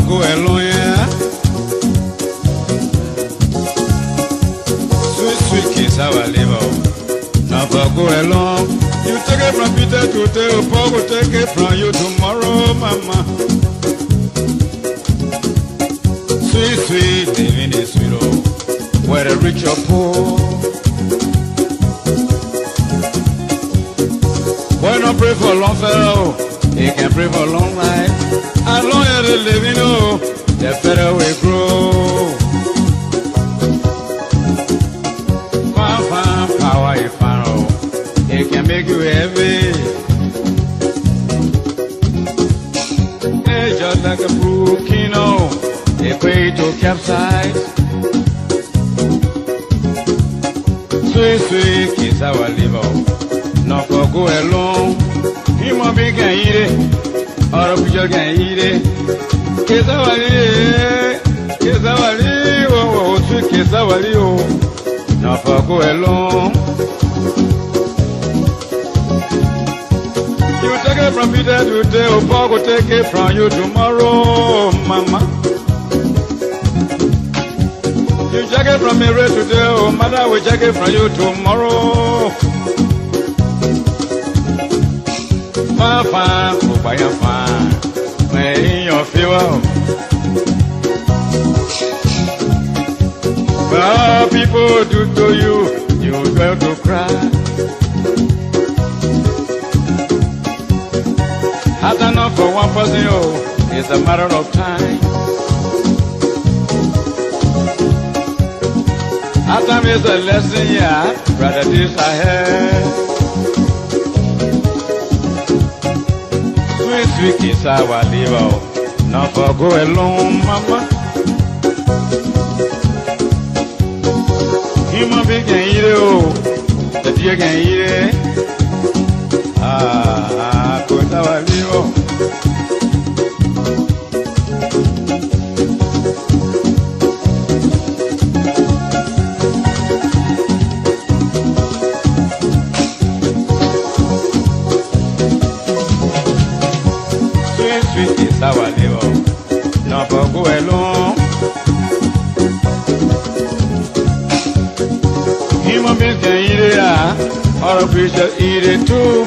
go alone, yeah. Sweet, sweet kiss, how I live out. Never go alone. You take it from Peter today, Paul will take it from you tomorrow, mama. Sweet, sweet, living is sweet, oh, whether rich or poor. Why not pray for long fellow? He can pray for long life. As long as they live, you know, the better we grow. Fine, power you find, oh, it can make you heavy. It's just like a brook, you know, they pray to capsize. Sweet, sweet kiss our liver. Not for go alone. He might be can eat it, or a picture can eat it. Kiss our liver, kiss our liver, oh, sweet kiss our liver. Not for go alone. You take it from Peter today, or Paul will take it from you tomorrow, mama. You take it from Mary today, or mother will take it from you tomorrow. Fine, oh, fine, may in your fever. Well, people do to you, you will to cry. Has enough for one person, oh, it's a matter of time. Our time is a lesson, yeah, brother, this I had. Sweet, sweet kiss our liver, not for go alone, mama. Human being can eat it, oh, the deer can eat it. Ah, kiss our liver. Sweet kiss our liver, not for go alone. Human beings can eat it, or a creature eat it too.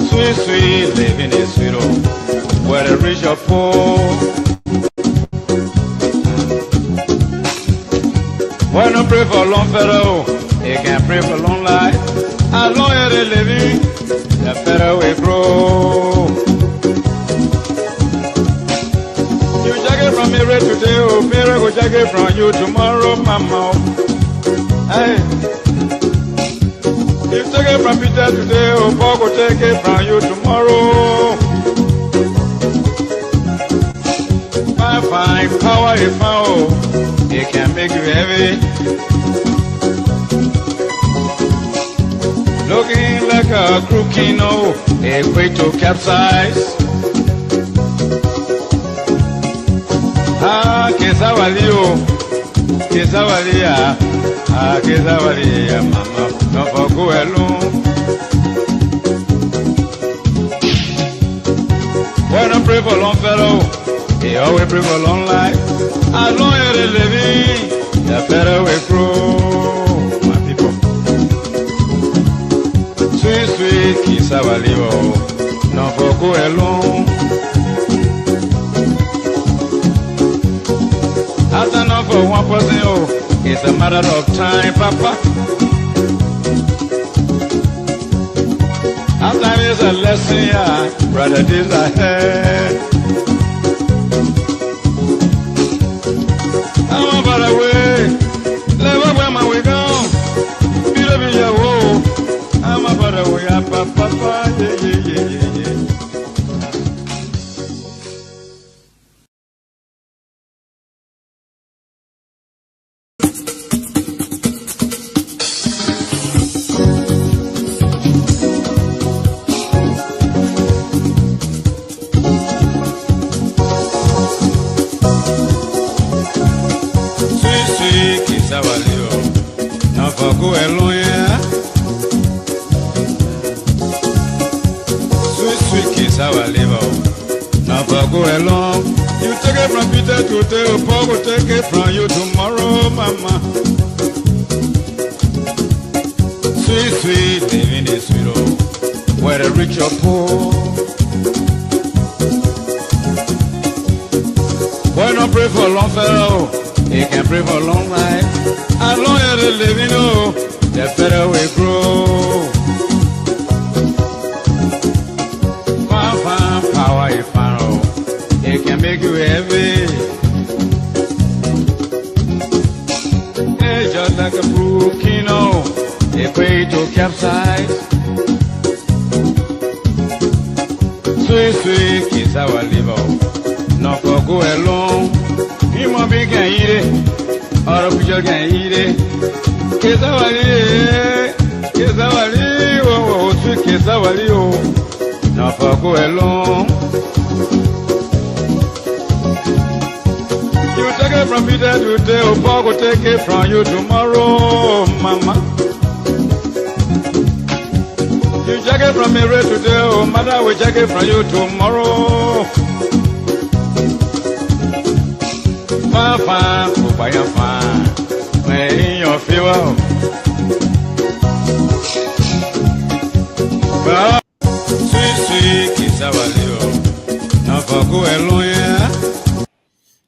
Sweet, sweet, living is sweet, oh, whether rich or poor. Why not pray for long fellow? He can pray for long life. As long as they living, the better we grow. You take it from Mary today, oh, Mary will take it from you tomorrow, mama. Hey, you take it from Peter today, oh, Paul will take it from you tomorrow. Fine, power is found, oh, it can make you heavy. Looking like a crook, you know, a way to capsize. Ah, Kesavalia, Kesavalia, ah, Kesavalia, mama, don't for go alone. Why not pray for long fellow? He always pray for long life. As long as they living, the better we grow, my people. Sweet, sweet kiss our liver, not for go alone. That's enough for one person, oh, it's a matter of time, papa. Our time is a lesson, yeah, brother, this I had. I'm about the way, never where my way gone. Be be your woe. I'm about the way, papa, yeah. Go alone, yeah. Sweet, sweet kiss our liver, Now for go along. You take it from Peter to Teo, Paul will take it from you tomorrow, mama. Sweet, sweet, living is sweet, oh, where the rich or poor. Boy, don't pray for long fellow, he can pray for long life. As long as they live, you know, the better we grow. Fine, power is fine, oh, it can make you heavy. It's just like a brook, you know, they pray to capsize. Sweet, sweet, kiss our liver. Not for go alone. He won't be can eat it. Or a picture can eat it. Kiss our liver. Kiss our liver. Oh, sweet, kiss our liver. Not for go alone. You take it from Peter today, or Paul will take it from you tomorrow, mama. You take it from me right today, or mother will take it from you tomorrow. Fine, fine, go by your fine. May in your favor. Well, sweet, sweet, kiss our little. Now for go alone, yeah.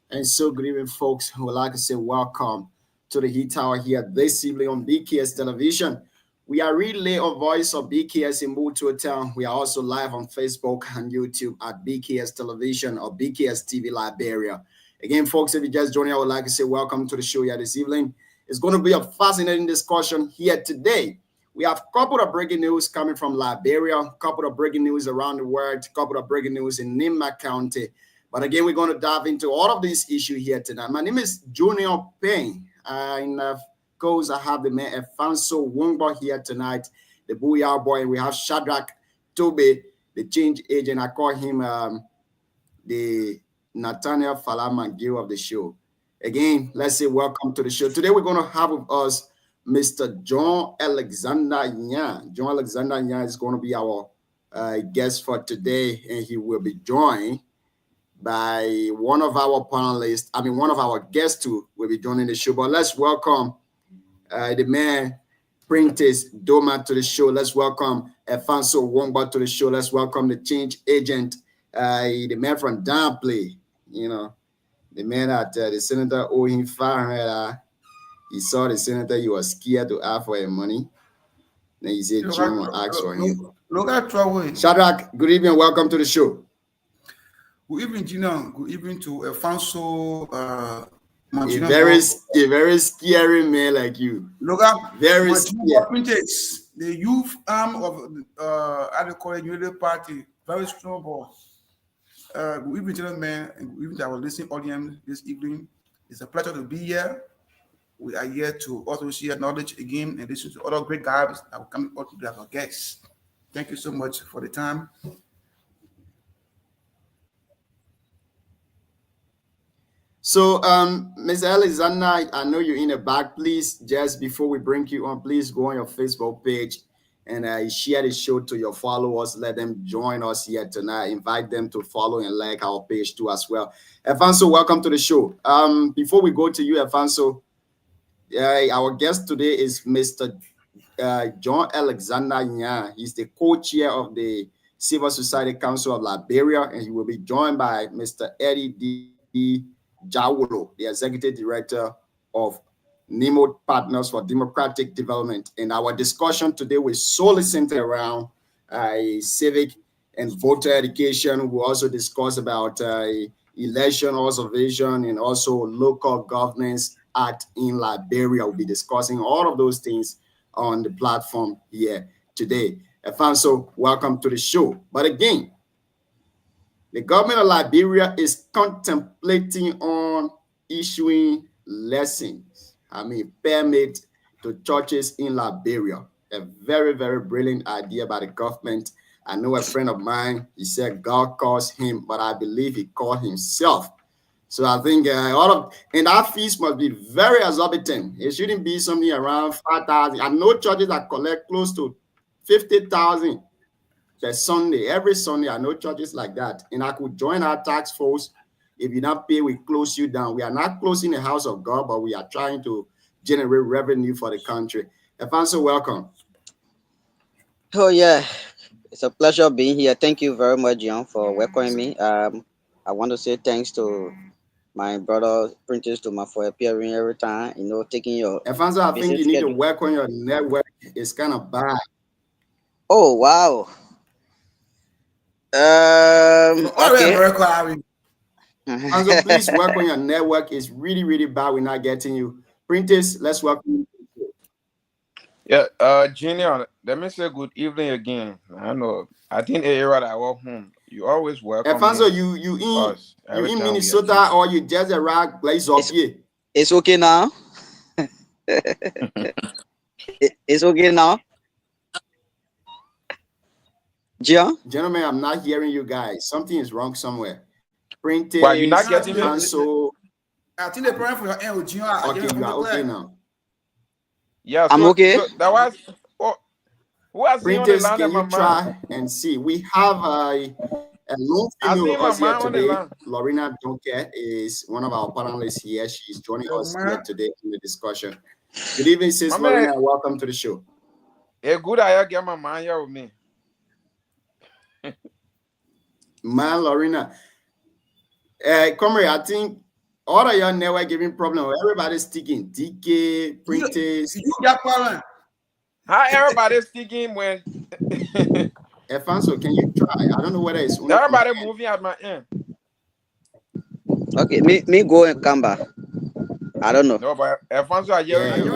And so, good evening, folks. I would like to say welcome to the Heat Tower here this evening on BKS Television. We are relay on Voice of BKS in Mutual Town. We are also live on Facebook and YouTube at BKS Television or BKS TV Liberia. Again, folks, if you just joined, I would like to say welcome to the show here this evening. It's going to be a fascinating discussion here today. We have a couple of breaking news coming from Liberia, a couple of breaking news around the world, a couple of breaking news in Nimba County. But again, we're going to dive into all of these issues here tonight. My name is Junior Payne. And of course, I have the man Efanso Wongbo here tonight, the Booyah boy. And we have Shadrach Tobe, the change agent. I call him the Nathaniel Falama-Gill of the show. Again, let's say welcome to the show. Today, we're going to have with us Mr. John Alexander Yan. John Alexander Yan is going to be our guest for today, and he will be joined by one of our panelists. I mean, one of our guests too will be joining the show. But let's welcome the man Prentice Doma to the show. Let's welcome Efanso Wongbo to the show. Let's welcome the change agent, the man from Downplay. You know, the man that the senator owed him $500. He saw the senator. He was scared to ask for his money. Then he said, Jim will ask for him. Look at trouble. Shadrach, good evening. Welcome to the show. Good evening, Gina. Good evening to Efanso. A very scary man like you. Look at very scary. The youth arm of Adequate Unity Party. Very strong boss. Good evening, gentlemen, and good evening to our listening audience this evening. It's a pleasure to be here. We are here to also share knowledge again and listen to other great guys that will come out to as our guests. Thank you so much for the time. So, Ms. Alexander, I know you're in the back. Please, just before we bring you on, please go on your Facebook page and share the show to your followers. Let them join us here tonight. Invite them to follow and like our page too as well. Efanso, welcome to the show. Before we go to you, Efanso, our guest today is Mr. John Alexander Yan. He's the co-chair of the Civil Society Council of Liberia, and he will be joined by Mr. Eddie D. Jawolo, the executive director of NEMO Partners for Democratic Development. And our discussion today will solely center around civic and voter education. We'll also discuss about election observation and also local governance act in Liberia. We'll be discussing all of those things on the platform here today. Efanso, welcome to the show. But again, the government of Liberia is contemplating on issuing lessons, permit to churches in Liberia. A very, very brilliant idea by the government. I know a friend of mine, he said God calls him, but I believe he called himself. So I think and our fees must be very exorbitant. It shouldn't be something around 5,000. I know churches that collect close to 50,000 The Sunday, every Sunday, I know churches like that. And I could join our tax force. If you not pay, we close you down. We are not closing the house of God, but we are trying to generate revenue for the country. Efanso, welcome. Oh yeah, it's a pleasure being here. Thank you very much, John, for welcoming me. I want to say thanks to my brother Prentice Toma for appearing every time. Taking your Efanso, I think busy you need to schedule. work on your network. It's kind of bad. Oh wow. Okay. Efanso, please work on your network. It's really, really bad. We're not getting you. Prentice, let's welcome you. Yeah, Junior, let me say good evening again. I know. I think the area that I walk home, you always welcome Efanso, me you us in every time we are Minnesota together. or you just a rock place up here? It's okay now. It's okay now. John? Gentlemen, I'm not hearing you guys. Something is wrong somewhere. Prentice, Why you not getting me? Efanso. I think the problem for your end, Gio. Okay, you are okay now. Yeah, I'm okay. So that was who has seen on the Prentice, line can of my you man? try and see? We have a lone I female see with my us here man on the today. line. Lorena Donke is one of our panelists here. She's joining Yo, us man. here today in the discussion. Good evening, sis My man. Lorena, and welcome to the show. It's good I get my man here with me. Man, Lorena. Comrade, I think all of your network giving problem. Everybody's sticking. DK, Prentice, You got problem. How everybody's thinking when Efanso, can you try? I don't know whether it's only everybody moving at my end. Okay, me go and come back. I don't know. No, but Alfonso, I hear Yeah, you.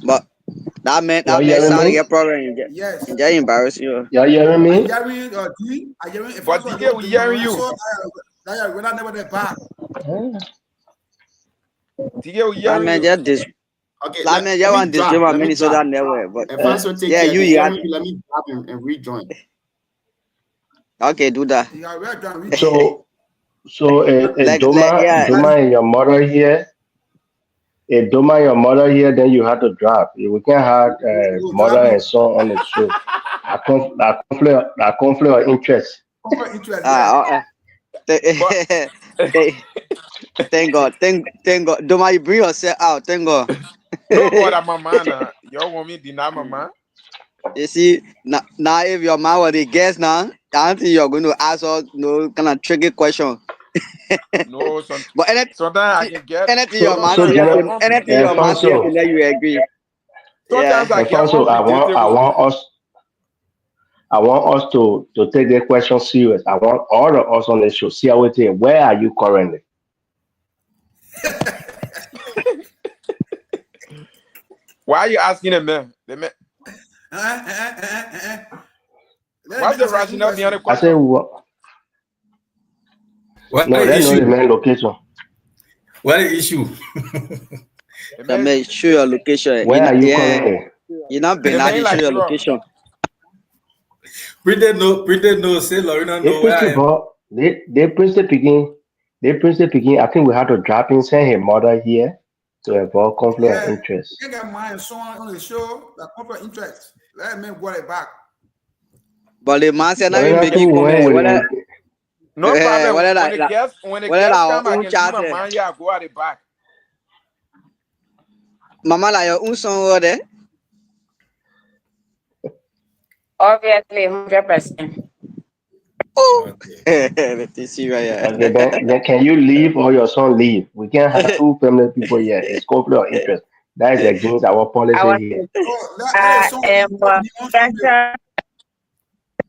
But that meant Y'all sound hearing like me? a problem. Yes. And just embarrass you. Y'all hearing me? But DK, we hearing you. DK, we That hearing man you. just dis. Okay, That man just want to destroy my Minnesota network. But Efanso, take yeah, care. you got. Let me grab him and rejoin. Okay, do that. So yeah. Doma and your mother here. If Doma and your mother here, then you have to drop. We can't have mother and son on the show. A conflict of interest. Thank God. Thank God. Doma, you bring yourself out. Thank God. No, but my man, y'all want me to deny my man? You see, now if your man was the guest now, I don't think you're going to ask us no kind of tricky question. No, but sometimes I can get anything your man So says, General anything your man says, Alfonso, then you agree. Sometimes I get Alfonso, I want us to take the question serious. I want all of us on the show. See how we think. Where are you currently? Why are you asking them, man? What's the rationale behind the I question? said what? No, that's not the main location. What is the issue? Make sure your location. Where are you currently? You're not being out to show your location. Pretend no, say Lorena no. They Prince picking. I think we have to drop in, send her mother here to avoid conflict of interest. You got my son on the show, that conflict of interest. Let me worry back. But the man said, "Now you make it comment." No problem. When the guests come, I can do my man. Yeah, go at the back. Mama, like your own son over there. Obviously, 100%. Oh, let's see right here. Okay, then can you leave or your son leave? We can't have two family people here. It's conflict of interest. That is against our policy here.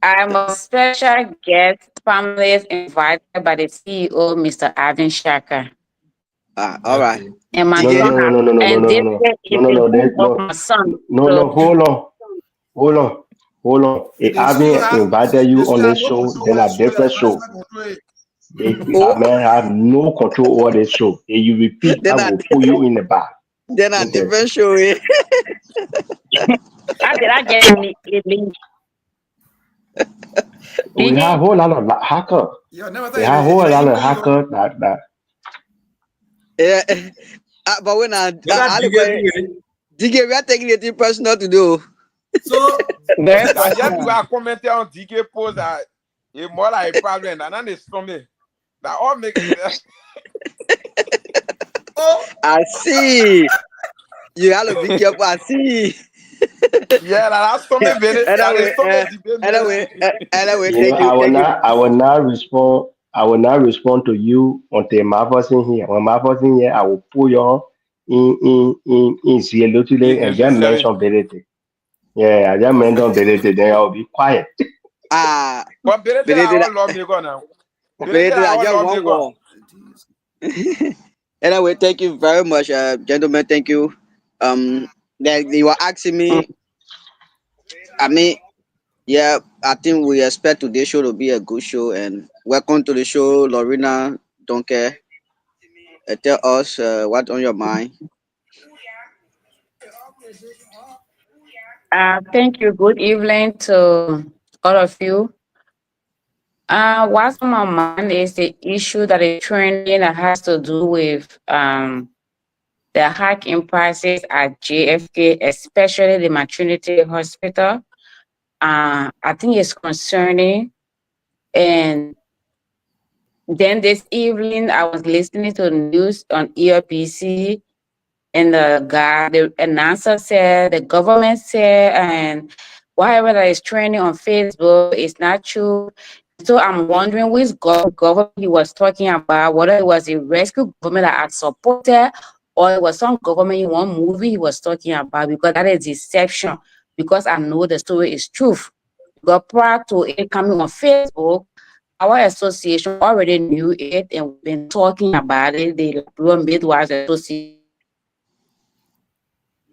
I'm a special guest. Families invited by the CEO, Mr. Avin Shaka. All right. And my son. No, hold on. If Avin invited you on this show, then a different show. I may have no control over this show. If you repeat, I will put you in the back. Then a different show. How did I get a link? We have a whole lot of hacker. We have a whole lot of hacker that. Yeah, but when DK, we are taking it personal to do. So, Very That just personal. because I commented on DK post that it's more like a problem, and then they storm me. That all make oh, I see. You have to be careful. I see. yeah, that's storm me very. And they Anyway, storm me debate me. anyway, You know, thank you, I will not respond. I will not respond to you until Marvel's in here. When Marvel's in here, I will pull you on in Sierra Leone and just Sorry. mention Berete. Yeah, I just mention Berete. Then I'll be quiet. Ah, But Berete, I Berete, all love me go now. Berete, Berete, I I all just love me one go. wall. Anyway, thank you very much, gentlemen. Thank you. That you were asking me. I mean, yeah, I think we expect today's show to be a good show. And welcome to the show, Lorena. Don't care. Tell us what's on your mind. Thank you. Good evening to all of you. What's on my mind is the issue that is trending that has to do with the hike in prices at JFK, especially the maternity hospital. I think it's concerning. And then this evening, I was listening to the news on ERPC, and the announcer said, the government said, and whatever that is trending on Facebook is not true. So I'm wondering which government he was talking about, whether it was a rescue government that I supported, or it was some government in one movie he was talking about, because that is deception, because I know the story is truth. Because prior to it coming on Facebook, our association already knew it and we've been talking about it, the Liberian Midwives Association.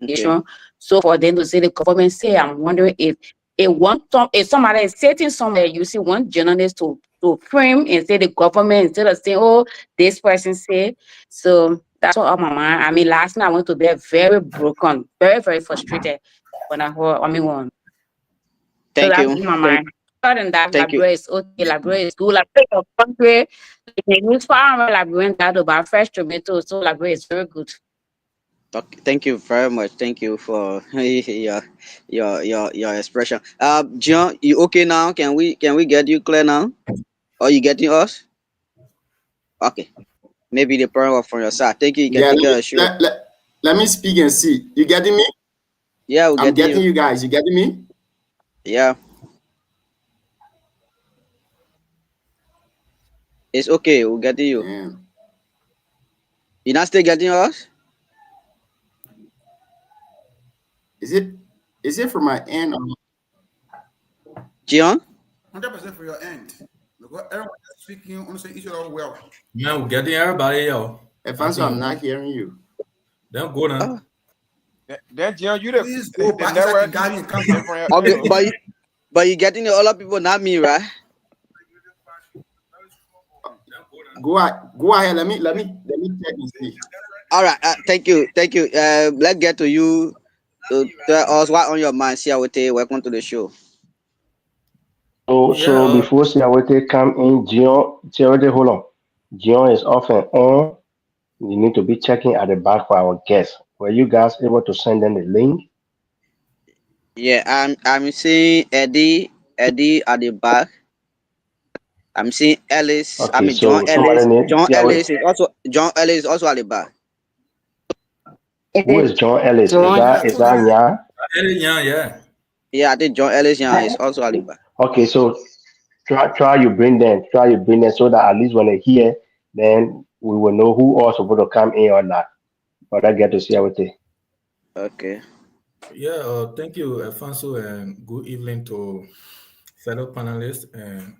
Okay. So for them to say the government say, I'm wondering if somebody is sitting somewhere, you see one journalist to frame and say the government instead of saying, oh, this person said. So that's what on my mind. I mean, last night I went to bed very broken, very, very frustrated when I heard one. So Thank that's you. on my mind. Other than that, Thank you. Liberia is okay, Liberia is good. Liberia is a country. They use farm Liberian that about fresh tomatoes, so Liberia is very good. Okay, thank you very much. Thank you for your expression. John, you okay now? Can we get you clear now? Are you getting us? Okay. Maybe the problem was from your side. Thank you. You can Yeah, take a show. let me speak and see. You getting me? Yeah, we're I'm getting getting you. you guys. You getting me? Yeah. It's okay. We're getting you. Yeah. You're not still getting us? Is it from my end? John? 100% for your end. Because everyone is speaking, honestly, each other well. Yeah, we're getting everybody, yo. Alfonso, I'm not hearing you. Don't go now. Then Jian, you Please go the back inside the network garden and come is back. from your Okay, end. but you getting the other people, not me, right? Go ahead. Let me check and see. All right. Thank you. Let's get to you to tell us what on your mind. Siawete, welcome to the show. So Yeah, before Siawete come in, Siawete, hold on. Gion is off and on. You need to be checking at the back for our guests. Were you guys able to send them the link? Yeah, I'm seeing Eddie at the back. I'm seeing Ellis. I Okay, mean John so somebody Ellis. need John Ellis is also at the back. It who is is John Ellis? John. Is that Nya? yeah. Yeah, I think John Ellis is also at the back. Okay, so try you bring them. Try you bring them so that at least when they hear, then we will know who also supposed to come in or not. But I get to see everything. Okay. Yeah, thank you, Alfonso, and good evening to fellow panelists and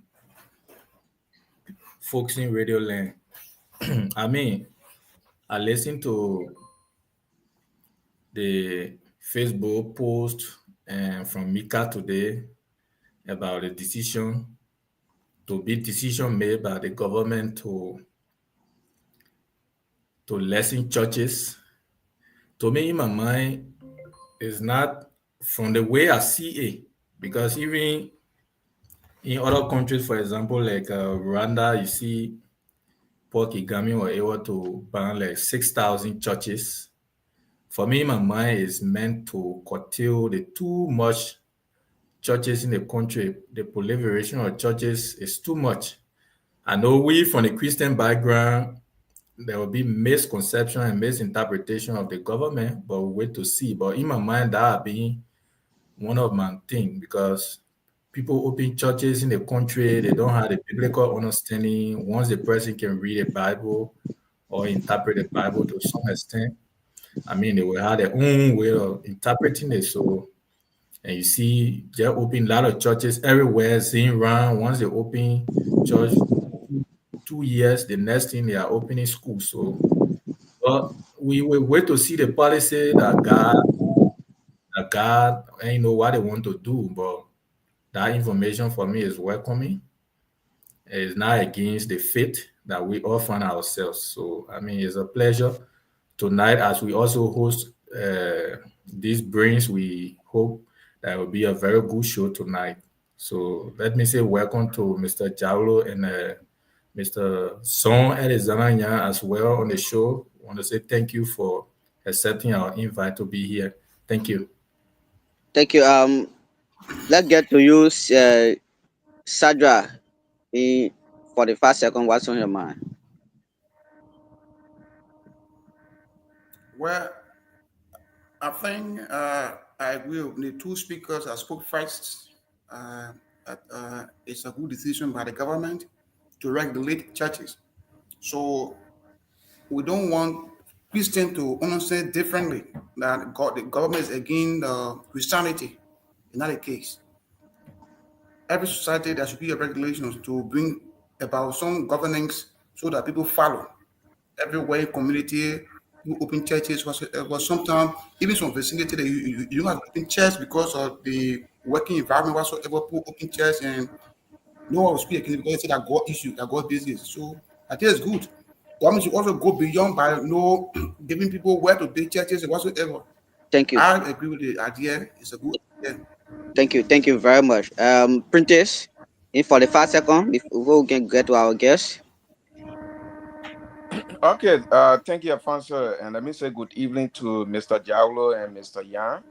folks in Radio Land. I mean, I listened to the Facebook post and from Mika today about the decision made by the government to lessen churches. To me, in my mind, is not from the way I see it, because even in other countries, for example, like Rwanda, you see Paul Kagame were able to ban like 6,000 churches for me, my mind is meant to curtail the too much churches in the country. The proliferation of churches is too much. I know we from the Christian background, there will be misconception and misinterpretation of the government, but we wait to see. But in my mind, that being one of my things, because people open churches in the country, they don't have the biblical understanding. Once the person can read the Bible or interpret the Bible to some extent, I mean, they will have their own way of interpreting it. So, and you see, they open a lot of churches everywhere, seeing around. Once they open church, 2 years, the next thing they are opening school. So, but we will wait to see the policy that God, and you know what they want to do. But that information for me is welcoming. It's not against the faith that we all find ourselves. So, I mean, it's a pleasure tonight as we also host these brains. We hope that will be a very good show tonight. So, let me say welcome to Mr. Jaulo and Mr. Son Elizana as well on the show. I want to say thank you for accepting our invite to be here. Thank you. Thank you. Let's get to you, Sadra. In 45 seconds, what's on your mind? Well, I think I agree with the two speakers that spoke first. It's a good decision by the government to regulate churches. So we don't want Christians to understand differently that the government is against Christianity. It's not the case. Every society there should be a regulations to bring about some governance so that people follow. Everywhere community, you open churches, was sometimes even some vicinity that you don't have to open church because of the working environment whatsoever. People open church and no one will speak against because they say that God issue, that God business. So I think it's good. Government should also go beyond by giving people where to build churches and whatsoever. Thank you. I agree with the idea. It's a good idea. Thank you. Thank you very much. Printers, in 45 seconds before we can get to our guest. Okay, thank you, Alfonso, and let me say good evening to Mr. Jaulo and Mr. Yan.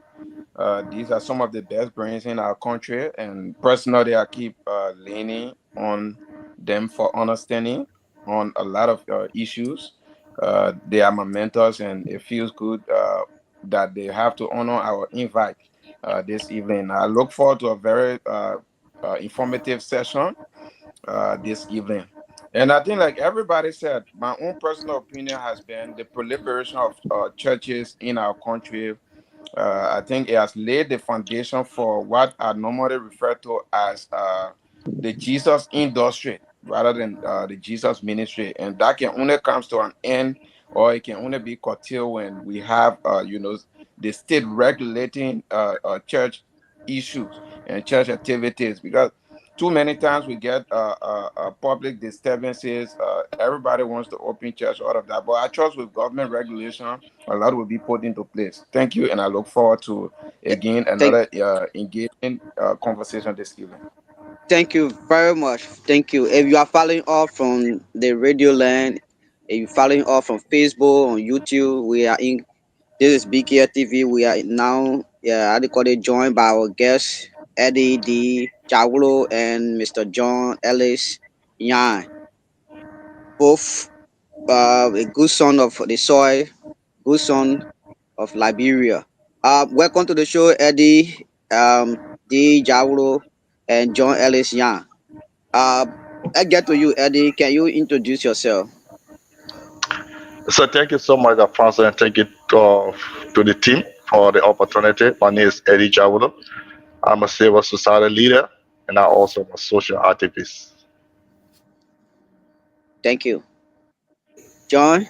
These are some of the best brains in our country, and personally, I keep leaning on them for understanding on a lot of issues. They are my mentors, and it feels good that they have to honor our invite this evening. I look forward to a very informative session this evening. And I think, like everybody said, my own personal opinion has been the proliferation of churches in our country. I think it has laid the foundation for what I normally refer to as the Jesus industry rather than the Jesus ministry. And that can only come to an end, or it can only be curtailed when we have, the state regulating church issues and church activities, because too many times we get public disturbances. Everybody wants to open church, all of that. But I trust with government regulation, a lot will be put into place. Thank you, and I look forward to again another engaging conversation this evening. Thank you very much. Thank you. If you are following us from the radio land, if you're following us from Facebook, on YouTube, we are in. This is BKR TV. We are now, joined by our guests, Eddie D. Jaulo and Mr. John Ellis Yan. Both a good son of the soil, good son of Liberia. Welcome to the show, Eddie D. Jaulo and John Ellis Yan. I get to you, Eddie. Can you introduce yourself? So thank you so much, Alfonso, and thank you to the team for the opportunity. My name is Eddie Jaulo. I'm a civil society leader, and I also am a social activist. Thank you. John?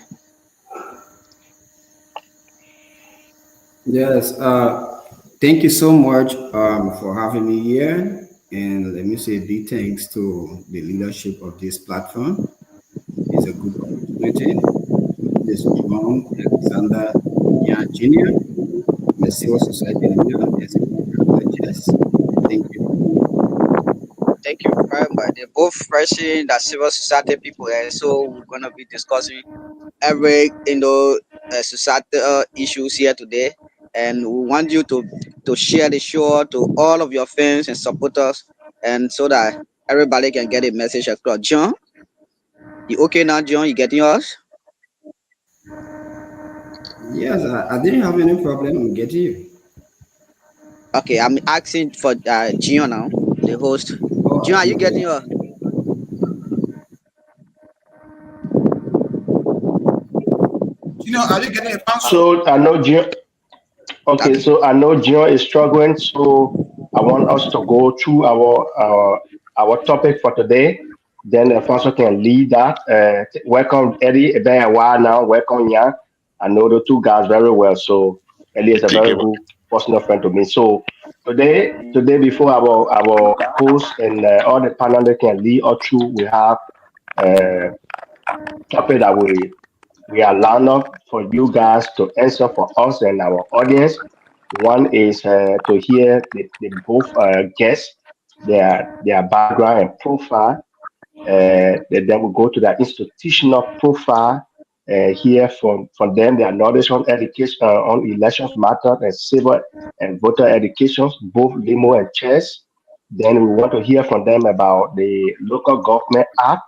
Yes, thank you so much for having me here. And let me say big thanks to the leadership of this platform. It's a good opportunity. This John Alexander Yan Jr., the civil society leader, is a privilege. Thank you. Thank you very much. They're both person that civil society people, and so we're gonna be discussing every societal issues here today, and we want you to share the show to all of your fans and supporters, and so that everybody can get a message across. John, you okay now, John? You getting yours? Yes, I didn't have any problem in getting you. Okay, I'm asking for John now, the host. John, are you Okay. getting yours? Are you getting a answer? So I know Gio. Okay, Okay. so I know Gio is struggling. So I want us to go through our topic for today. Then Alfonso can lead that. Welcome Eddie. It's been a while now. Welcome Yang. I know the two guys very well. So Eddie is a Thank very you. good personal friend to me. So today before our host and all the panel they can lead us through, we have uh, topic that we are lined up for you guys to answer for us and our audience. One is to hear the both guests, their background and profile. Then we go to the institutional profile. Hear from them their knowledge on education, on elections matter and civil and voter education, both limo and chess. Then we want to hear from them about the local government act,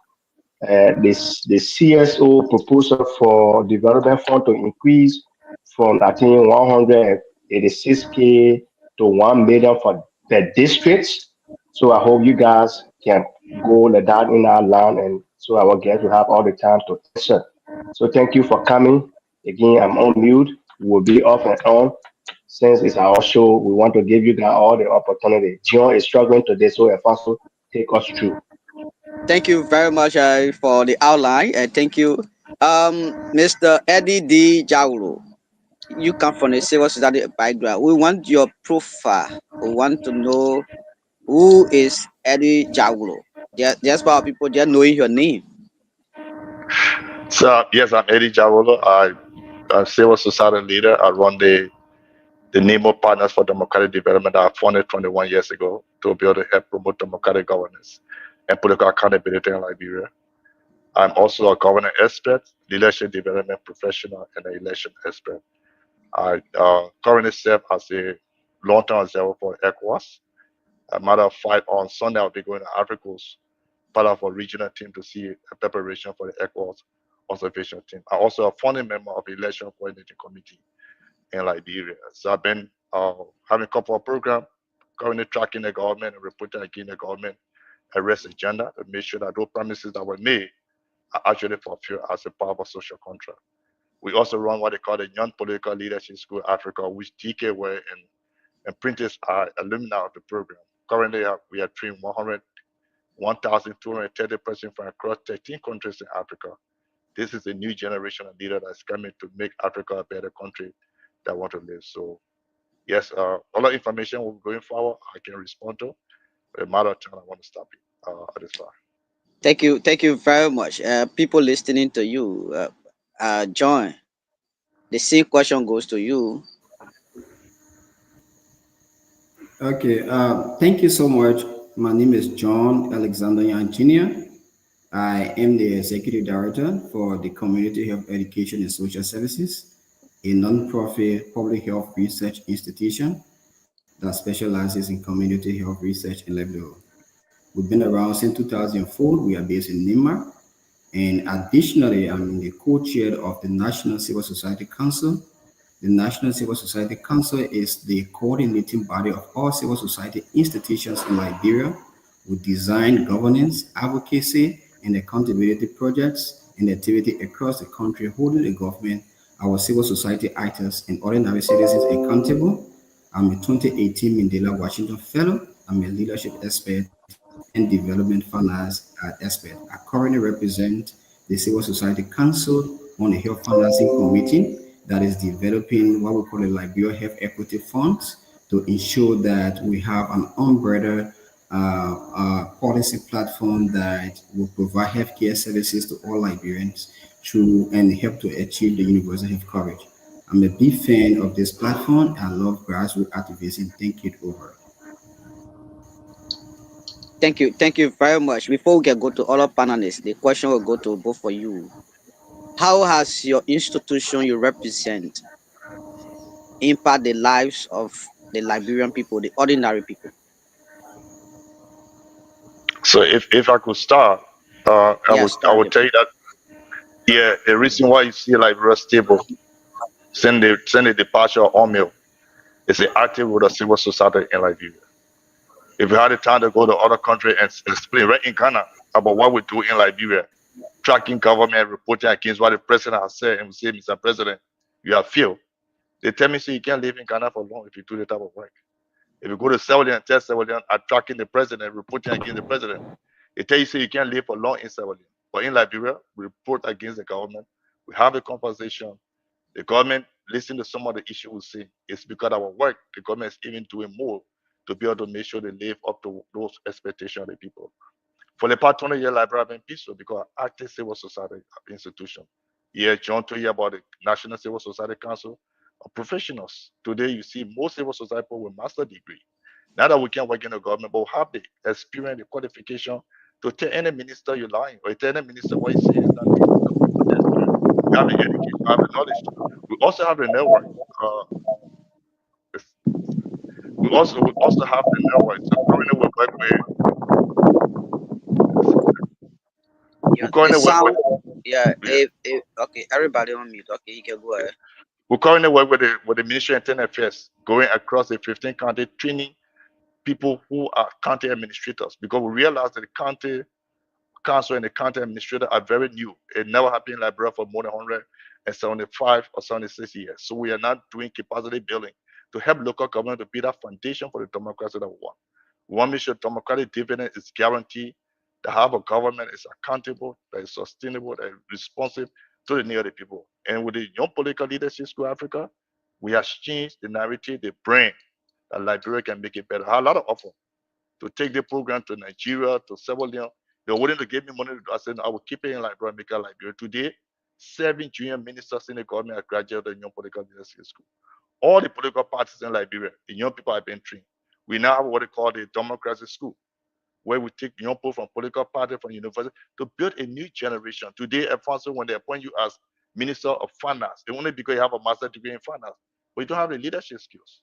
the CSO proposal for development fund to increase from I think 186K to 1 million for the districts. So I hope you guys can go like that in our line, and so our guests will have all the time to answer. So thank you for coming. Again, I'm on mute. We'll be off and on. Since it's our show, we want to give you guys all the opportunity. John is struggling today, so if also take us through. Thank you very much for the outline, and thank you, Mr. Eddie D. Jaulo. You come from a civil society background. We want your profile. We want to know who is Eddie Jaulo. Just for people just knowing your name. So yes, I'm Eddie Javolo. I'm civil society leader. I run the Nemo Partners for Democratic Development that I founded 21 years ago to be able to help promote democratic governance and political accountability in Liberia. I'm also a governance expert, leadership development professional, and an election expert. I currently serve as a long-term observer for ECOWAS. A matter of fact, on Sunday I'll be going to Africa Coast, part of a regional team to see a preparation for the ECOWAS observation team. I'm also a founding member of the election coordinating committee in Liberia. So I've been having a couple of programs, currently tracking the government and reporting against the government arrest agenda to make sure that those promises that were made are actually fulfilled as a part of a social contract. We also run what they call the Young Political Leadership School Africa, which DK were and Prentice are alumni of the program. Currently, we are training 1,230 persons from across 13 countries in Africa. This is a new generation of leader that's coming to make Africa a better country that want to live. So yes, all the information will going forward, I can respond to. But a matter of time, I want to stop it at this time. Thank you very much. People listening to you, John. The same question goes to you. Okay. Thank you so much. My name is John Alexander Young Jr. I am the Executive Director for the Community Health Education and Social Services, a non-profit public health research institution that specializes in community health research and livelihood. We've been around since 2004. We are based in Denmark. And additionally, I'm the co-chair of the National Civil Society Council. The National Civil Society Council is the coordinating body of all civil society institutions in Liberia with design, governance, advocacy, and accountability projects and activity across the country, holding the government, our civil society actors, and ordinary citizens accountable. I'm a 2018 Mandela Washington Fellow. I'm a leadership expert and development finance expert. I currently represent the Civil Society Council on the Health Financing Committee that is developing what we call the Liberia Health Equity Funds to ensure that we have an umbrella policy platform that will provide healthcare services to all Liberians through and help to achieve the universal health coverage. I'm a big fan of this platform. I love grassroots activism. Thank you over. Thank you very much. Before we can go to other panelists, the question will go to both for you. How has your institution you represent impact the lives of the Liberian people, the ordinary people? So if I could start, Yes, I start would there, tell you please. that yeah, the reason why you see Liberia stable, send the departure of Omil is the active with the civil society in Liberia. If you had the time to go to other country and explain right in Ghana about what we do in Liberia, tracking government, reporting against what the president has said, and we say, Mr. President, you have failed. They tell me, say, you can't live in Ghana for long if you do the type of work. If you go to civilian and tell civilian tracking the president, reporting against the president, they tell you, say, you can't live for long in civilian. But in Liberia, we report against the government. We have a conversation. The government listen to some of the issues we see. It's because of our work, the government is even doing more to be able to make sure they live up to those expectations of the people. For the past 20 years, Liberia have been peaceful because active civil society institution. Yeah, John told you about the National Civil Society Council of professionals. Today, you see most civil society people with master degree. Now that we can work in the government, but we have the experience, the qualification to tell any minister you're lying, or tell any minister what you say is not true because we have the experience, we have the education, we have the knowledge. We also have the network. Uh, we also have the network. So currently we work Yeah, we it currently work sound with yeah. yeah. Okay, everybody on mute. Okay, you can go ahead. We currently work with the Ministry of Internal Affairs, going across the 15 county, training people who are county administrators because we realize that the county council and the county administrator are very new. It never happened in Liberia for more than 175 or 76 years. So we are not doing capacity building to help local government to be that foundation for the democracy that we want. We want to make sure democratic dividend is guaranteed, to have a government is accountable, that is sustainable, that is responsive to the need of the people. And with the Young Political Leadership School Africa, we have changed the narrative, the brain that Liberia can make it better. I have a lot of offer to take the program to Nigeria, to Sierra Leone. They're willing to give me money. I said, I will keep it in Liberia, make it Liberia. Today, 7 junior ministers in the government are graduated in Young Political Leadership School. All the political parties in Liberia, the young people have been trained. We now have what they call the democracy school, where we take young people from political parties, from university, to build a new generation. Today, Alfonso, when they appoint you as Minister of Finance, only because you have a master's degree in finance, but you don't have the leadership skills.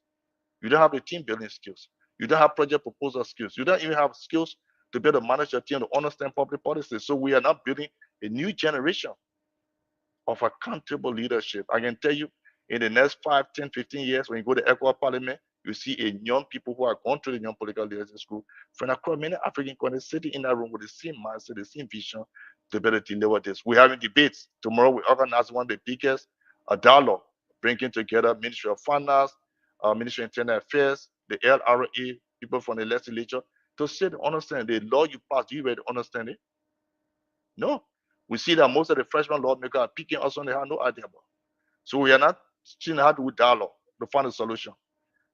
You don't have the team building skills. You don't have project proposal skills. You don't even have skills to be able to manage your team, to understand public policy. So we are now building a new generation of accountable leadership. I can tell you, in the next 5, 10, 15 years, when you go to ECOWAS Parliament, you see a young people who are going through the Young Political Leadership School from across many African countries sitting in that room with the same mindset, the same vision to better deliver this. We're having debates. Tomorrow, we organize one of the biggest dialogue, bringing together Ministry of Finance, Ministry of Internal Affairs, the LRA, people from the legislature, to sit and understand the law you pass. Do you really understand it? No. We see that most of the freshman lawmakers are picking us on they have no idea about. So we are not seeing how to do dialogue to find a solution.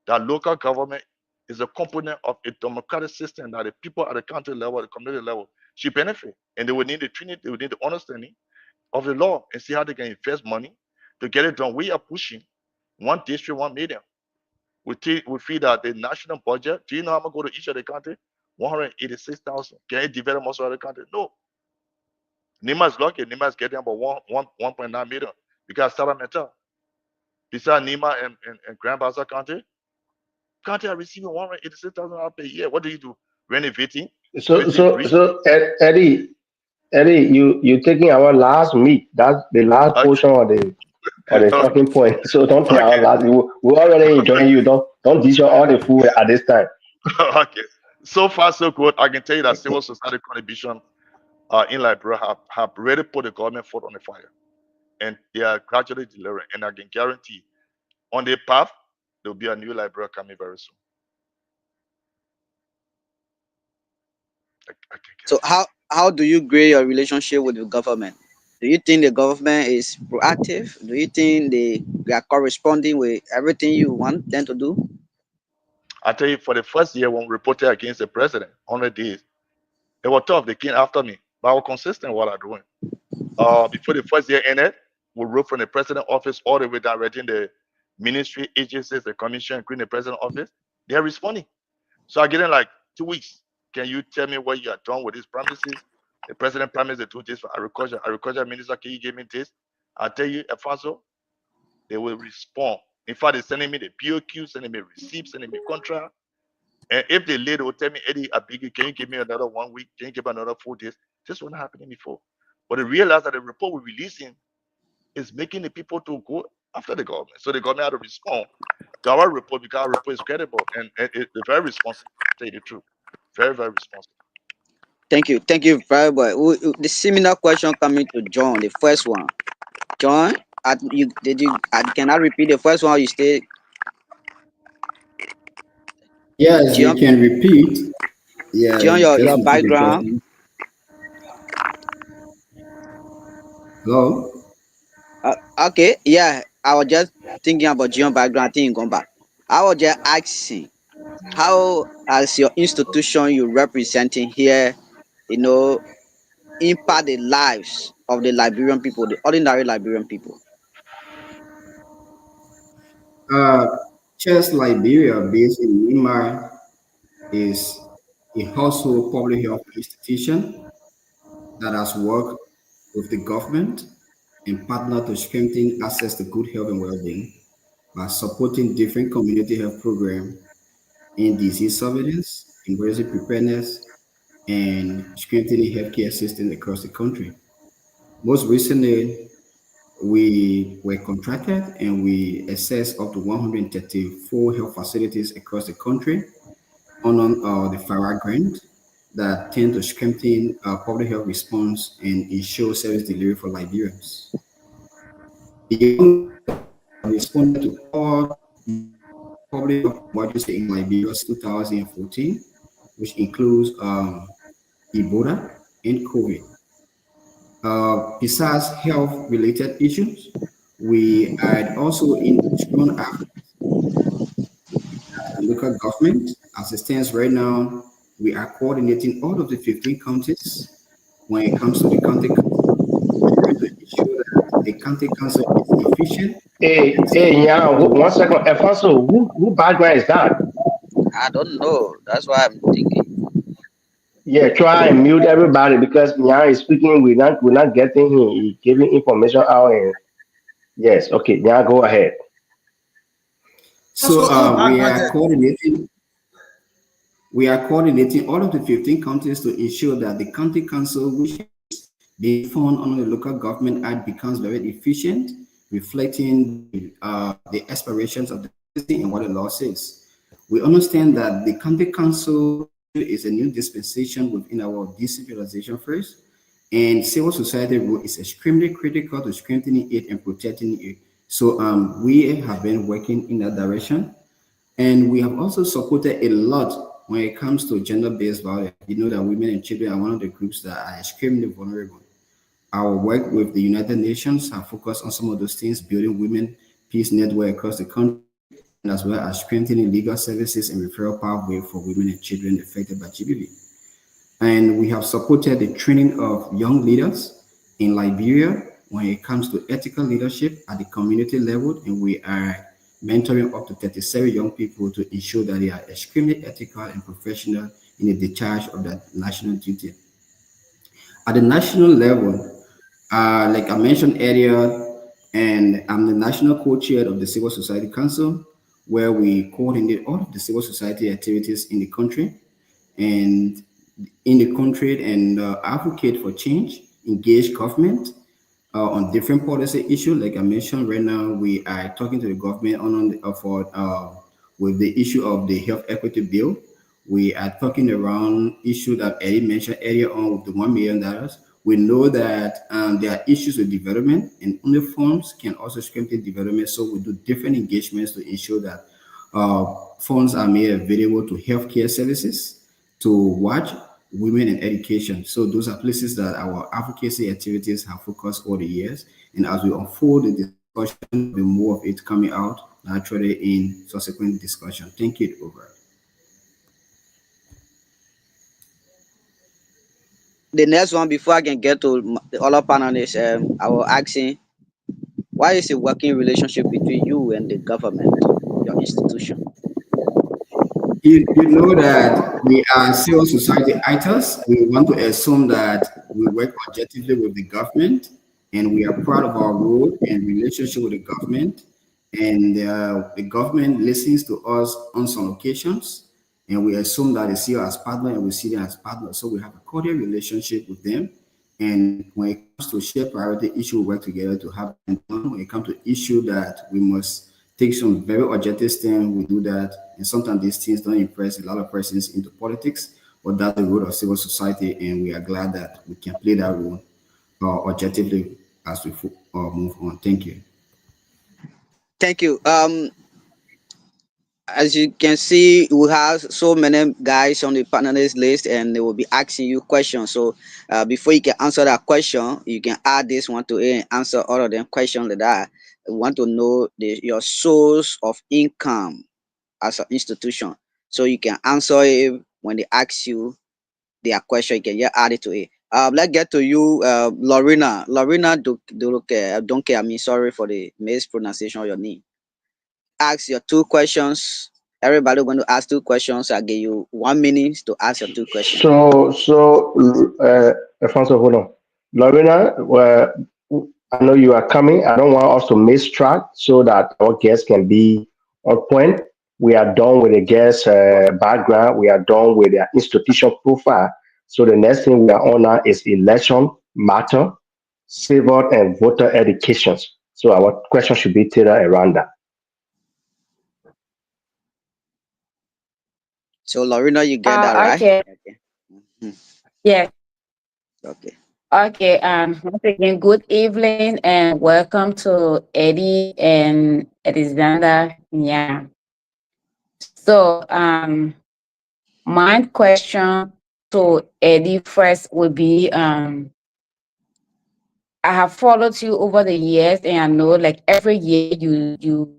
That local government is a component of a democratic system that the people at the county level, the community level, should benefit. And they will need the training, they will need the understanding of the law and see how they can invest money to get it done. We are pushing one district, 1 million. We feel that the national budget, do you know how much go to each of the country? 186,000. Can it develop most of the country? No. Nima is lucky. Nima is getting about 1.9 million because Saramenta, besides Nima and Grand Baza County are receiving 186,000 per year. What do you do? Renovating, So building so bridge. so Eddie, you taking our last meat. That's the last Okay, portion of the okay, talking point. So don't take our okay, last. We already enjoying you. Don't dish your all the food at this time. okay. So far, so good. I can tell you that civil society contribution in Liberia have really put the government foot on the fire, and they are gradually delivering. And I can guarantee, on the path, there will be a new Liberia coming very soon. I can So guarantee. how do you grade your relationship with the government? Do you think the government is proactive? Do you think they are corresponding with everything you want them to do? I tell you, for the first year when we reported against the president, 100 days, it was tough. They came after me, but I was consistent what I'm doing. Before the first year ended, we wrote from the president office all the way down, reading the ministry, agencies, the commission, including the president office. They are responding. So I get in like 2 weeks. Can you tell me what you are done with these promises? The president promised to do this for agriculture. Agriculture minister, can you give me this? I tell you, Alfonso, they will respond. In fact, they're sending me the POQ, sending me receipts, sending me contract. And if they later will tell me, Eddie, I beg you, can you give me another 1 week? Can you give me another 4 days? This wasn't happening before. But they realized that the report we're releasing is making the people to go after the government. So the government had to respond to our report because our report is credible and they're very responsive, to tell you the truth. Very, very responsive. Thank you very much. The similar question coming to John, the first one. John, can I repeat the first one you stated? Yes, John, you can repeat. Yeah, John, just your repeat the background. question. Hello? Okay, yeah. I was just thinking about John background. I think going back. I was just asking, how as your institution you representing here, impact the lives of the Liberian people, the ordinary Liberian people? Chess Liberia, based in Myanmar, is a household public health institution that has worked with the government and partnered to strengthen access to good health and well-being by supporting different community health programs in disease surveillance, emergency preparedness, and strengthening healthcare systems across the country. Most recently, we were contracted and we assessed up to 134 health facilities across the country on the FARA grant that tend to strengthen public health response and ensure service delivery for Liberians. The responded to all public health emergency in Liberia 2014, which includes Ebola and COVID. Besides health-related issues, we had also shown efforts at the local government. As it stands right now, we are coordinating all of the 15 counties when it comes to the county council, trying to ensure that the county council is efficient. Yeah, 1 second. Alfonso, who background is that? I don't know. That's why I'm thinking. Yeah, try and mute everybody because Nya is speaking. We're not getting him. He's giving information out. And yes, okay, Nya, go ahead. So we are coordinating. We are coordinating all of the 15 counties to ensure that the county council, which is being found under the local government act, becomes very efficient, reflecting the aspirations of the city and what the law says. We understand that the county council is a new dispensation within our decentralization first, and civil society role is extremely critical to strengthening it and protecting it. So we have been working in that direction, and we have also supported a lot when it comes to gender-based violence. You know that women and children are one of the groups that are extremely vulnerable. Our work with the United Nations have focused on some of those things, building women peace network across the country, as well as strengthening legal services and referral pathway for women and children affected by GBV. And we have supported the training of young leaders in Liberia when it comes to ethical leadership at the community level, and we are mentoring up to 37 young people to ensure that they are extremely ethical and professional in the discharge of their national duty. At the national level, like I mentioned earlier, and I'm the national co-chair of the Civil Society Council, where we coordinate all of the civil society activities in the country and advocate for change, engage government on different policy issues. Like I mentioned, right now we are talking to the government with the issue of the health equity bill. We are talking around issue that Eddie mentioned earlier on with the $1 million. We know that there are issues with development, and only funds can also strengthen development. So we do different engagements to ensure that funds are made available to healthcare services, to watch women and education. So those are places that our advocacy activities have focused over the years. And as we unfold the discussion, there'll be more of it coming out naturally in subsequent discussion. Thank you. Over. The next one, before I can get to the other panelists, I will asking, why is a working relationship between you and the government, your institution? You know that we are civil society actors. We want to assume that we work objectively with the government and we are proud of our role and relationship with the government. And the government listens to us on some occasions, and we assume that they see us as partner, and we see them as partners. So we have a cordial relationship with them. And when it comes to share priority issue, we work together to have them done. When it comes to issue that we must take some very objective stand, we do that. And sometimes these things don't impress a lot of persons into politics, but that's the role of civil society, and we are glad that we can play that role objectively as we move on. Thank you. Thank you. As you can see, we have so many guys on the panelist list, and they will be asking you questions. So before you can answer that question, you can add this one to it and answer all of them questions that I want to know your source of income as an institution. So you can answer it when they ask you their question. You can just add it to it. Let's get to you, Lorena. Lorena Donke. I mean, sorry for the mispronunciation of your name. Ask your two questions. Everybody going to ask two questions. I'll give you 1 minute to ask your two questions. Alfonso, hold on. Lorena, I know you are coming. I don't want us to miss track so that our guests can be on point. We are done with the guest background. We are done with their institution profile. So the next thing we are on now is election matter, civil and voter education. So our question should be tailored around that. So Lorena, you get that right? Okay. Okay. Mhm. Yes. Okay. Okay. Once again, good evening and welcome to Eddie and Alexander. Yeah. So, my question to Eddie first would be, I have followed you over the years, and I know, like every year, you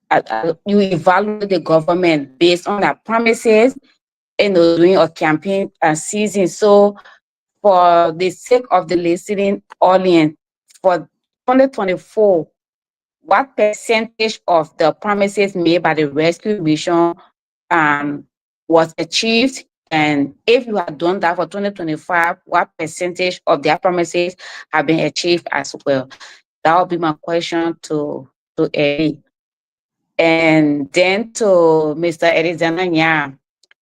evaluate the government based on their promises, during a campaign season. So, for the sake of the listening audience, for 2024, what percentage of the promises made by the rescue mission was achieved? And if you have done that for 2025, what percentage of their promises have been achieved as well? That would be my question to Eddie. And then to Mr. Eddie Zananya.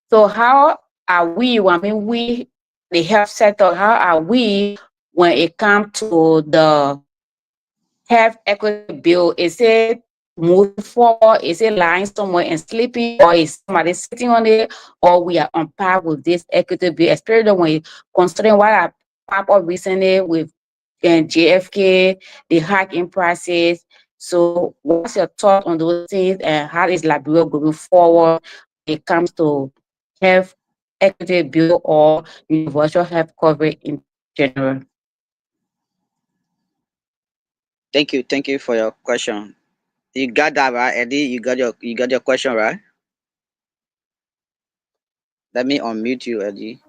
So how are we, the health sector, how are we when it comes to the health equity bill? Is it moving forward? Is it lying somewhere and sleeping? Or is somebody sitting on it? Or we are on par with this equity bill, especially when considering what I popped up recently with JFK, the hacking prices. So what's your thought on those things, and how is Liberia going forward when it comes to health equity bill or universal health coverage in general? Thank you. Thank you for your question. You got that right, Eddie? You got your question right? Let me unmute you, Eddie.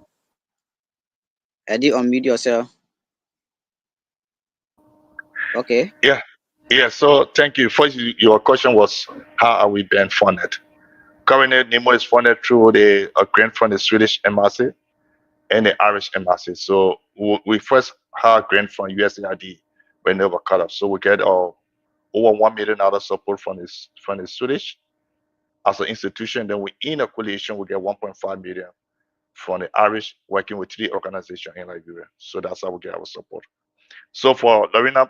Eddie, unmute yourself. Okay. Yeah. Yeah. So thank you. First, your question was how are we being funded? Currently, NEMO is funded through the grant from the Swedish embassy and the Irish embassy. So we first had grant from USAID when they were cut off. So we get over $1 million support from the Swedish as an institution. Then we in a coalition we get 1.5 million from the Irish, working with 3 organizations in Liberia. So that's how we get our support. So for Lorena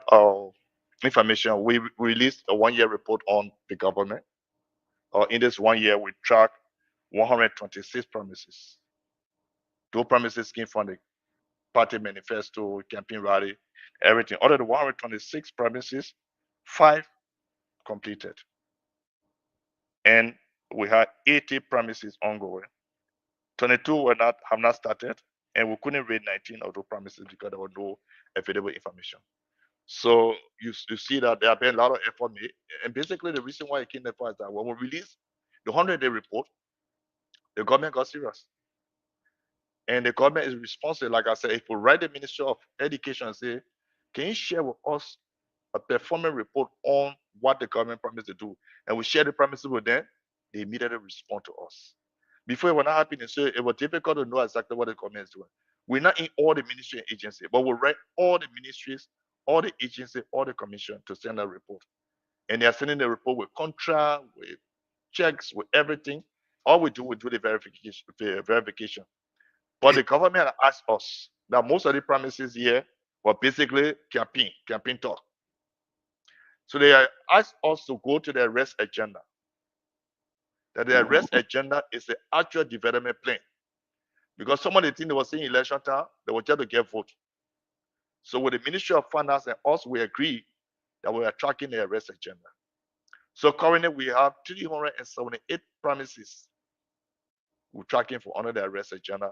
information, we released a 1-year report on the government. In this 1 year, we tracked 126 promises. 2 promises came from the party manifesto, campaign rally, everything. Out of the 126 promises, 5 completed. And we had 80 promises ongoing. 22 have not started, and we couldn't read 19 of those promises because there was no available information. So you see that there have been a lot of effort made. And basically the reason why it came that far is that when we released the 100-day report, the government got serious. And the government is responsible. Like I said, if we write the Ministry of Education and say, can you share with us a performance report on what the government promised to do? And we share the promises with them, they immediately respond to us. Before it was not happening, so it was difficult to know exactly what the government is doing. We're not in all the ministry and agency, but we write all the ministries all the agency, all the commission to send a report. And they are sending the report with contract, with checks, with everything. All we do the verification. But the government asked us that most of the promises here were basically campaign talk. So they asked us to go to the arrest agenda. That the arrest agenda is the actual development plan. Because some of the things they were saying in election time, they were just to get vote. So with the Ministry of Finance and us, we agreed that we are tracking the arrest agenda. So currently we have 378 promises we're tracking for under the arrest agenda,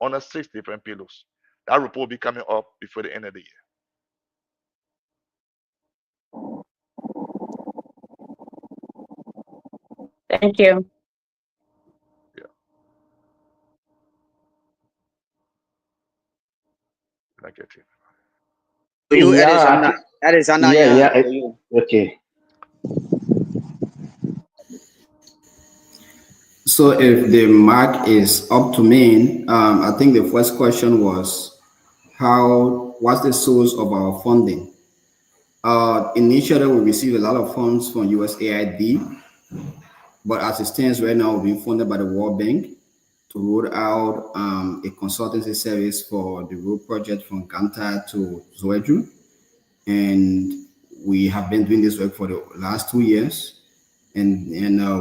under 6 different pillars. That report will be coming up before the end of the year. Thank you. Thank you. To you, Yeah, Alexander, yeah, to you. okay. So if the mark is up to me, I think the first question was what's the source of our funding? Initially, we received a lot of funds from USAID, but as it stands right now, we're being funded by the World Bank to roll out a consultancy service for the road project from Ganta to Zoeju. And we have been doing this work for the last 2 years. And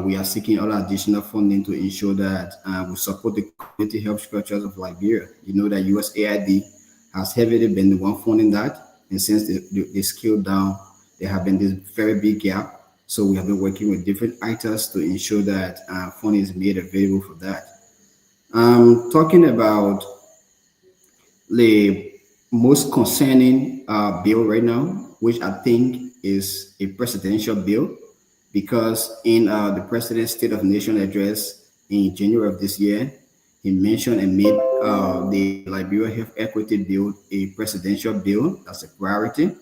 we are seeking other additional funding to ensure that we support the community health structures of Liberia. You know that USAID has heavily been the one funding that, and since they scaled down, there have been this very big gap. So we have been working with different actors to ensure that funding is made available for that. Talking about the most concerning bill right now, which I think is a presidential bill, because in the President's State of the Nation address in January of this year, he mentioned and made the Liberia Health Equity Bill a presidential bill. That's a priority.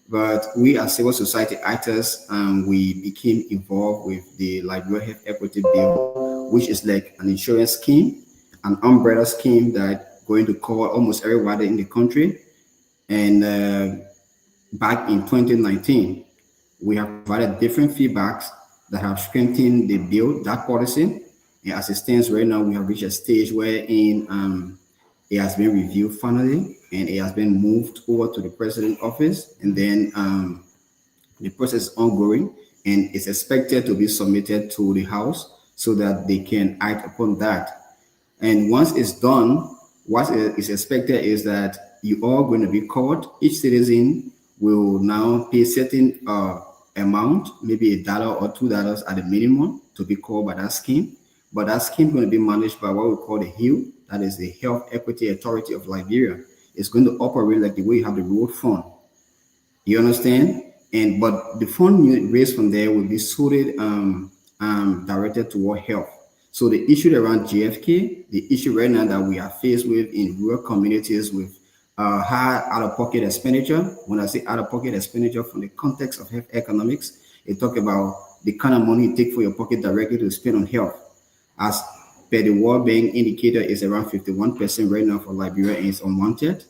But we as civil society actors, we became involved with the Liberia Health Equity Bill, which is like an insurance scheme, an umbrella scheme that going to cover almost everybody in the country. And back in 2019, we have provided different feedbacks that have strengthened the bill, that policy. And as it stands right now, we have reached a stage wherein it has been reviewed finally, and it has been moved over to the president's office. And then the process is ongoing, and it's expected to be submitted to the House so that they can act upon that. And once it's done, what is expected is that you are going to be covered. Each citizen will now pay certain amount, maybe $1 or $2 at the minimum, to be covered by that scheme. But that scheme is going to be managed by what we call the HEAL, that is the Health Equity Authority of Liberia. It's going to operate like the way you have the road fund. You understand? But the fund raised from there will be solely directed toward health. So the issue around JFK, the issue right now that we are faced with in rural communities with high out-of-pocket expenditure. When I say out-of-pocket expenditure from the context of health economics, it talk about the kind of money you take for your pocket directly to spend on health. As per the World Bank indicator is around 51% right now for Liberia, and it's unwanted.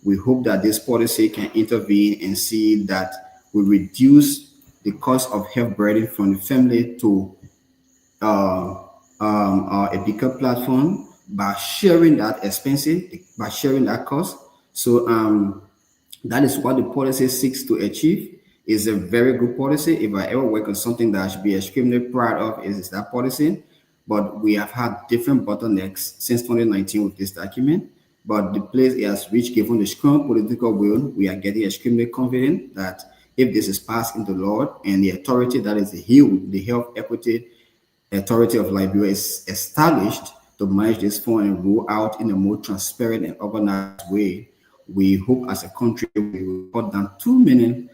We hope that this policy can intervene and see that we reduce the cost of health burden from the family to a bigger platform by sharing that expenses, by sharing that cost. So that is what the policy seeks to achieve. It's a very good policy. If I ever work on something that I should be extremely proud of, is that policy. But we have had different bottlenecks since 2019 with this document. But the place it has reached, given the strong political will, we are getting extremely confident that if this is passed into law and the authority that is the HEAL, the Health Equity Authority of Liberia, is established to manage this fund and roll out in a more transparent and organized way, we hope as a country we will cut down too many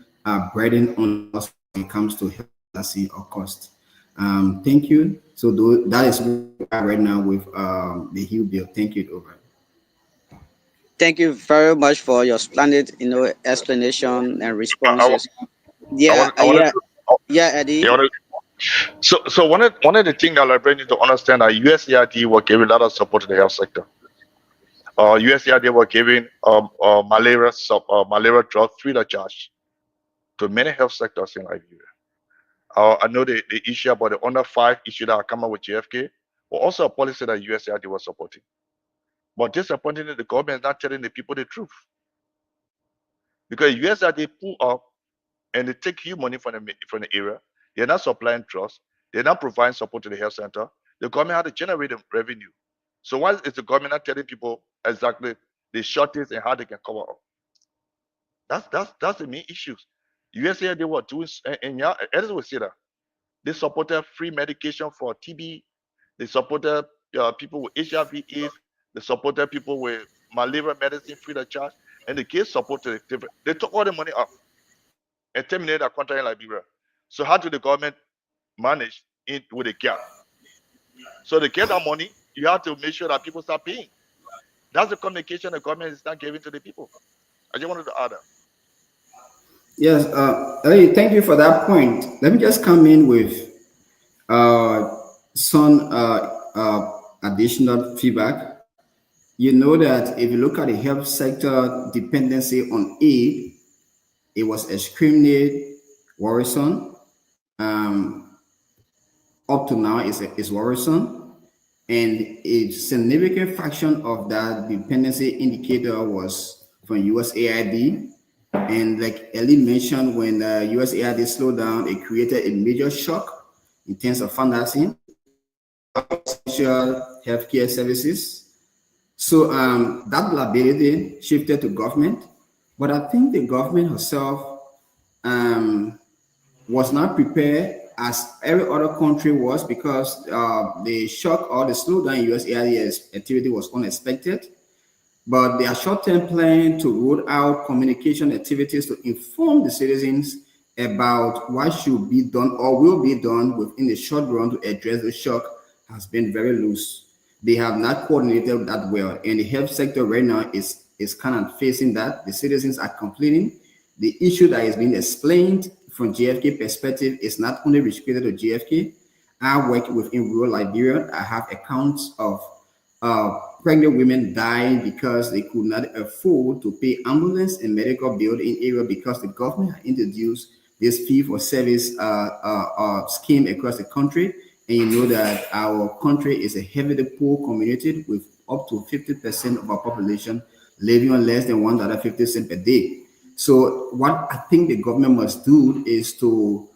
burden on us when it comes to health policy or cost. Thank you. So that is where we are right now with the HEAL bill. Thank you, over. Thank you very much for your splendid, explanation and responses. Eddie. So one of the things that Liberia need to understand that USAID will give a lot of support to the health sector. USAID were giving malaria drug free of charge to many health sectors in Liberia. I know the issue about the under 5 issue that are coming with JFK, but also a policy that USAID was supporting. But disappointingly, the government is not telling the people the truth. Because USAID pull up and they take huge money from the area. They're not supplying drugs. They're not providing support to the health center. The government had to generate the revenue. So why is the government not telling people exactly the shortage and how they can cover up? That's the main issues. USAID were doing, and yeah, others will say that they supported free medication for TB. They supported people with HIV/AIDS. They supported people with malaria medicine free of charge, and they gave support to the different. They took all the money up and terminated their contract in Liberia. So how do the government manage it with a gap? So to get that money, you have to make sure that people start paying. That's the communication the government is not giving to the people. I just wanted to add that. Yes, hey, thank you for that point. Let me just come in with some additional feedback. You know that if you look at the health sector dependency on aid, it was extremely worrisome. Up to now, is worrisome. And a significant fraction of that dependency indicator was from USAID. And like Ellie mentioned, when USAID slowed down, it created a major shock in terms of financing essential healthcare services. So that liability shifted to government, but I think the government herself was not prepared as every other country was, because the shock or the slowdown in USAID activity was unexpected. But their short-term plan to roll out communication activities to inform the citizens about what should be done or will be done within the short run to address the shock has been very loose. They have not coordinated that well, and the health sector right now is kind of facing that. The citizens are complaining. The issue that is being explained from JFK perspective is not only restricted to JFK. I work within rural Liberia. I have accounts of pregnant women dying because they could not afford to pay ambulance and medical bill in area because the government had introduced this fee-for-service scheme across the country. And you know that our country is a heavily poor community with up to 50% of our population living on less than $1.50 per day. So what I think the government must do is to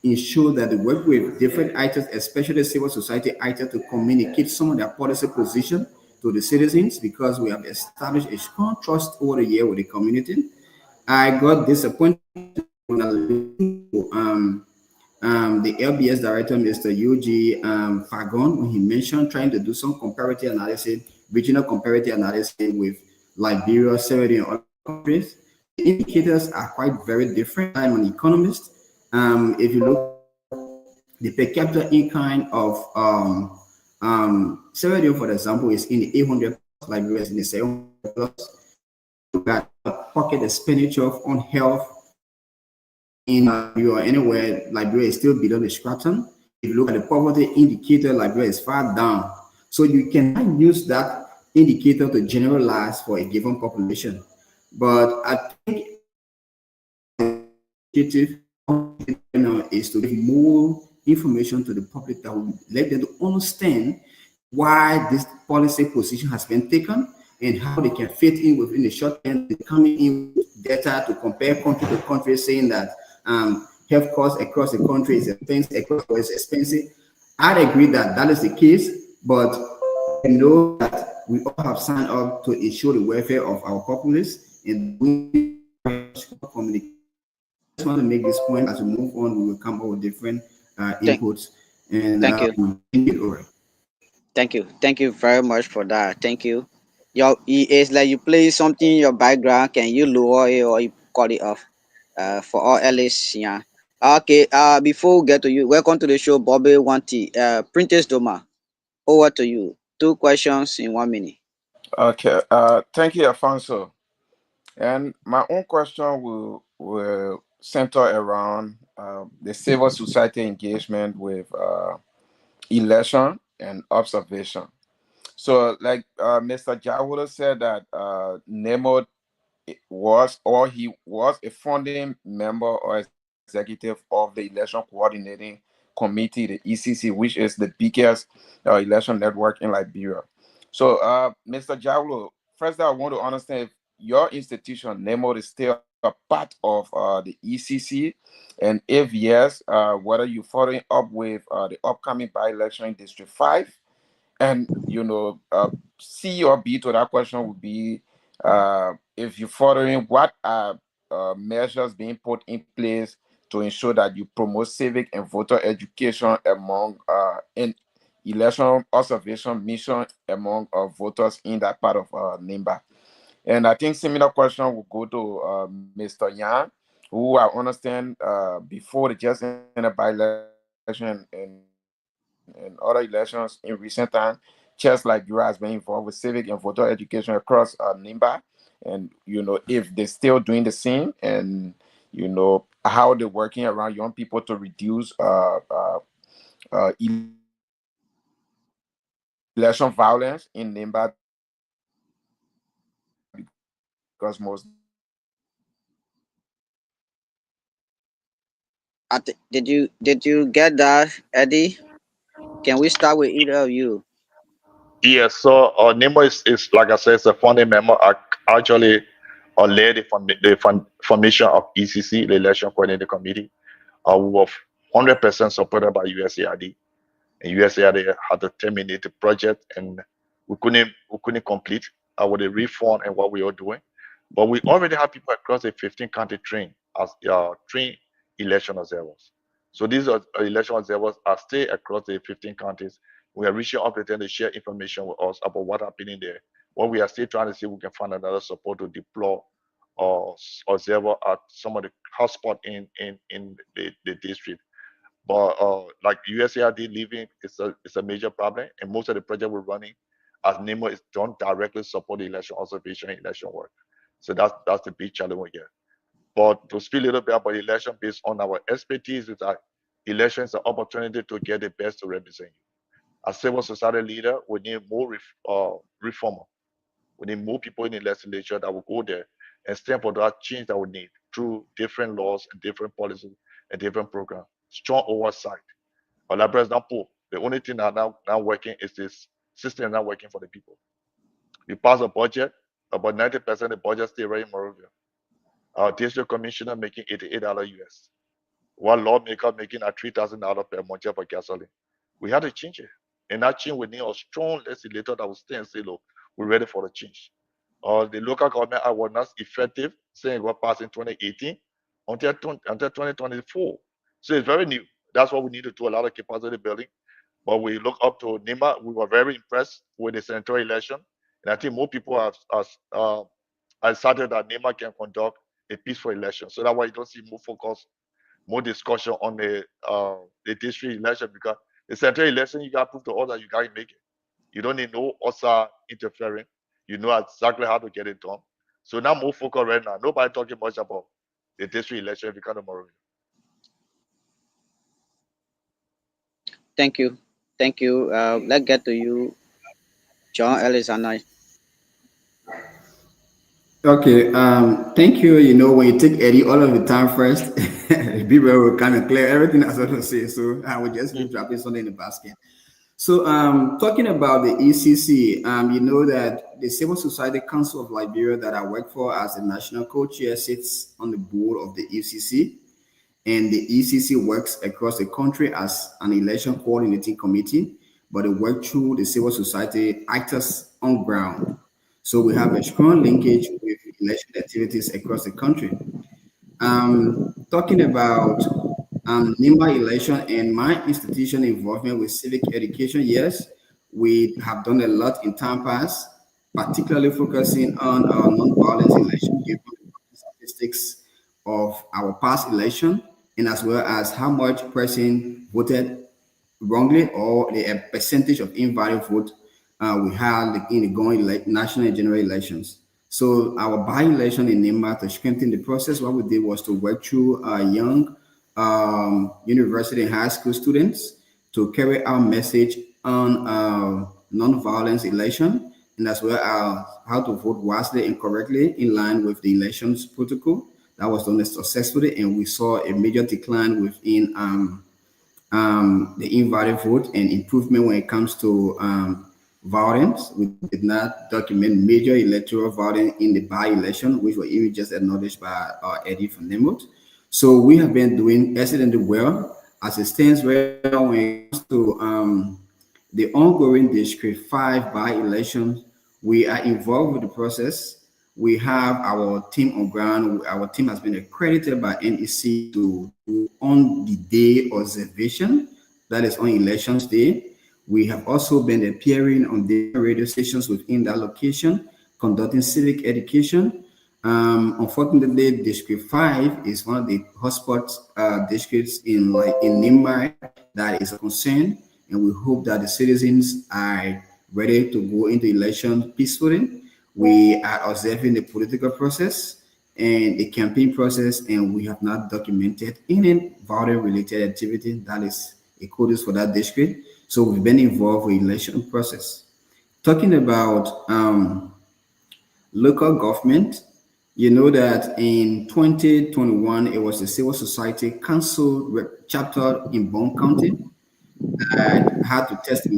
ensure that they work with different actors, especially civil society actors, to communicate some of their policy position to the citizens, because we have established a strong trust over the year with the community. I got disappointed when the LBS director, Mr. UG Fagon, when he mentioned trying to do some comparative analysis, regional comparative analysis with Liberia, Sierra Leone, and other countries. The indicators are quite very different. I'm an economist. If you look the per capita income of Sierra Leone, for example, is in the 800 plus, Liberia is in the 700 plus. You got pocket expenditure on health in Liberia or anywhere, Liberia is still below the stratum. If you look at the poverty indicator, Liberia is far down. So you cannot use that indicator to generalize for a given population. But I think the objective is to give more information to the public that will let them to understand why this policy position has been taken and how they can fit in within the short term, coming in with data to compare country to country, saying that health costs across the country is expensive. I'd agree that that is the case, but I know that we all have signed up to ensure the welfare of our populace, and we communicate. I just want to make this point. As we move on, we will come up with different inputs. And thank you. Thank you very much for that. Thank you. It's like you play something in your background. Can you lower it or you cut it off? For all Alice, yeah. Okay. Before we get to you, welcome to the show, Bobby Wanti. Princess Doma, over to you. 2 questions in 1 minute. Okay. Thank you, Alfonso. And my own question will center around the civil society engagement with election and observation. So, like Mr. Jawula said that Nemo he was a founding member or executive of the election coordinating committee, the ECC, which is the biggest election network in Liberia. So, Mr. Jawlo, first I want to understand if your institution, NEMO, is still a part of the ECC, and if yes, whether you're following up with the upcoming by-election in District 5, and C or B to that question would be if you're following what are measures being put in place to ensure that you promote civic and voter education among in election observation mission among voters in that part of NIMBA. And I think similar question will go to Mr. Yan, who I understand before the just in a by-election and other elections in recent time, just like you has been involved with civic and voter education across NIMBA, and if they're still doing the same, and how they're working around young people to reduce election violence in NIMBA, because most. Did you get that, Eddie? Can we start with either of you? Yes, so NEMO is like I said, it's a founding member. I actually led the formation of ECC, the Election Coordinating Committee. We were 100% supported by USAID, and USAID had to terminate the project, and we couldn't complete with the reform and what we are doing. But we already have people across the 15-county train as train election observers. So these are election observers are still across the 15 counties. We are reaching out to them to share information with us about what happening there. What we are still trying to see if we can find another support to deploy observer at some of the hotspot in the district. But like USAID leaving is a major problem, and most of the project we're running as NEMO is don't directly support the election observation and election work. So that's the big challenge here. But to speak a little bit about election based on our expertise is that election is an opportunity to get the best to represent you. As civil society leader, we need more reformer. We need more people in the legislature that will go there and stand for that change that we need through different laws and different policies and different programs. Strong oversight. But like President Pope, the only thing that now working is this system not working for the people. We pass a budget, about 90% of the budget stay right in Morovia. Our district commissioner making $88 US. One lawmaker making a $3,000 per month for gasoline. We had to change it. And that change, we need a strong legislator that will stay and say, look, we're ready for the change. The local government was not effective, saying it was passed in 2018 until 2024. So it's very new. That's what we need to do, a lot of capacity building. But we look up to NIMBA. We were very impressed with the senatorial election. And I think more people have decided that NIMBA can conduct a peaceful election. So that's why you don't see more focus, more discussion on the district election, because the senatorial election, you got to prove to all that you got to make it. You don't need no OSA interfering. You know exactly how to get it done. So now more focus right now. Nobody talking much about the district election if you come to Morovia. Thank you. Thank you. Let's get to you, John Elizana. Okay, thank you. You know, when you take Eddie all of the time first, people will kind of clear everything I was going to say. So I will just be dropping something in the basket. So talking about the ECC, you know that the Civil Society Council of Liberia that I work for as a national co-chair sits on the board of the ECC. And the ECC works across the country as an election coordinating committee, but it works through the civil society actors on ground. So we have a strong linkage with election activities across the country. Talking about NIMBA election and my institution involvement with civic education, yes, we have done a lot in time past, particularly focusing on our non-violence election, given the statistics of our past election, and as well as how much person voted wrongly or the percentage of invalid vote we had in the going national and general elections. So our by-election in NIMBA, to strengthen the process, what we did was to work through young university and high school students to carry our message on non-violence election, and as well as how to vote wisely and correctly in line with the elections protocol. That was done successfully, and we saw a major decline within the invalid vote and improvement when it comes to violence. We did not document major electoral violence in the by-election, which were even just acknowledged by Eddie van Nemmelt. So we have been doing excellently well as it stands right now when it comes to the ongoing District 5 by-election. We are involved with the process. We have our team on ground. Our team has been accredited by NEC to do on the day observation, that is on elections day. We have also been appearing on the radio stations within that location, conducting civic education. Unfortunately, District 5 is one of the hotspot districts in Nimbai that is a concern, and we hope that the citizens are ready to go into election peacefully. We are observing the political process and the campaign process, and we have not documented any voting-related activity that is a code for that district. So we've been involved with election process. Talking about local government, you know that in 2021, it was the Civil Society Council chapter in Bond County that had to testify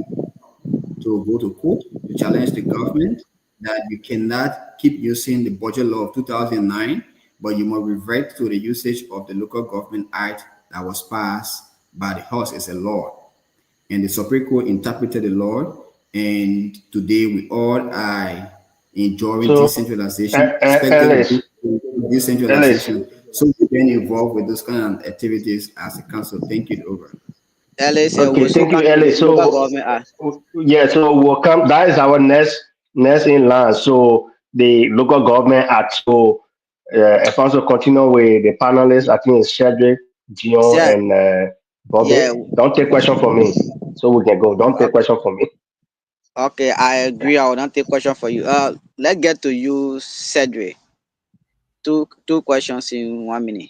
to go to court to challenge the government that you cannot keep using the budget law of 2009, but you must revert to the usage of the Local Government Act that was passed by the House as a law. And the Supreme Court interpreted the law, and today we all are enjoying decentralization, decentralization. So we've been involved with those kind of activities as a council. Thank you, over. Ellis, okay, thank you, Ellis. So yeah, so we'll come. That is our next in line. So the local government act. So if also continue with the panelists, I think it's Cedric, Dion, and Bobby. Yeah. Don't take question from me, so we can go. Don't take question from me. Okay, I agree. I will not take question for you. Let's get to you, Cedric. Two questions in 1 minute.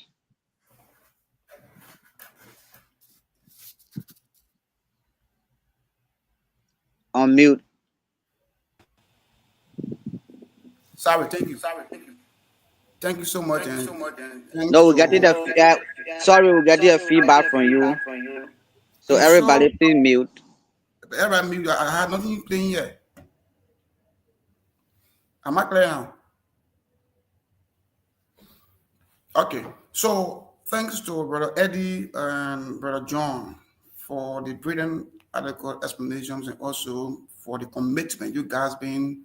On mute. Sorry, thank you. Thank you so much. No, we getting the feedback. Sorry, we getting a feedback from you. So everybody, please mute. Everybody mute. I have nothing playing yet. Am I clear now? Okay. So thanks to Brother Eddie and Brother John for the brilliant adequate explanations and also for the commitment you guys been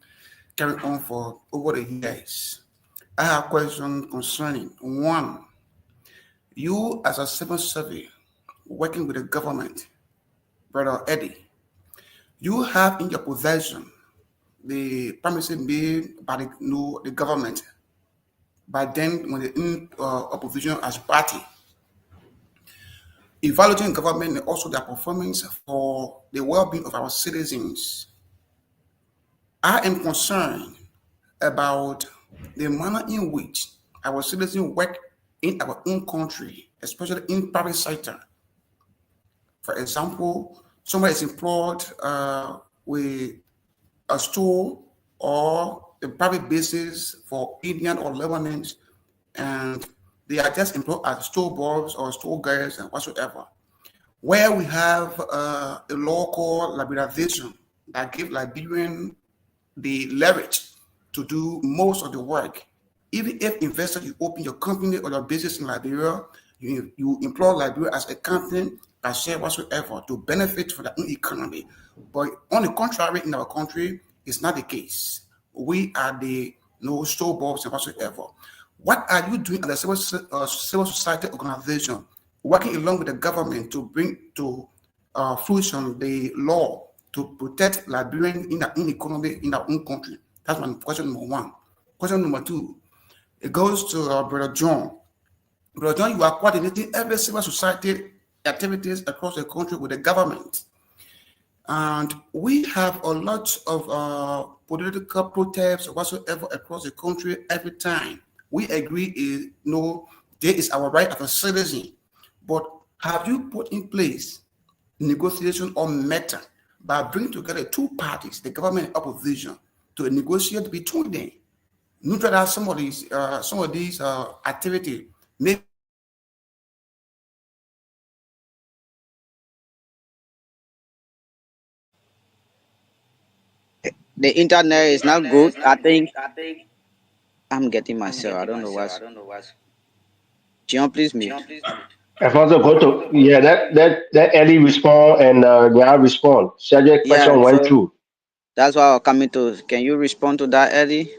carrying on for over the years. I have a question concerning one, you as a civil servant working with the government, Brother Eddie, you have in your possession the promises made by the government by then when the opposition as party, evaluating government and also their performance for the well-being of our citizens. I am concerned about the manner in which our citizens work in our own country, especially in private sector. For example, somebody is employed with a store or a private basis for Indian or Lebanese, and they are just employed as store boys or store girls and whatsoever. Where we have a law called liberalization that gives Liberian the leverage to do most of the work. Even if investors, you open your company or your business in Liberia, you employ Liberia as a company, a share whatsoever to benefit from the own economy. But on the contrary, in our country, it's not the case. We are the store boys and whatsoever. What are you doing as a civil society organization, working along with the government to bring to fruition the law to protect Liberians in our own economy, in our own country? That's my question number one. Question number two, it goes to Brother John. Brother John, you are coordinating every civil society activities across the country with the government. And we have a lot of political protests whatsoever across the country every time. We agree, there is our right as a citizen. But have you put in place negotiation or method by bringing together two parties, the government and opposition, to negotiate between them. Neutralize some of these activity. Maybe The internet is not good. I think I'm getting myself. I don't know what's. John, please mute. Alfonso, go to that Eddie respond and yeah respond. Subject Yeah, question went so through. that's why I'm coming to. Can you respond to that, Eddie?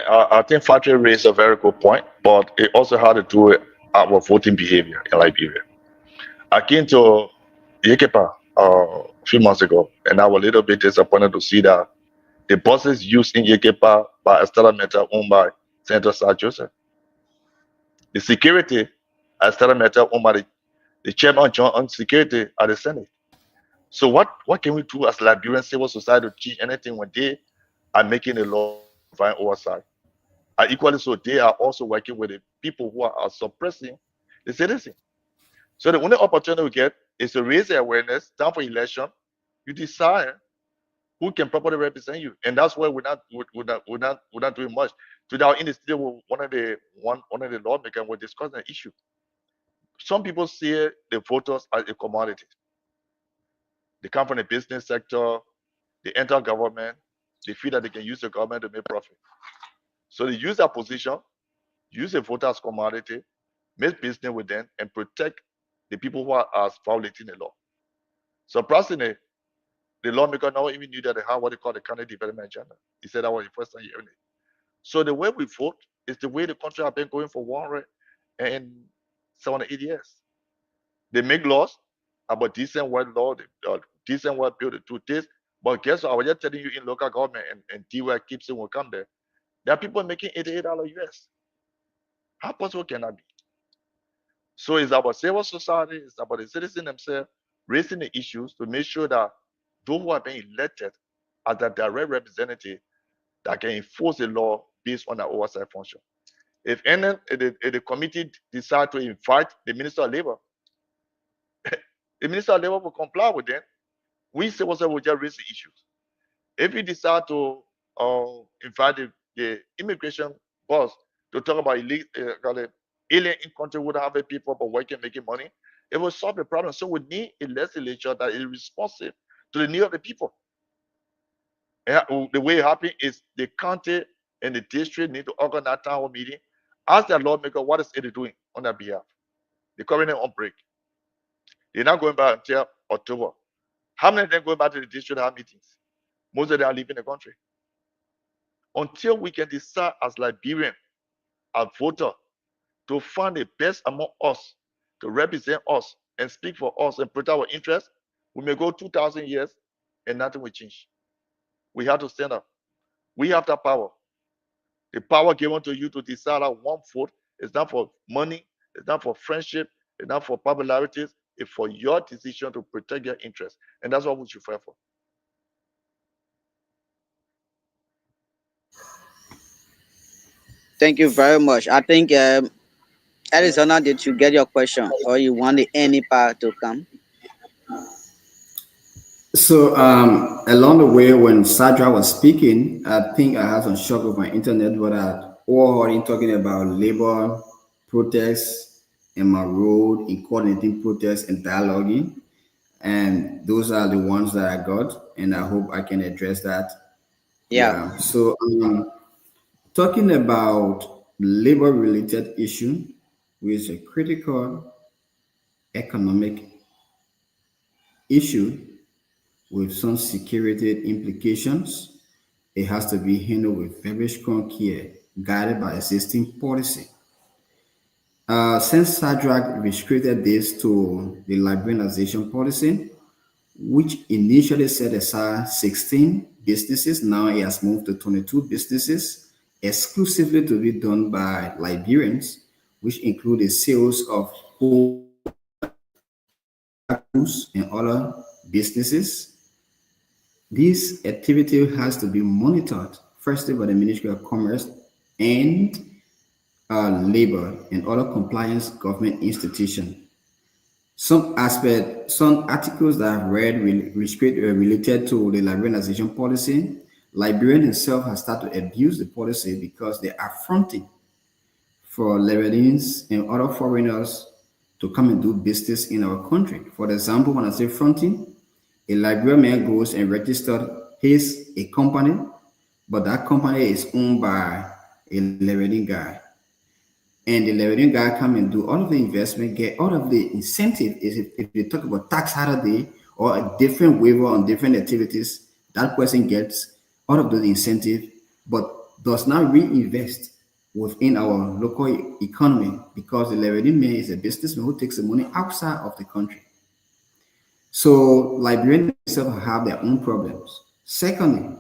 I think Fatih raised a very good point, but it also had to do with our voting behavior in Liberia. I came to Yekepa a few months ago, and I was a little bit disappointed to see that the buses used in Yekepa by Estela Meta owned by Senator Sir Joseph. The security at Estela Meta owned by the chairman on security at the Senate. So what can we do as Liberian civil society to change anything when they are making a law provide oversight? And equally so, they are also working with the people who are suppressing the citizen. So the only opportunity we get is to raise the awareness, down for election, you decide who can properly represent you. And that's why we're not doing much. Today in the studio, one of the lawmakers were discussing the issue. Some people see the voters as a commodity. They come from the business sector, they enter government, they feel that they can use the government to make profit. So they use that position, use the voter as commodity, make business with them, and protect the people who are violating the law. Surprisingly, the lawmaker now even knew that they have what they call the county development agenda. He said that was the first time hearing it. So the way we vote is the way the country has been going for 178 years. They make laws about decent work law, decent work bill to do this. But guess what? I was just telling you in local government and DWA keeps it will come there. There are people making $88 US. How possible can that be? So it's about civil society, it's about the citizens themselves raising the issues to make sure that those who are being elected as the direct representative that can enforce the law based on the oversight function. If the committee decide to invite the Minister of Labor, the Minister of Labor will comply with them. We civil society will just raise the issues. If we decide to invite the immigration boss to talk about alien in country would have people but working, making money, it will solve the problem. So we need a legislature that is responsive to the need of the people. And the way it happens is the county and the district need to organize a town hall meeting. Ask their lawmaker what is it doing on their behalf. They're currently on break. They're not going back until October. How many of them going back to the district to have meetings? Most of them are leaving the country. Until we can decide as Liberian, as voter, to find the best among us to represent us and speak for us and protect our interests, we may go 2,000 years and nothing will change. We have to stand up. We have that power. The power given to you to decide that one vote is not for money, it's not for friendship, it's not for popularities, it's for your decision to protect your interests. And that's what we should fight for. Thank you very much. I think Arizona, did you get your question or you wanted any part to come? So along the way, when Sadra was speaking, I think I had some shock with my internet, but I overheard him talking about labor protests and my role in coordinating protests and dialoguing. And those are the ones that I got, and I hope I can address that. Yeah. So talking about labor-related issue, which is a critical economic issue with some security implications, it has to be handled with very strong care, guided by existing policy. Since SADRAC restricted this to the liberalization policy, which initially set aside 16 businesses, now it has moved to 22 businesses, exclusively to be done by Liberians, which include the sales of home and other businesses. This activity has to be monitored, firstly by the Ministry of Commerce and Labor and other compliance government institutions. Some articles that I've read related to the liberalization policy, Liberian itself has started to abuse the policy because they are fronting for Lebanese and other foreigners to come and do business in our country. For example, when I say fronting, a Liberian man goes and registers a company, but that company is owned by a Lebanese guy. And the Lebanese guy come and do all of the investment, get all of the incentive. Is if you talk about tax holiday or a different waiver on different activities, that person gets all of those incentive, but does not reinvest within our local economy because the Lebanese man is a businessman who takes the money outside of the country. So Liberians themselves have their own problems. Secondly,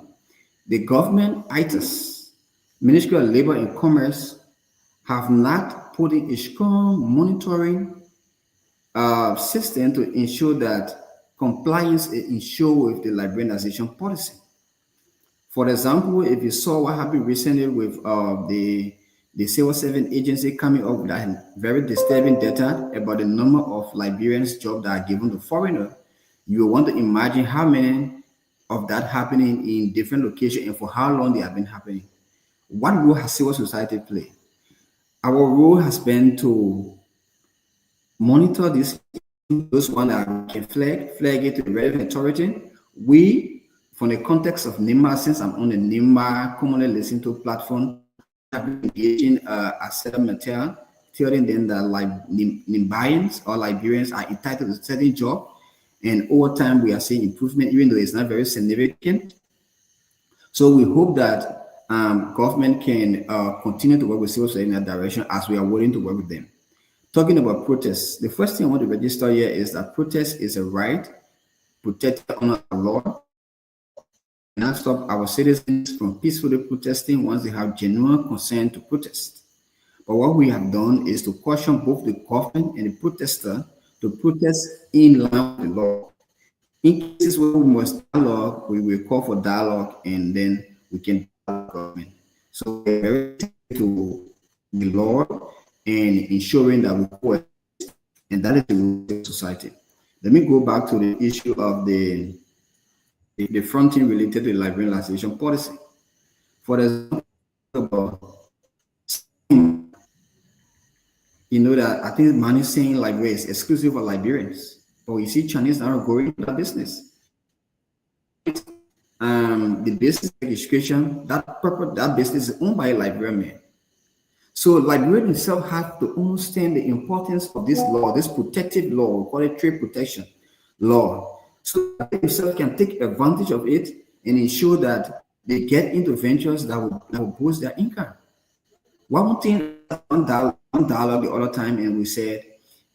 the government ITAS, Ministry of Labor and Commerce, have not put in a strong monitoring system to ensure that compliance is ensured with the liberalization policy. For example, if you saw what happened recently with the civil service agency coming up with that very disturbing data about the number of Liberians jobs that are given to foreigners, you want to imagine how many of that happening in different locations and for how long they have been happening. What role has civil society played? Our role has been to monitor this, those one that can flag it to the relevant authority. We, from the context of NIMA, since I'm on the NIMA commonly listened to platform, have been engaging Asset Material, telling them that like Nimbayans or Liberians are entitled to a certain job. And over time, we are seeing improvement, even though it's not very significant. So we hope that government can continue to work with civil society in that direction as we are willing to work with them. Talking about protests, the first thing I want to register here is that protest is a right protected under the law. And not stop our citizens from peacefully protesting once they have genuine concern to protest. But what we have done is to caution both the government and the protester to protest in line with the law. In cases where we must dialogue, we will call for dialogue and then we can government. So we're very to the law and ensuring that we coexist, and that is the society. Let me go back to the issue of the fronting related to the liberalization policy. For example, you know that I think money saying Liberia is exclusive for Liberians, but you see Chinese now going into that business. The business registration, that business is owned by a Liberian man. So Liberian itself have to understand the importance of this law, this protective law, we call it trade protection law, so that they themselves can take advantage of it and ensure that they get into ventures that will boost their income. One thing, one dialogue the other time, and we said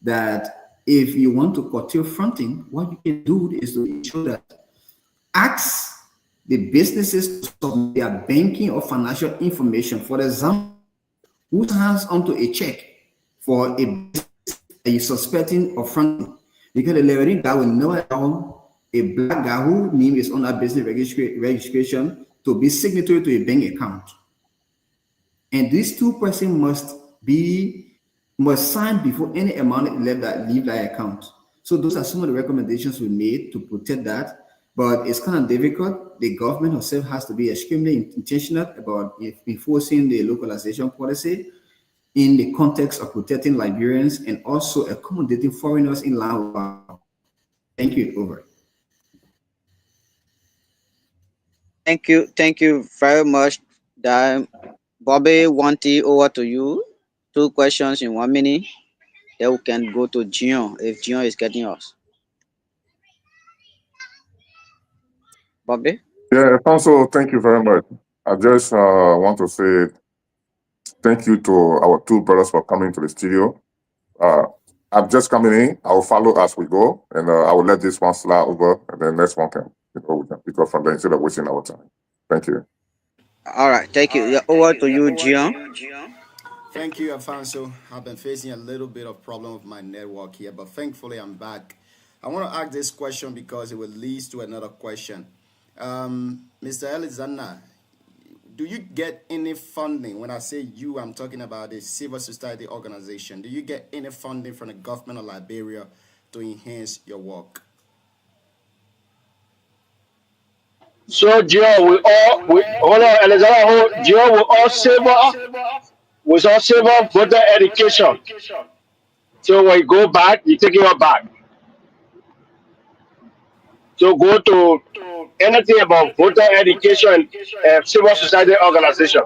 that if you want to curtail fronting, what you can do is to ensure that ask the businesses to submit their banking or financial information. For example, who hands onto a check for a suspecting of fronting? Because the Liberian guy will never allow a black guy who name is on a business registration to be signatory to a bank account. And these two persons must sign before any amount leave that account. So those are some of the recommendations we made to protect that. But it's kind of difficult. The government herself has to be extremely intentional about enforcing the localization policy in the context of protecting Liberians and also accommodating foreigners in line. Thank you. Over. Thank you very much, Dan. Bobby, over to you. 2 questions in 1 minute. Then we can go to Gion if Gion is getting us. Bobby? Yeah, Alfonso, thank you very much. I just want to say thank you to our 2 brothers for coming to the studio. I'm just coming in. I'll follow as we go, and I will let this one slide over, and then next one can, we can pick up from there instead of wasting our time. Thank you. All right, thank you. Yeah, over to you, Gion. Thank you, Alfonso. I've been facing a little bit of problem with my network here, but thankfully I'm back. I want to ask this question because it will lead to another question. Mr. Alexander, do you get any funding? When I say you, I'm talking about a civil society organization. Do you get any funding from the government of Liberia to enhance your work? So, Joe, hold on, Alexander, Joe, we all savor voter education. So when you go back, you take it back. So go to anything about voter education and civil society organization.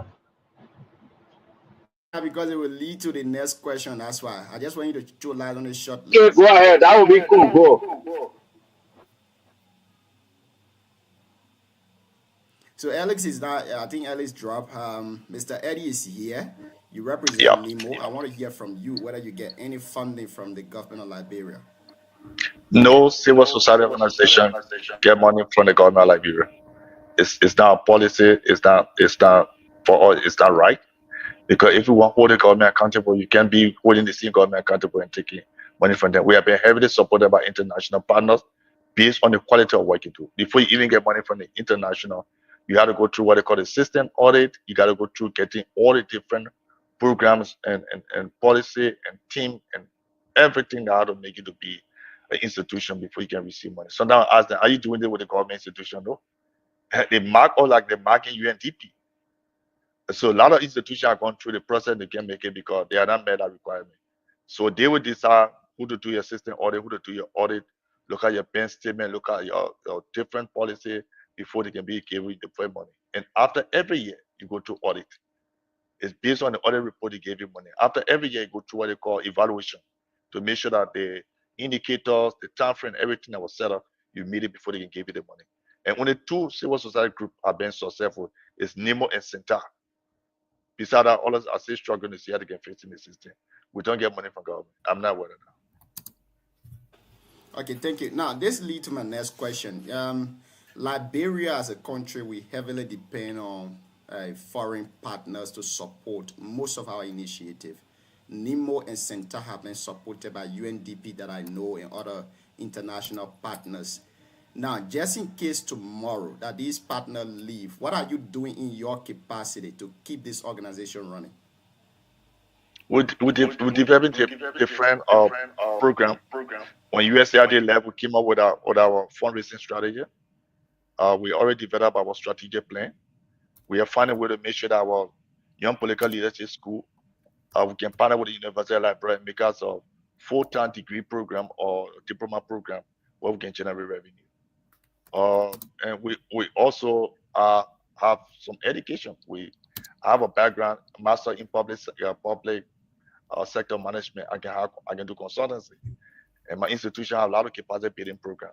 Because it will lead to the next question. That's why I just want you to throw light on the short. Okay, go ahead. That will be cool. Go. So Alex is not. I think Alex dropped. Mr. Eddie is here. You represent Yeah. NIMO. I want to hear from you whether you get any funding from the government of Liberia. No civil society organization get money from the government of Liberia. It's not a policy. It's not for all. It's not right. Because if you want to hold the government accountable, you can't be holding the same government accountable and taking money from them. We have been heavily supported by international partners based on the quality of work you do. Before you even get money from the international, you have to go through what they call a system audit. You got to go through getting all the different programs and policy and team and everything that how to make it to be an institution before you can receive money. So now I ask them, are you doing it with the government institution? No. They mark all like they mark in UNDP. So a lot of institutions are going through the process, they can make it because they are not met that requirement. So they will decide who to do your system audit, who to do your audit, look at your bank statement, look at your different policy before they can be give you the money. And after every year, you go to audit. It's based on the audit report they gave you money. After every year, you go through what they call evaluation to make sure that the indicators, the time frame, everything that was set up, you meet it before they can give you the money. And only two civil society groups are being successful. It's NIMO and CENTAR. Besides that, all of us are still struggling to see how they can fit in the system. We don't get money from government. I'm not worried now. Okay, thank you. Now, this leads to my next question. Liberia as a country, we heavily depend on foreign partners to support most of our initiative. NIMO and CENTAR have been supported by UNDP that I know and other international partners. Now, just in case tomorrow that these partners leave, what are you doing in your capacity to keep this organization running? We're developing different program. When USAID left, we came up with our fundraising strategy. We already developed our strategic plan. We are finding a way to make sure that our young political leadership school, we can partner with the University of Liberia and make us a full-time degree program or diploma program where we can generate revenue. And we also have some education. We have a background, master in public sector management. I can do consultancy, and my institution have a lot of capacity building program.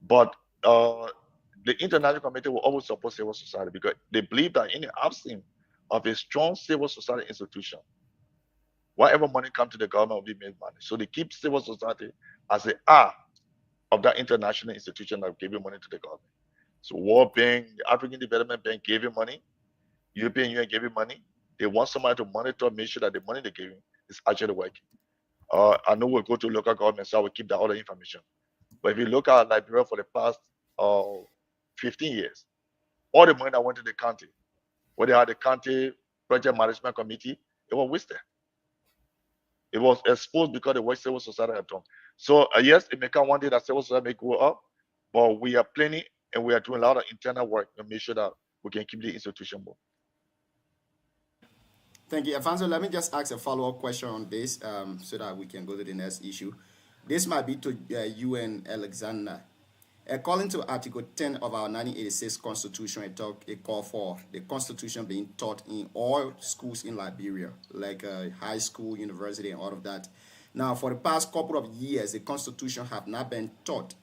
But the international committee will always support civil society because they believe that in the absence of a strong civil society institution, whatever money comes to the government will be made money. So they keep civil society as the eye of that international institution that gave you money to the government. So World Bank, the African Development Bank gave you money, European Union gave you money. They want somebody to monitor, make sure that the money they give you is actually working. I know we'll go to local government, so I will keep that other information. But if you look at Liberia for the past 15 years, all the money that went to the county, where they had the county project management committee, it was wasted. It was exposed because the work civil society had done. So yes, it may come one day that civil society may go up, but we are planning and we are doing a lot of internal work to make sure that we can keep the institution moving. Thank you, Alfonso. Let me just ask a follow-up question on this so that we can go to the next issue. This might be to you and Alexander. According to Article 10 of our 1986 Constitution, it called for the Constitution being taught in all schools in Liberia, like high school, university, and all of that. Now, for the past couple of years, the Constitution have not been taught.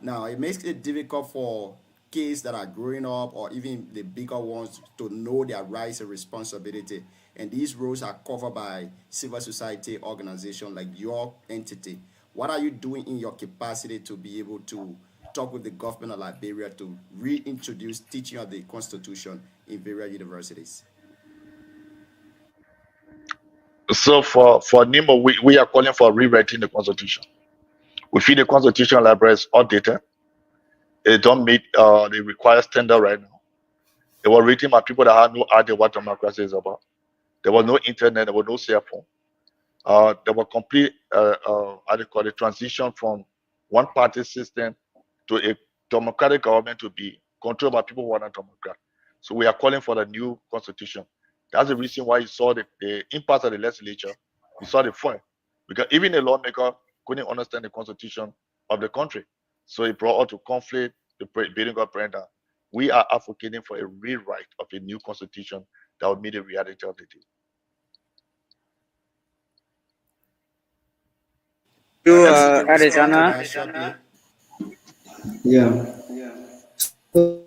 Now, it makes it difficult for kids that are growing up or even the bigger ones to know their rights and responsibility. And these roles are covered by civil society organizations like your entity. What are you doing in your capacity to be able to talk with the government of Liberia to reintroduce teaching of the Constitution in various universities? So for NIMO, we are calling for rewriting the Constitution. We feel the Constitution Library is outdated. It don't meet the required standard right now. It was written by people that had no idea what democracy is about. There was no internet, there was no cell phone. There will complete, how do you call it, transition from one party system to a democratic government to be controlled by people who are not democrat. So we are calling for the new constitution. That's the reason why you saw the impasse of the legislature. You saw the fire, because even a lawmaker couldn't understand the constitution of the country. So it brought out to conflict. The building of Brenda. We are advocating for a rewrite of a new constitution that would meet the reality of the day. Arizona. Yeah. So,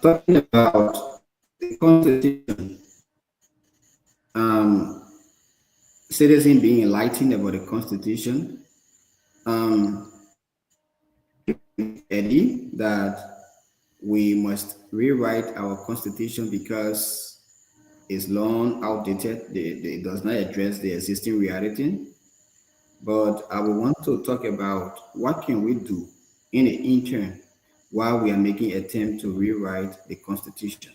talking about the Constitution, citizens being enlightened about the Constitution, Eddie, that we must rewrite our Constitution because it's long outdated. It does not address the existing reality. But I would want to talk about what can we do in the interim while we are making an attempt to rewrite the Constitution.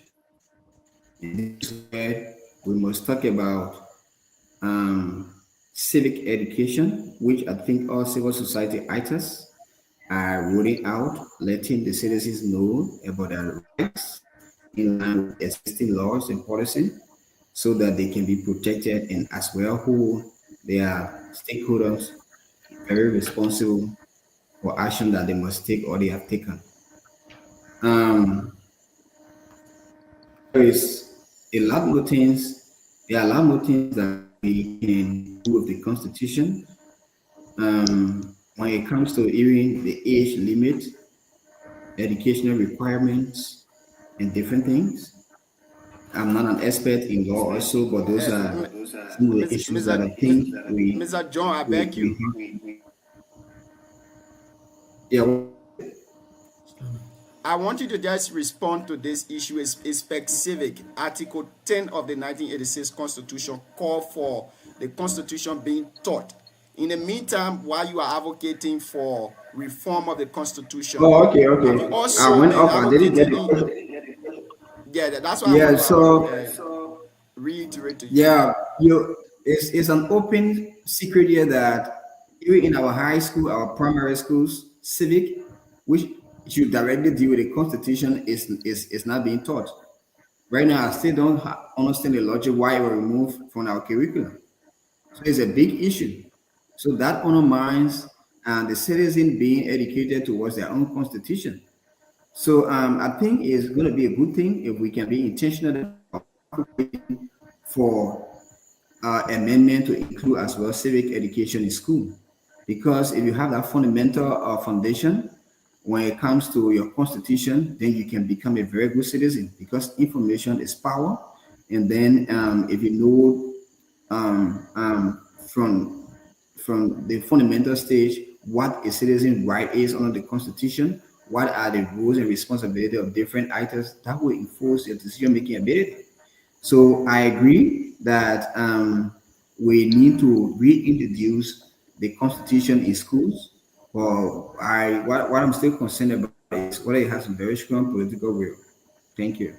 And this is where we must talk about civic education, which I think all civil society actors are rolling out, letting the citizens know about their rights in line with existing laws and policy, so that they can be protected and as well who they are stakeholders very responsible for action that they must take or they have taken. There is a lot more things. There are a lot more things that we can do with the Constitution. When it comes to even the age limit, educational requirements, and different things. I'm not an expert in law also, but those are some of the issues that I think we... Mr. John, I beg you. Yeah. I want you to just respond to this issue. Is specific. Article 10 of the 1986 Constitution call for the Constitution being taught. In the meantime, while you are advocating for reform of the Constitution... Oh, okay. I went up and didn't get it. Yeah, that's why. Yeah, so reiterate to you. Yeah, it's an open secret here that even in our high school, our primary schools, civic, which should directly deal with the Constitution, is not being taught. Right now, I still don't understand the logic why it was removed from our curriculum. So it's a big issue. So that undermines the citizen being educated towards their own Constitution. So I think it's going to be a good thing if we can be intentional for amendment to include as well civic education in school. Because if you have that fundamental foundation, when it comes to your Constitution, then you can become a very good citizen, because information is power. And then if you know from the fundamental stage what a citizen right is under the Constitution, what are the rules and responsibility of different actors, that will enforce your decision-making ability. So I agree that we need to reintroduce the Constitution in schools. Well, what I'm still concerned about is whether it has a very strong political will. Thank you.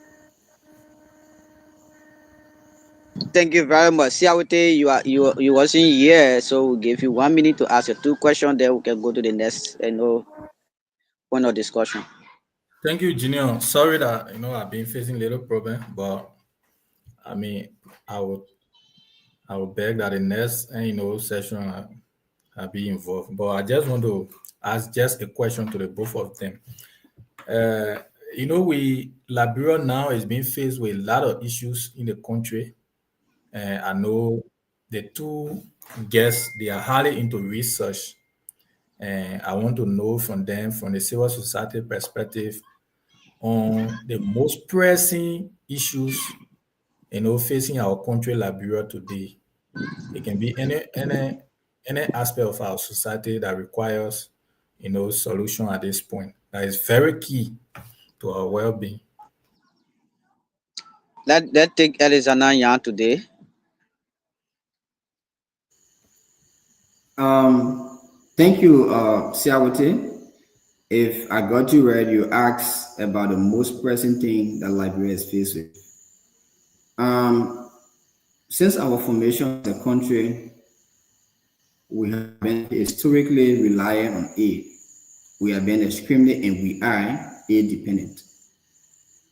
Thank you very much. Siawate, you wasn't here, so we'll give you 1 minute to ask your 2 questions, then we can go to the next point of discussion. Thank you, Junior. Sorry that I've been facing a little problem, but I mean I would beg that the next session I'll be involved. But I just want to ask just a question to the both of them. Liberia now is being faced with a lot of issues in the country. I know the 2 guests, they are highly into research. And I want to know from them, from the civil society perspective, on the most pressing issues, facing our country, Liberia, today. It can be any aspect of our society that requires, solution at this point. That is very key to our well-being. Let's take Elizana Yan today. Thank you, Siawate. If I got you right, you asked about the most pressing thing that Liberia is faced with. Since our formation as a country, we have been historically reliant on aid. We have been extremely and we are aid dependent.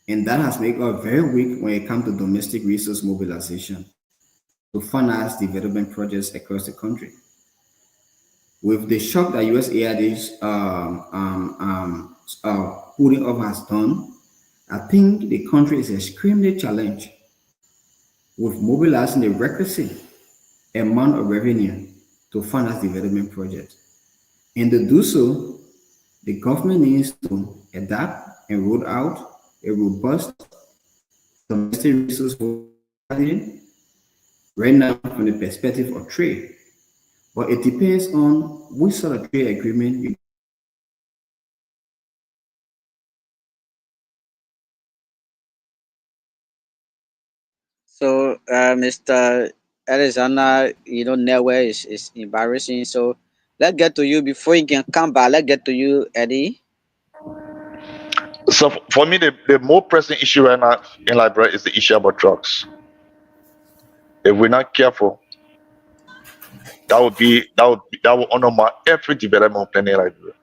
And that has made us very weak when it comes to domestic resource mobilization to finance development projects across the country. With the shock that USAID's putting up has done, I think the country is extremely challenged with mobilizing the requisite amount of revenue to finance development projects. And to do so, the government needs to adapt and roll out a robust domestic resource mobilization right now from the perspective of trade. But it depends on which sort of trade agreement you. So, Mr. Arizona, network is embarrassing. So, let's get to you before you can come back. Let's get to you, Eddie. So for me, the more pressing issue right now in Liberia is the issue about drugs. If we're not careful, that will undermine every development plan in Liberia.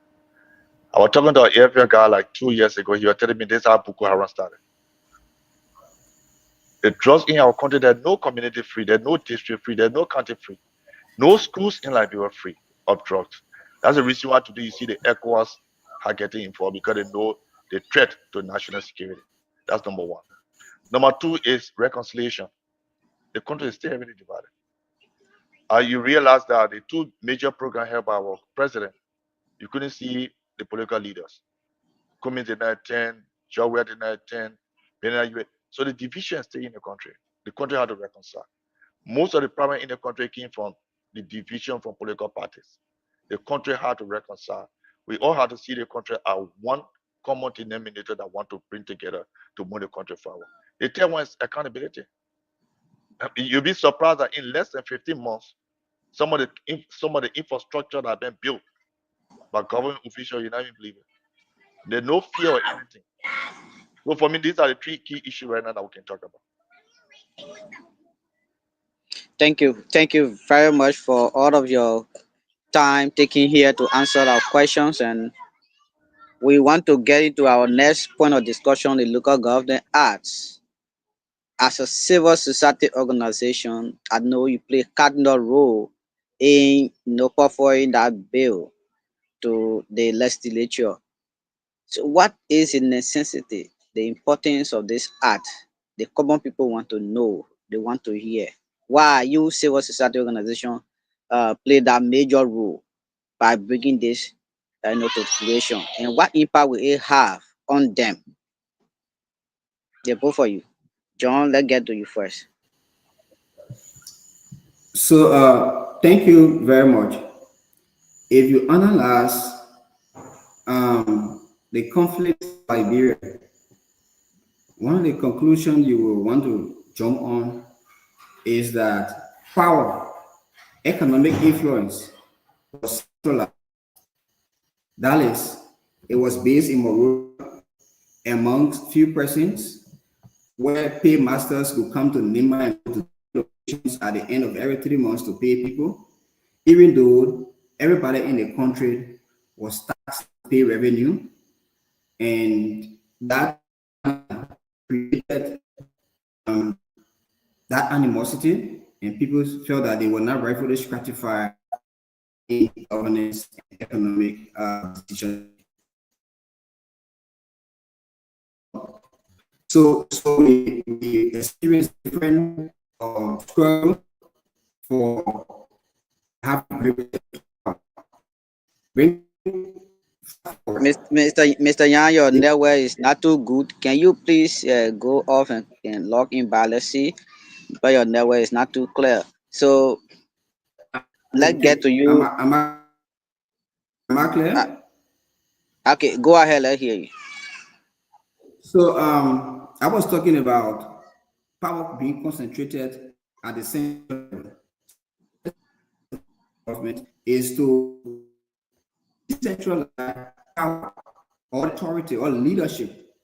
I was talking to an AFL guy like 2 years ago. He was telling me this is how Boko Haram started. The drugs in our country, there's no community free, there's no district free, there's no county free. No schools in Liberia free of drugs. That's the reason why today you see the ECOWAS are getting involved, because they know the threat to national security. That's number one. Number two is reconciliation. The country is still heavily divided. You realize that the two major programs held by our president, you couldn't see the political leaders. Cummins did not attend, Jawed did not attend, so the division stayed in the country. The country had to reconcile. Most of the problem in the country came from the division from political parties. The country had to reconcile. We all had to see the country as one common denominator that want to bring together to move the country forward. The third one is accountability. You'll be surprised that in less than 15 months, some of the infrastructure that have been built by government officials, you not even believe it. There's no fear or anything. So for me, these are the three key issues right now that we can talk about. Thank you very much for all of your time taken here to answer our questions, and we want to get into our next point of discussion, the local government arts. As a civil society organization, I know you play a cardinal role in forwarding that bill to the legislature. So what is the necessity, the importance of this art? The common people want to know, they want to hear. Why you civil society organization play that major role by bringing this to fruition, and what impact will it have on them? They both for you. John, let's get to you first. So thank you very much. If you analyze the conflict in Liberia, one of the conclusions you will want to jump on is that power, economic influence was centralized. That is, it was based in Monrovia amongst few persons, where paymasters would come to Nima and go to locations at the end of every 3 months to pay people, even though everybody in the country was taxed to pay revenue, and that created that animosity, and people felt that they were not rightfully stratified in governance and economic decision. So we experienced different struggle for having Mr. Yan, your network is not too good. Can you please go off and log in back? Let's see, but your network is not too clear. So let's get to you. Am I clear? Okay, go ahead. Let's hear you. So I was talking about power being concentrated at the center. Government is to decentralize power, authority, or leadership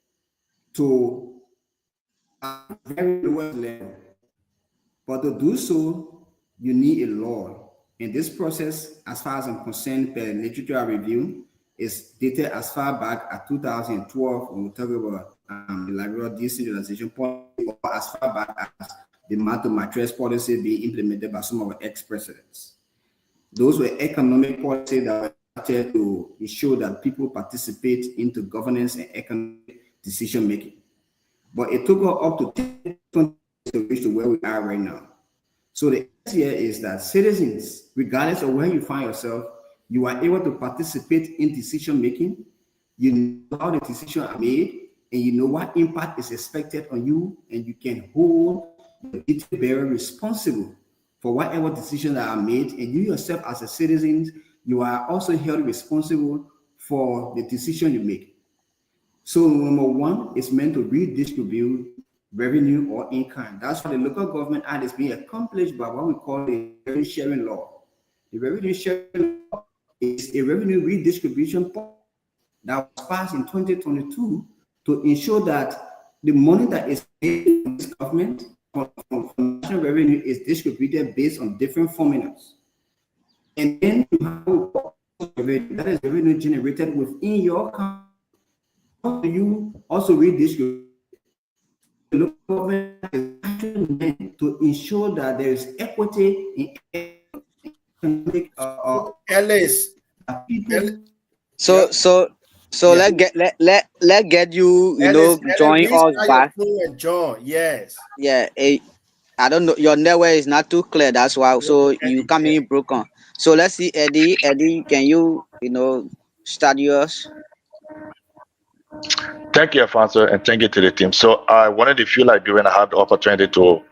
to a very lowest level. But to do so, you need a law. And this process, as far as I'm concerned, per literature review, is dated as far back as 2012 when we talk about the Liberal decentralization policy, or as far back as the Mato Matres policy being implemented by some of our ex-presidents. Those were economic policies that were started to ensure that people participate into governance and economic decision making. But it took up to 10 to reach to where we are right now. So the idea is that citizens, regardless of where you find yourself, you are able to participate in decision making. You know how the decisions are made, and you know what impact is expected on you, and you can hold the bearer responsible for whatever decisions that are made. And you yourself, as a citizen, you are also held responsible for the decision you make. So number one is meant to redistribute revenue or income. That's why the Local Government Act is being accomplished by what we call the revenue sharing law. The revenue sharing law is a revenue redistribution policy that was passed in 2022 to ensure that the money that is paid from this government from national revenue is distributed based on different formulas. And then you have revenue, that is revenue generated within your country. How do you also redistribute? The local government is actually meant to ensure that there is equity in economic Ellis. So let's get you Ellis, join us back. And John, yes. Yeah, I don't know, your network is not too clear, that's why. So you come in broken. So let's see, Eddie. Eddie, can you start yours? Thank you, Alfonso, and thank you to the team. So I wanted to feel like when I had the opportunity to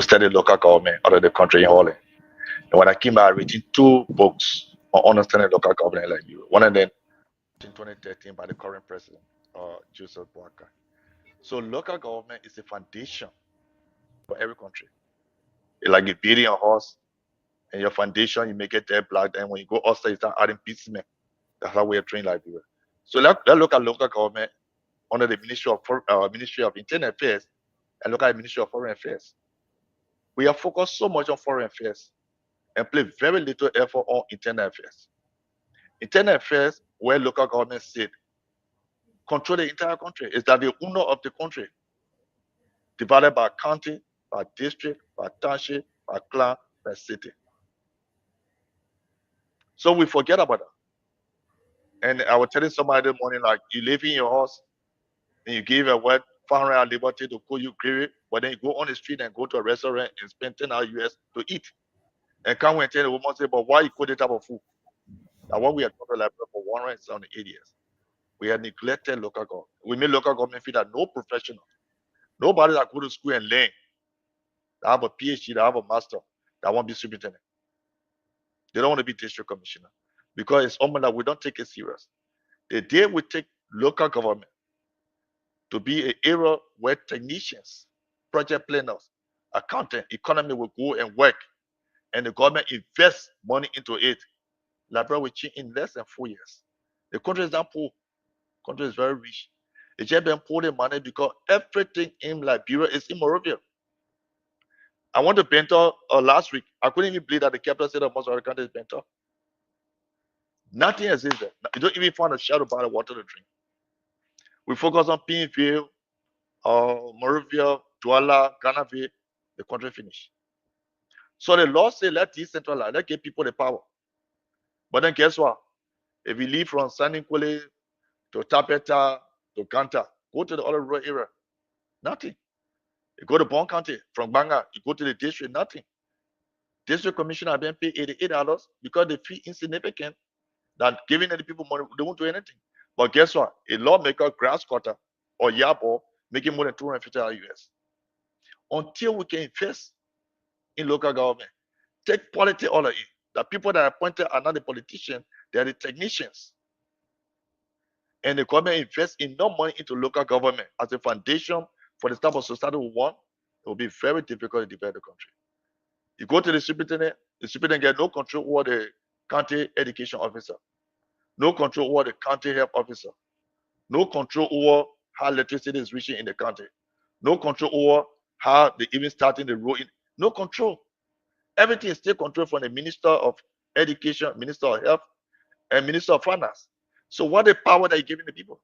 study local government out of the country in Holland. And when I came out, I read 2 books on understanding local government like you. One of them in 2013 by the current president, Joseph Boakai. So local government is a foundation for every country. It's like you're building a horse, and your foundation, you make it there black, and when you go outside, you start adding pieces. That's how we are trained like Liberia. So let's look at local government under the Ministry of Internal Affairs and look at the Ministry of Foreign Affairs. We are focused so much on foreign affairs and play very little effort on internal affairs. Internal affairs, where local government sit, control the entire country. Is that the owner of the country, divided by county, by district, by township, by clan, by city. So we forget about that. And I was telling somebody this morning, like, you live in your house and you give a word, 500 liberty to call you grave, but then you go on the street and go to a restaurant and spend 10 hours US to eat. And come and tell the woman, say, but why you cook that type of food? Now, what we are talking about for 178 years, we have neglected local government. We made local government feel that no professional, nobody that go to school and learn, that have a PhD, that have a master, that won't be superintendent. They don't want to be district commissioner because it's almost like we don't take it serious. The day we take local government to be an era where technicians, project planners, accountant, economy will go and work, and the government invests money into it, Liberia will change in less than 4 years. The country is not poor. The country is very rich. It's just been pulling money because everything in Liberia is in Monrovia. I went to Bento last week. I couldn't even believe that the capital city of most of the country is Bento. Nothing exists there. You don't even find a shadow by the water to drink. We focus on Pinville, Monrovia, Douala, Ganaville, the country finished. So the law say let's decentralize, let's give people the power. But then guess what? If you leave from San Nicolas to Tapeta to Ganta, go to the other rural area, nothing. You go to Bon County, from Banga, you go to the district, nothing. District commissioner have been paid $88 because they feel insignificant that giving the people money, they won't do anything. But guess what? A lawmaker, grass cutter, or yabo making more than $250 US. Until we can invest in local government, take politics all of it. The people that are appointed are not the politicians, they are the technicians. And the government invests enough money into local government as a foundation for the type of society we want, it will be very difficult to develop the country. You go to the superintendent get no control over the county education officer, no control over the county health officer, no control over how electricity is reaching in the county, no control over how they even starting the road, no control. Everything is still controlled from the Minister of Education, Minister of Health, and Minister of Finance. So what the power that you're giving the people?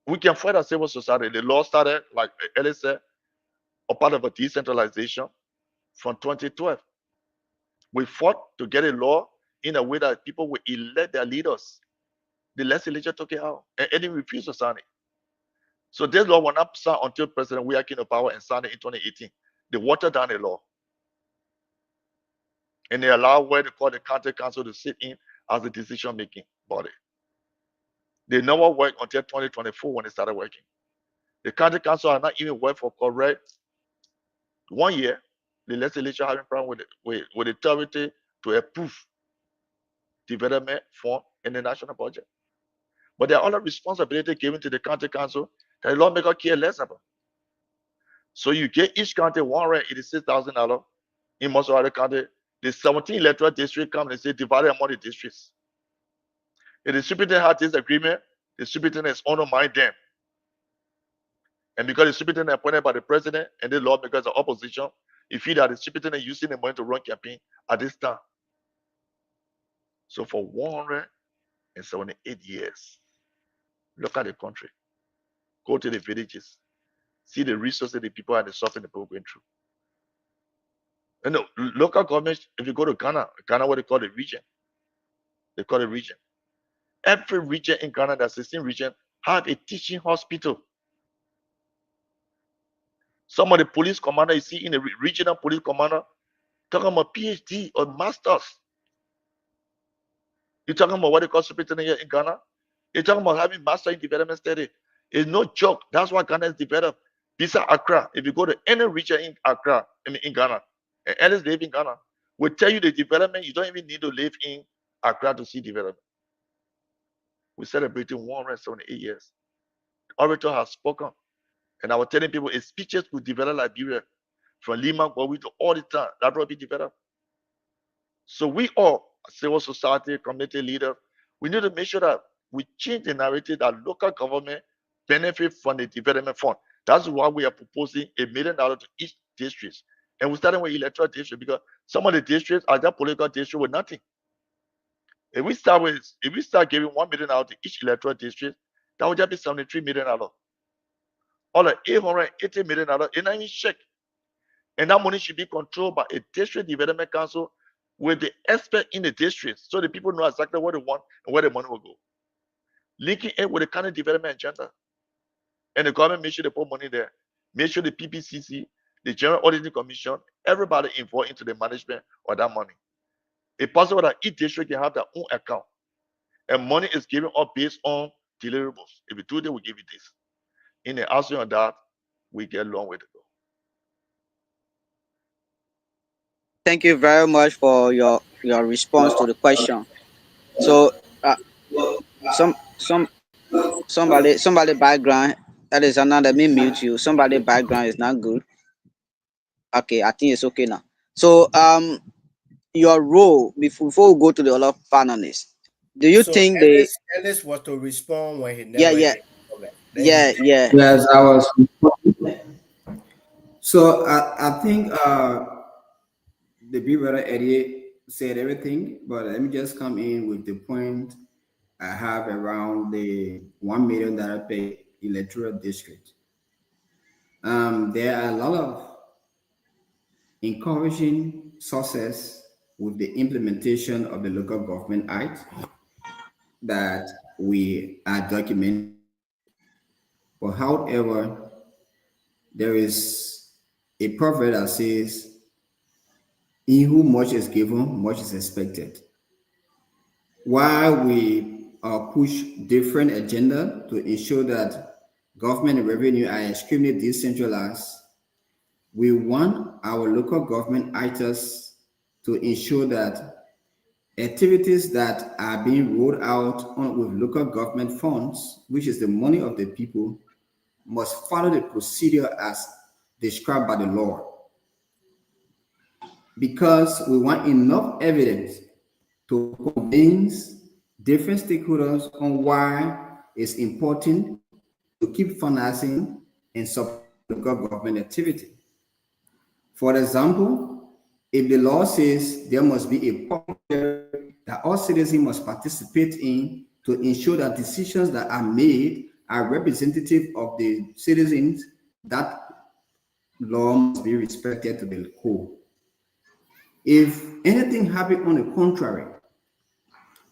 We can fight a civil society. The law started, like Ellie said, a part of a decentralization from 2012. We fought to get a law in a way that people will elect their leaders. The legislature took it out and they refused to sign it. So this law will not sign until President Weah came to power and signed it in 2018. They watered down the law. And they allow what they call the county council to sit in as the decision-making body. They never worked until 2024 when they started working. The county council are not even worked for correct 1 year. The legislature having problem with the authority to approve development fund in the national budget. But there are other responsibility given to the county council that the lawmaker care less about. So you get each county $186,000 in most of the county. The 17 electoral district come and say divide among the districts. If the superintendent has this agreement, the superintendent is undermine them. And because the superintendent appointed by the president and the lawmakers are opposition, you feel that the superintendent using the money to run campaign at this time. So for 178 years, look at the country. Go to the villages. See the resources the people and the suffering the people going through. You know, local governments, if you go to Ghana, what they call the region. They call it region. Every region in Ghana, the 16 region, have a teaching hospital. Some of the police commander you see in the regional police commander talking about PhD or masters. You're talking about what they call superintendent here in Ghana. You're talking about having master in development study. It's no joke. That's why Ghana is developed. Besides Accra, if you go to any region in Accra, in Ghana, and Ellis live in Ghana, will tell you the development. You don't even need to live in Accra to see development. We're celebrating 178 years. The orator has spoken. And I was telling people, his speeches could develop Liberia from Lima, Bowie to all the time. That will be developed. So we all, civil society, community leaders, we need to make sure that we change the narrative that local government benefit from the development fund. That's why we are proposing $1 million to each district. And we're starting with electoral district because some of the districts are just political district with nothing. If we start giving $1 million to each electoral district, that would just be $73 million. All the $880 million, it's not even check. And that money should be controlled by a district development council with the expert in the district so the people know exactly what they want and where the money will go. Linking it with the county development agenda. And the government make sure they put money there. Make sure the PPCC, the General Auditing Commission, everybody involved into the management of that money. It's possible that each district can have their own account. And money is given up based on deliverables. If you do that, we give you this. In the answer on that, we get a long way to go. Thank you very much for your response to the question. So, somebody background, that is another. Let me mute you. Somebody background is not good. Okay, I think it's okay now. So, your role before we go to the other panelists, do you think Ellis was to respond when he never yeah. Yes, I was. So I think the big brother Eddie said everything, but let me just come in with the point I have around the $1 million per electoral district. There are a lot of encouraging success with the implementation of the Local Government Act that we are documenting. But however, there is a proverb that says, "In whom much is given, much is expected." While we push different agenda to ensure that government and revenue are extremely decentralized, we want our local government actors to ensure that activities that are being rolled out with local government funds, which is the money of the people, must follow the procedure as described by the law. Because we want enough evidence to convince different stakeholders on why it's important to keep financing and support local government activity. For example, if the law says there must be a public hearing that all citizens must participate in to ensure that decisions that are made are representative of the citizens, that law must be respected to the core. If anything happened on the contrary,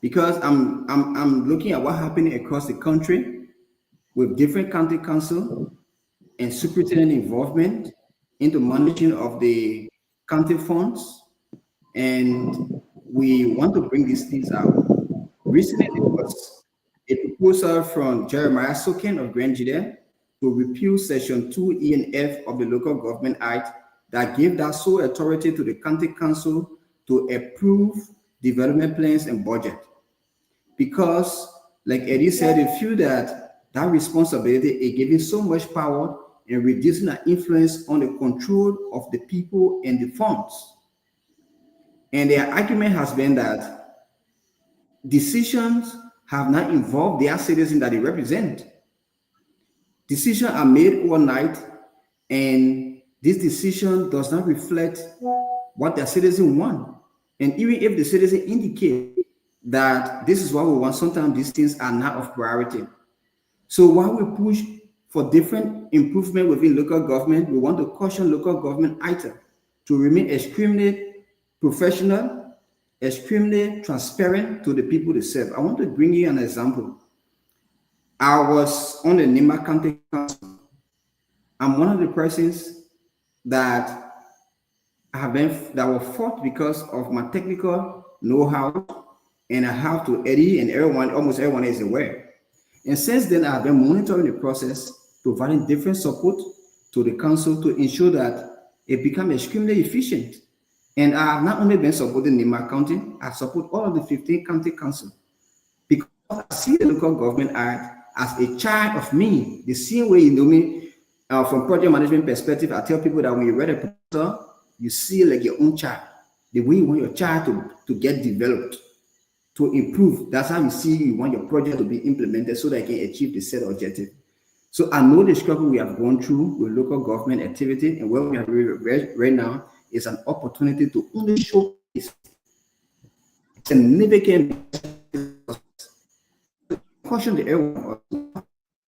because I'm looking at what happened across the country with different county council and superintendent involvement into managing of the county funds, and we want to bring these things out. Recently, there was a proposal from Jeremiah Soken of Grand Judean to repeal Section 2E and F of the Local Government Act that gave that sole authority to the county council to approve development plans and budget. Because, like Eddie said, they feel that responsibility is giving so much power and reducing the influence on the control of the people and the funds. And their argument has been that decisions have not involved their citizens that they represent. Decisions are made overnight, and this decision does not reflect what their citizens want. And even if the citizens indicate that this is what we want, sometimes these things are not of priority. So while we push for different improvement within local government, we want to caution local government items to remain extremely professional, extremely transparent to the people they serve. I want to bring you an example. I was on the Nima County Council. I'm one of the persons that were fought because of my technical know-how, and I have to Eddie and almost everyone is aware. And since then, I have been monitoring the process, providing different support to the council to ensure that it becomes extremely efficient. And I have not only been supporting Nima County, I support all of the 15 county councils, because I see the Local Government Act as a child of me. The same way, you know me, from project management perspective, I tell people that when you read a proposal, you see like your own child, the way you want your child to get developed, to improve. That's how you see you want your project to be implemented so that you can achieve the set objective. So I know the struggle we have gone through with local government activity, and where we are right now is an opportunity to only show significant caution the everyone of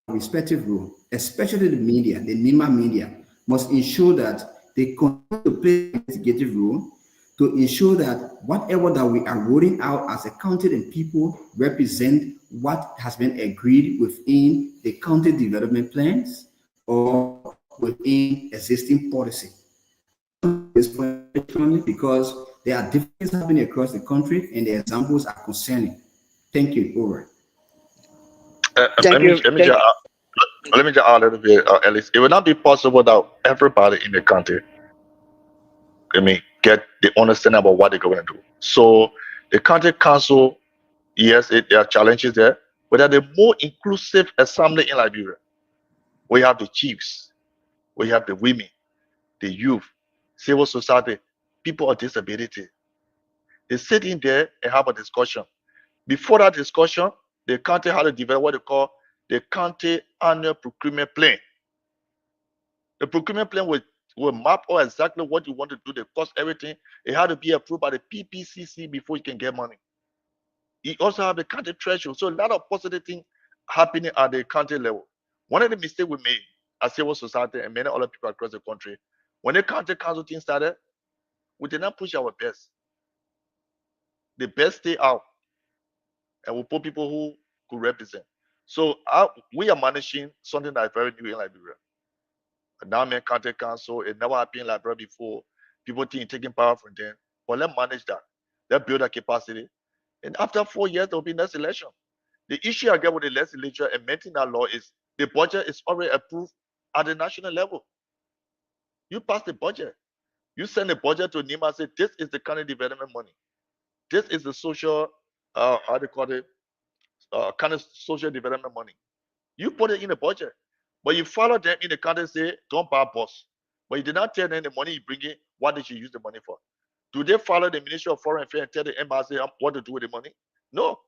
respective role, especially the media, the Nima media, must ensure that they continue to play an investigative role to ensure that whatever that we are rolling out as a county and people represent what has been agreed within the county development plans or within existing policy. Because there are differences happening across the country and the examples are concerning. Thank you. Over. Let me just add a little bit, Ellis. It would not be possible that everybody in the country, get the understanding about what they're going to do. So the county council, yes, there are challenges there, but they're the more inclusive assembly in Liberia. We have the chiefs, we have the women, the youth, civil society, people with disability. They sit in there and have a discussion. Before that discussion, the county had to develop what they call the county annual procurement plan. The procurement plan will map out exactly what you want to do, the cost, everything. It had to be approved by the PPCC before you can get money. You also have the county treasurer. So a lot of positive things happening at the county level. One of the mistakes we made as civil society and many other people across the country, when the county council thing started, we did not push our best. The best stay out, and we put people who could represent. So we are managing something that is very new in Liberia. Now, county council, it never happened in Liberia before. People think taking power from them. But let's manage that. Let's build that capacity. And after 4 years, there will be next election. The issue I get with the legislature and maintaining that law is the budget is already approved at the national level. You pass the budget. You send the budget to Nima and say, this is the county development money. This is the social, how they call it, kind of social development money. You put it in the budget. But you follow them in the county and say, don't buy bus. But you did not tell them the money you bring in, what did you use the money for? Do they follow the Ministry of Foreign Affairs and tell the embassy what to do with the money? No.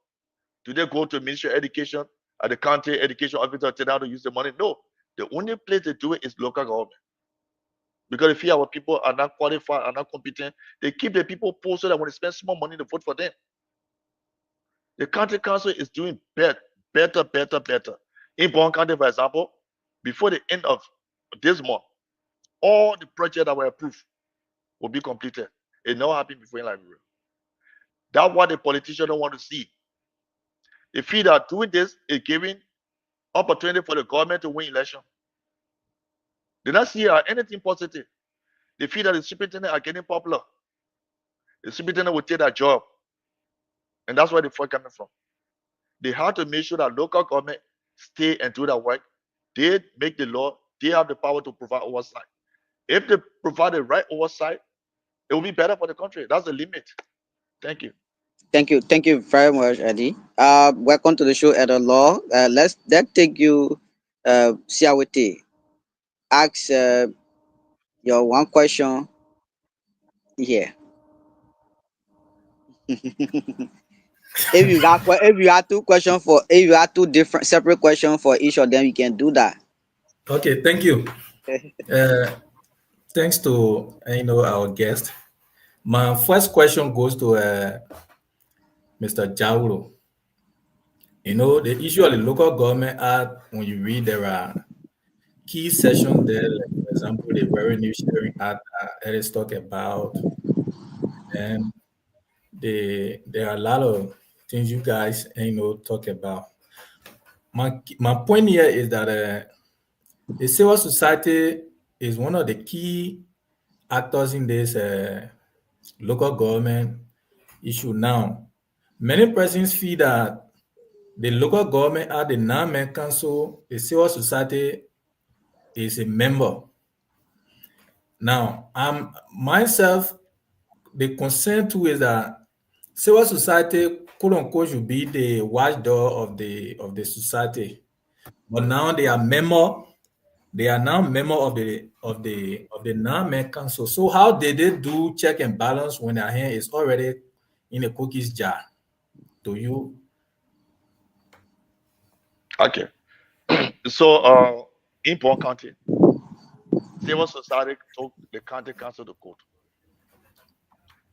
Do they go to the Ministry of Education at the county education officer and tell them how to use the money? No. The only place they do it is local government. Because they feel our people are not qualified, are not competent. They keep the people poor so that when they spend small money, they vote for them. The county council is doing better. In Bon County, for example, before the end of this month, all the projects that were approved will be completed. It never happened before in Liberia. That's what the politicians don't want to see. They feel that doing this is giving opportunity for the government to win election. They don't see anything positive. They feel that the superintendent are getting popular. The superintendent will take that job. And that's where the fight coming from. They have to make sure that local government stay and do that work. They make the law. They have the power to provide oversight. If they provide the right oversight, it will be better for the country. That's the limit. Thank you. Thank you very much, Eddie. Welcome to the show, Elder Law. Let's take you, Siawete. Ask your one question here. If you have two different separate questions for each of them, you can do that. Okay, thank you. Thanks to our guest. My first question goes to Mr. Jawulo. The issue of the local government act, when you read, there are key sections there, like for example, the Revenue Sharing Act that is talking about. And there are a lot of things you guys talk about. My point here is that the civil society is one of the key actors in this local government issue now. Many persons feel that the local government are the non-member council, the civil society is a member. Now, myself, the concern too is that civil society, quote unquote, should be the watchdog of the society. But now they are member. They are now member of the non-member council. So how did they do check and balance when their hand is already in a cookies jar? To you? Okay. So in Bon County, civil society took the county council to court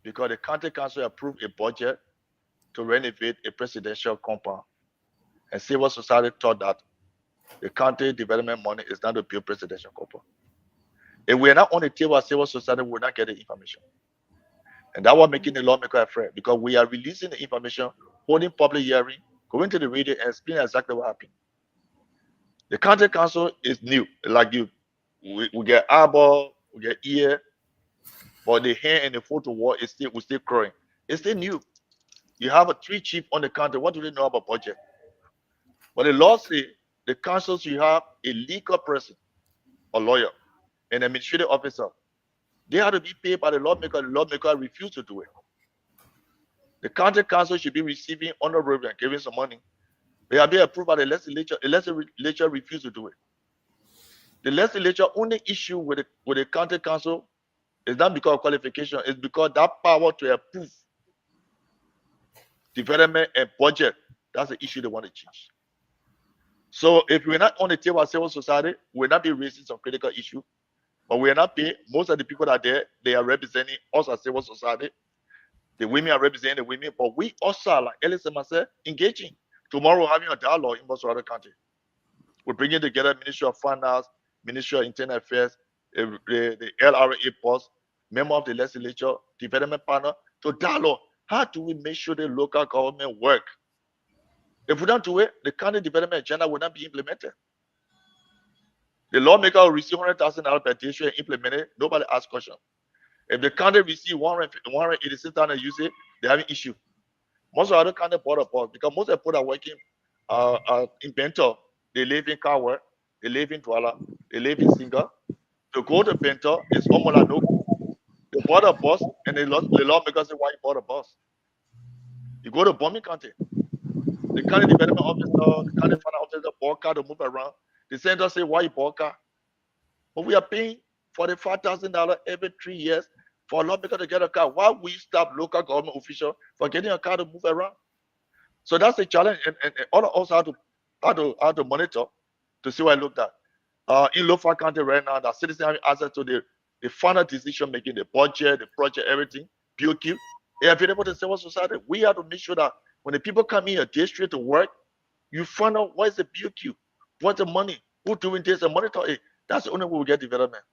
because the county council approved a budget to renovate a presidential compound, and civil society thought that the county development money is not to build presidential compound. If we are not on the table as civil society, we will not get the information. And that was making the lawmaker afraid because we are releasing the information, holding public hearing, going to the radio and explaining exactly what happened. The county council is new, like you. We get eyeball, we get ear, but the hand and the photo wall is still growing. It's still new. You have a 3 chief on the county. What do they know about budget? But the law says the council should have a legal person, a lawyer, an administrative officer. They have to be paid by the lawmaker. The lawmaker refused to do it. The county council should be receiving honorable and giving some money. They are being approved by the legislature. The legislature refused to do it. The legislature only issue with the county council is not because of qualification, it's because that power to approve development and budget, that's the issue they want to change. So if we're not on the table as civil society, we'll not be raising some critical issue, but we are not paying. Most of the people that are there, they are representing us as civil society. The women are representing the women, but we also are, like Ellis and myself, engaging. Tomorrow, having a dialogue in Botswana County. We're bringing together Ministry of Finance, Ministry of Internal Affairs, the LRA boss, member of the legislature, development partner, to dialogue. How do we make sure the local government work? If we don't do it, the county development agenda will not be implemented. The lawmaker will receive $100,000 per district and implement it. Nobody asks questions. If the county receive 186,000 usage, they have an issue. Most of the other county border boss, because most of the people are working in Bento, they live in Kawa, they live in Douala, they live in Singa. To go to Bento, it's almost like no. The border boss and the lawmakers say, why you border boss? You go to Bombing County, the county development officer, the county finance officer bought car to move around. The senator say, why you bought car? But we are paying $45,000 every 3 years for a lawmaker to get a car. Why we stop local government officials for getting a car to move around? So that's the challenge, and all of us have to monitor to see what I looked at. In Lofa County right now, the citizens have access to the the final decision making, the budget, the project, everything, BOQ, available to civil society. We have to make sure that when the people come in your district to work, you find out what is the BOQ, what's the money, who's doing this, and monitor it. That's the only way we get development.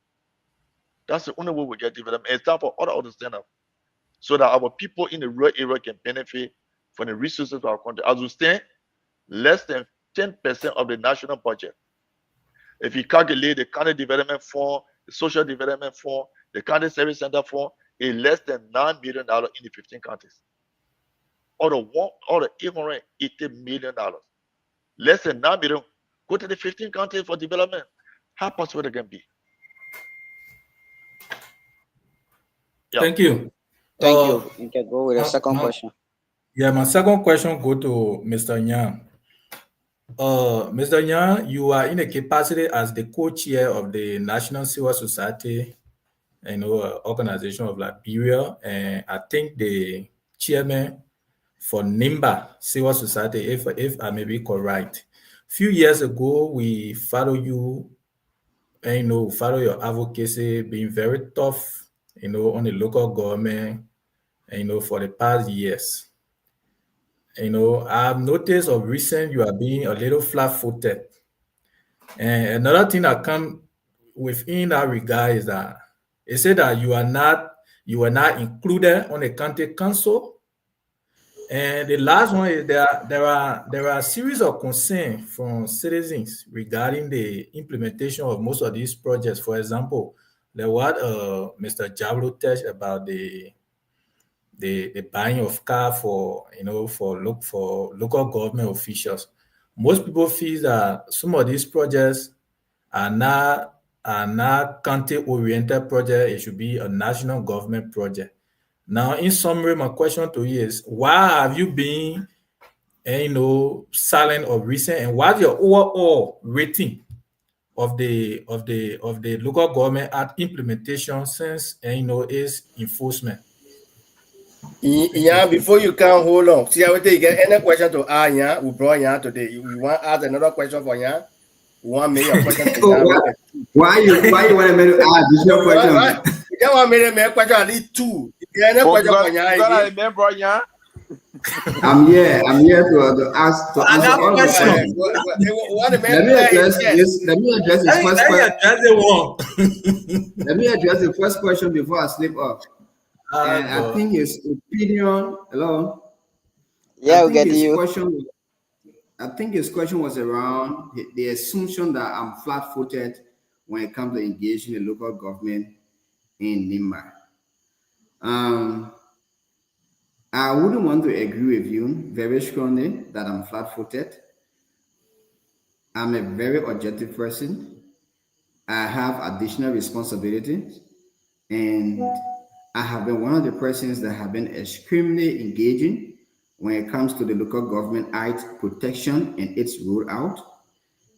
That's the only way we get development. It's time for all to stand up so that our people in the rural area can benefit from the resources of our country. As we stand, less than 10% of the national budget. If you calculate the county development fund, the social development fund, the county service center fund, is less than $9 million in the 15 counties. Out of $880 million, less than $9 million go to the 15 counties for development. How possible it can be? Yeah. Thank you. Thank you. You can go with the second question. Yeah, my second question go to Mr. Nyang. Mr. Nyang, you are in a capacity as the co-chair of the National Civil Society, organization of Liberia, and I think the chairman for NIMBA Civil Society, if I may be correct. A few years ago, we follow you, and follow your advocacy, being very tough, on the local government, for the past years. I've noticed of recent you are being a little flat-footed. And another thing that come within that regard is that it said that you are not included on the county council. And the last one is there are a series of concerns from citizens regarding the implementation of most of these projects. For example, what Mr. Diablo touched about the buying of car for local government officials. Most people feel that some of these projects are not county-oriented projects. It should be a national government project. Now, in summary, my question to you is: why have you been, silent of recent, and what's your overall rating of the local government act implementation since its enforcement? Yeah, before you can hold on. See, I will take any question to Anya. We brought Anya today. You want to ask another question for Anya? You want me a question? Why you want me to ask additional question? You don't want me to make a question at least two. Any question for Anya? I'm here to answer all the questions. Let me address this first question. Let me address the first question before I slip up. And I think his opinion. Hello. Yeah, we get you. I think his question was around the assumption that I'm flat-footed when it comes to engaging the local government in NIMBA. I wouldn't want to agree with you very strongly that I'm flat-footed. I'm a very objective person. I have additional responsibilities, and I have been one of the persons that have been extremely engaging when it comes to the local government act protection and its rollout.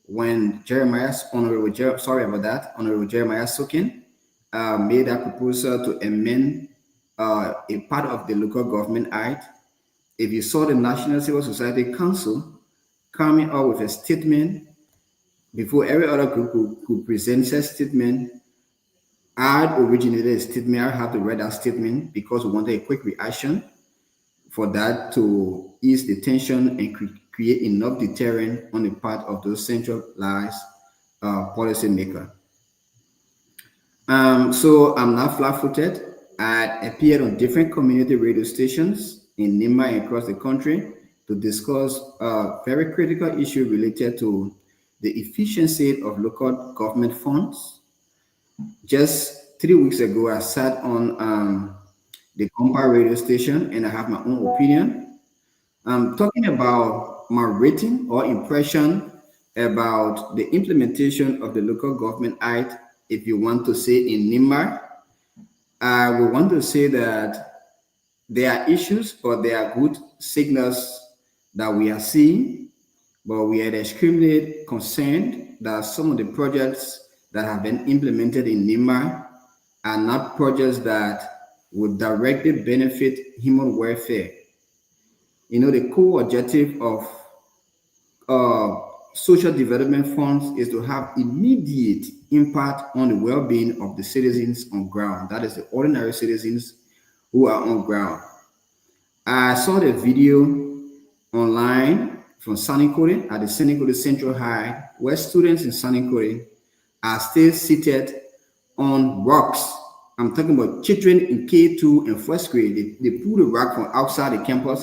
When Honorable Jeremiah Sokin made a proposal to amend a part of the local government act, if you saw the National Civil Society Council coming out with a statement before every other group could present a statement, I had originated a statement. I have to read that statement because we wanted a quick reaction for that to ease the tension and create enough deterrent on the part of those centralized policymakers. So I'm not flat-footed. I appeared on different community radio stations in NIMBA and across the country to discuss a very critical issue related to the efficiency of local government funds. Just 3 weeks ago, I sat on the Compa radio station and I have my own opinion. I'm talking about my rating or impression about the implementation of the Local Government Act, if you want to say in NIMBA. I would want to say that there are issues, but there are good signals that we are seeing, but we are extremely concerned that some of the projects that have been implemented in NIMBA are not projects that would directly benefit human welfare. The core objective of social development funds is to have immediate impact on the well-being of the citizens on ground. That is the ordinary citizens who are on ground. I saw the video online from Sanikore at the Sanikore Central High, where students in Sanikore are still seated on rocks. I'm talking about children in K2 and first grade. They pull the rock from outside the campus,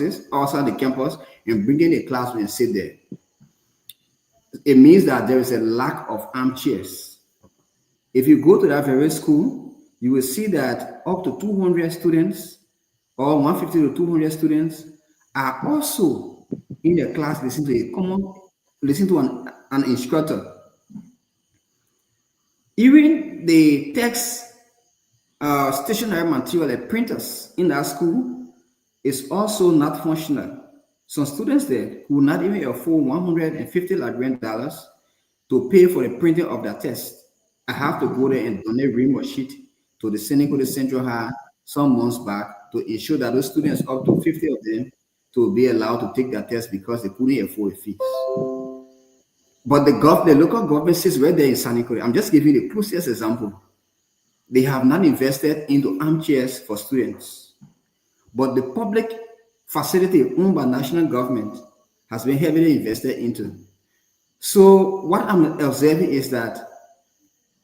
and bring in a classroom and sit there. It means that there is a lack of armchairs. If you go to that very school, you will see that up to 200 students or 150 to 200 students are also in the class listening to an instructor. Even the text stationary material, like printers in that school, is also not functional. Some students there will not even afford $150 Liberian to pay for the printing of their test. I have to go there and donate ream sheet to the Sanikore Central High some months back to ensure that those students, up to 50 of them, to be allowed to take their test because they couldn't afford the fees. But the local government sits right there in Sanikore. I'm just giving you the closest example. They have not invested into armchairs for students. But the public facility owned by national government has been heavily invested into. So what I'm observing is that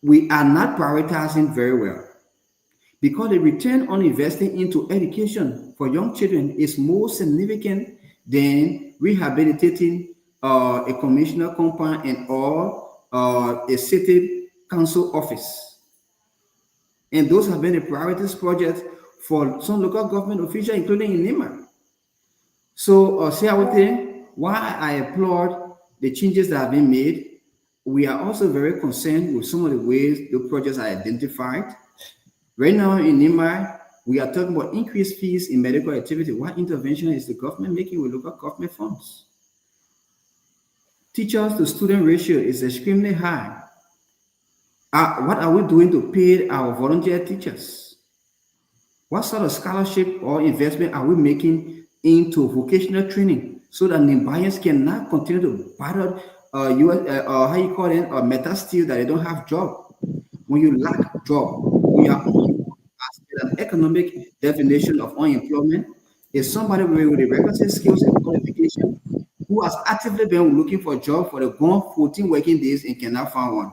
we are not prioritizing very well, because the return on investing into education for young children is more significant than rehabilitating a commissioner compound and or a city council office. And those have been the priorities projects for some local government officials, including in Nima. So, while I applaud the changes that have been made, we are also very concerned with some of the ways the projects are identified. Right now in Nima, we are talking about increased fees in medical activity. What intervention is the government making with local government funds? Teachers to student ratio is extremely high. What are we doing to pay our volunteer teachers? What sort of scholarship or investment are we making into vocational training so that Nimbayans cannot continue to battle metal steel that they don't have job? When you lack job, we are an economic definition of unemployment is somebody with the requisite skills and qualification who has actively been looking for a job for the gone 14 working days and cannot find one.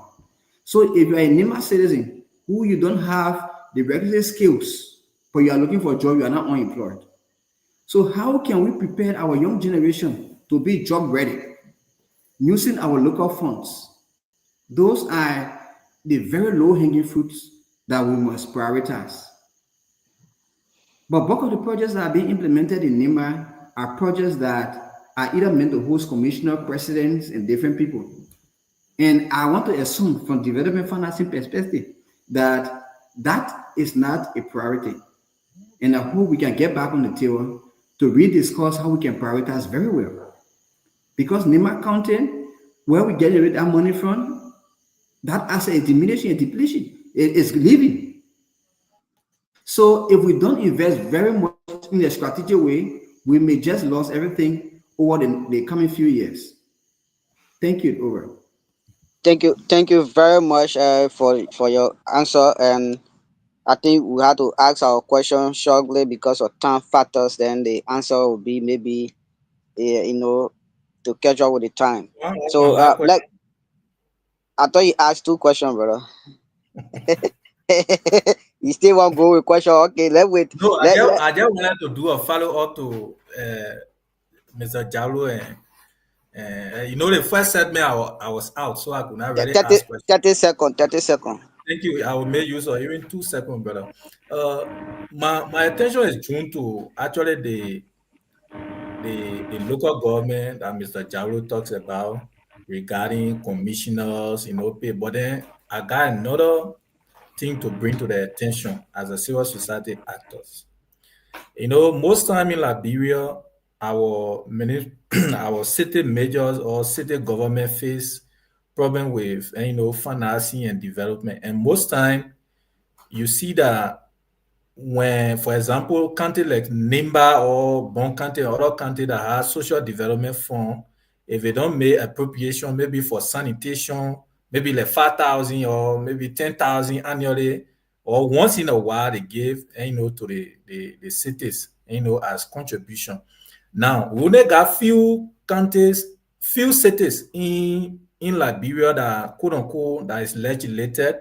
So if you're a Nima citizen who you don't have the requisite skills, but you are looking for a job, you are not unemployed. So how can we prepare our young generation to be job ready using our local funds? Those are the very low-hanging fruits that we must prioritize. But bulk of the projects that are being implemented in Nima are projects that are either meant to host commissioner, presidents, and different people. And I want to assume from development financing perspective that that is not a priority. And I hope we can get back on the table to rediscuss how we can prioritize very well. Because Nima County, where we generate that money from, that asset is diminishing and depletion. It is leaving. So if we don't invest very much in a strategic way, we may just lose everything over the coming few years. Thank you. Over. Thank you very much for your answer. And I think we had to ask our question shortly because of time factors. Then the answer will be maybe, to catch up with the time. So, I thought you asked two questions, brother. You still want to go with question? Okay, let's wait. No, I just wanted to do a follow up to Mr. Jalo and the first segment I was out, so I could not really ask questions. 30 seconds. Thank you. I will make use of even 2 seconds, brother. My attention is drawn to actually the local government that Mr. Jalo talks about regarding commissioners, pay. But then I got another thing to bring to the attention as a civil society actors. Most time in Liberia, our city majors or city government face problem with financing and development. And most time you see that when, for example, country like Nimba or Bon County or other country that has social development fund, if they don't make appropriation, maybe for sanitation, maybe like 5,000 or maybe 10,000 annually, or once in a while they give, to the cities, as contribution. Now, we only got few counties, few cities in Liberia that quote unquote that is legislated,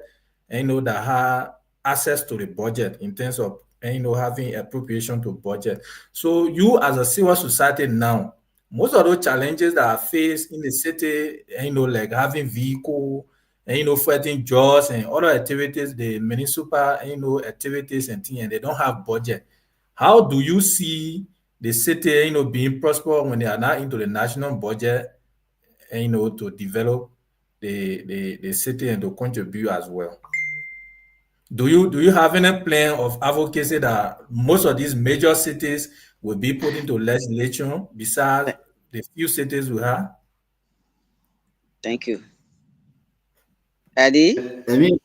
that have access to the budget in terms of having appropriation to budget. So you as a civil society now, most of those challenges that are faced in the city, like having vehicle, and fighting jobs and other activities, the municipal, activities and things, and they don't have budget. How do you see the city, being prosperous when they are not into the national budget, to develop the city and to contribute as well? Do you have any plan of advocacy that most of these major cities will be put into legislation besides the few cities we have? Thank you. Eddie? I mean,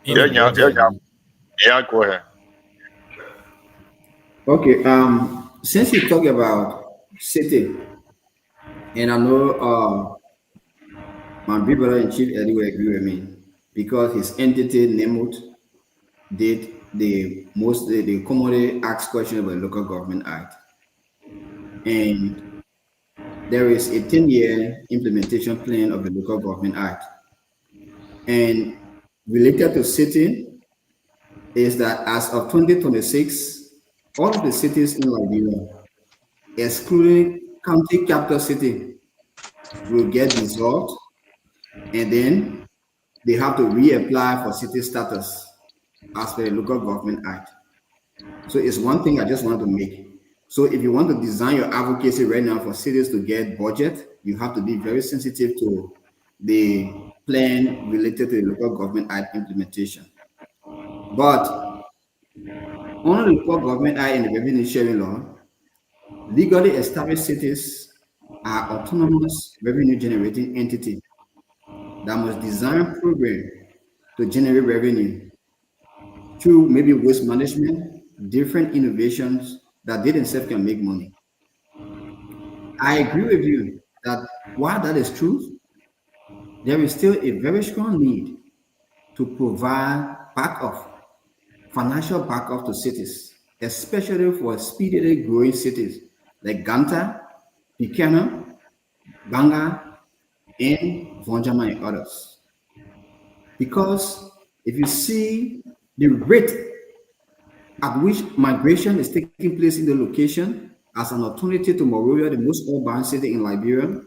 Yeah, go ahead. okay. Since you talk about city, and I know my big brother in chief Eddie will agree with me because his entity Nemut did the commonly asked question about the Local Government Act, and there is a 10-year implementation plan of the Local Government Act, and related to city is that as of 2026, all of the cities in Liberia, excluding county capital city, will get dissolved, and then they have to reapply for city status as per the Local Government Act. So it's one thing I just wanted to make. So if you want to design your advocacy right now for cities to get budget, you have to be very sensitive to the plan related to the Local Government Act implementation. But under the Local Government Act and the Revenue Sharing Law, legally established cities are autonomous revenue generating entities that must design programs to generate revenue through maybe waste management, different innovations that they themselves can make money. I agree with you that while that is true, there is still a very strong need to provide financial backup to cities, especially for speedily growing cities like Ganta, Buchanan, Banga, and Vonjama and others. Because if you see the rate at which migration is taking place in the location as an alternative to Monrovia, the most urban city in Liberia,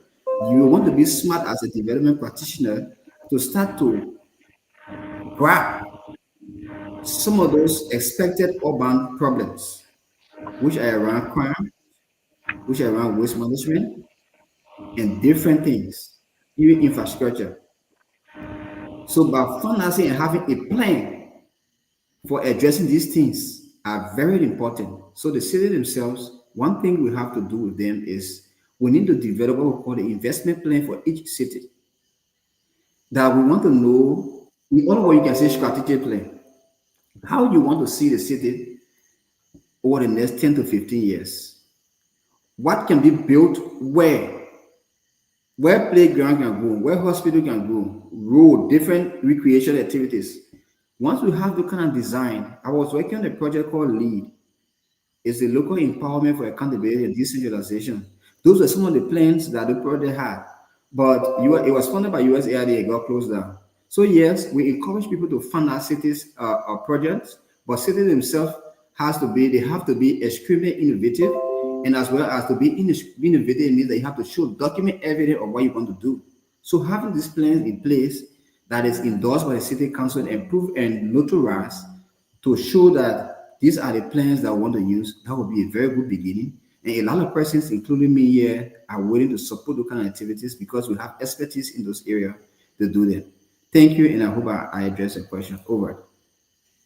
you want to be smart as a development practitioner to start to grab some of those expected urban problems, which are around crime, which are around waste management, and different things, even infrastructure. So by financing and having a plan for addressing these things are very important. So the city themselves, one thing we have to do with them is we need to develop what we call the investment plan for each city. That we want to know, in other words, you can say strategic plan, how you want to see the city over the next 10 to 15 years. What can be built where playground can go, where hospital can go, road, different recreation activities. Once we have the kind of design, I was working on a project called LEAD. It's the Local Empowerment for Accountability and Decentralization. Those were some of the plans that the project had, but it was funded by USAID, it got closed down. So yes, we encourage people to fund our cities projects, but cities themselves have to be extremely innovative, and as well as to be innovative means that you have to show document evidence of what you want to do. So having these plans in place that is endorsed by the city council and approved and notarized to show that these are the plans that we want to use, that would be a very good beginning. And a lot of persons, including me here, are willing to support those kind of activities because we have expertise in those areas to do that. Thank you, and I hope I addressed the question. Over.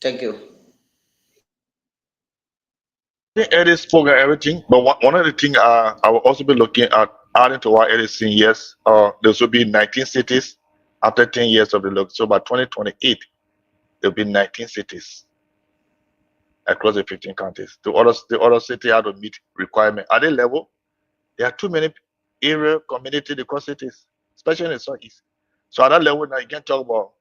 Thank you. I think Eddie spoke at everything, but one of the things I will also be looking at adding to what Eddie is saying, yes, there will be 19 cities after 10 years of the look. So by 2028, there will be 19 cities across the 15 counties. The other city have to meet requirement. At the level, there are too many area, community, the core cities, especially in the southeast. So at that level now, you can talk about,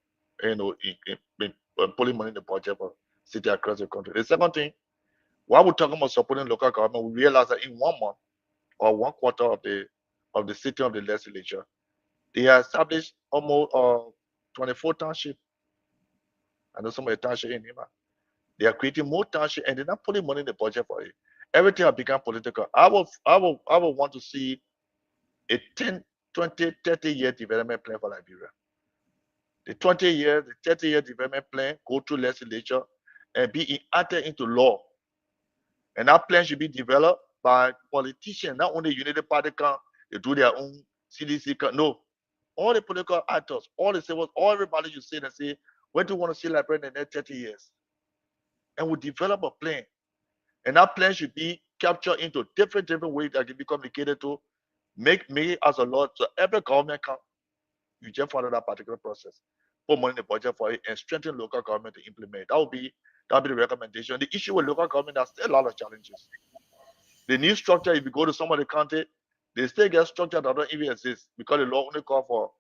pulling money in the budget for city across the country. The second thing, while we're talking about supporting local government, we realize that in 1 month or 1/4 of the city of the legislature, they have established almost 24 townships. I know some of the townships in Nima. They are creating more townships and they're not putting money in the budget for it. Everything has become political. I would want to see a 10, 20, 30-year development plan for Liberia. The 20-year, the 30-year development plan go through legislature and be enacted into law. And that plan should be developed by politicians, not only United Party can they do their own CDC can. No, all the political actors, all the civil, all everybody you sit and say, what do you want to see Liberia in the next 30 years? And we develop a plan. And that plan should be captured into different ways that can be communicated to make me as a law. So every government can, you just follow that particular process, put money in the budget for it, and strengthen local government to implement. That would be the recommendation. The issue with local government, there's still a lot of challenges. The new structure, if you go to some of the county, they still get structure that don't even exist because the law only call for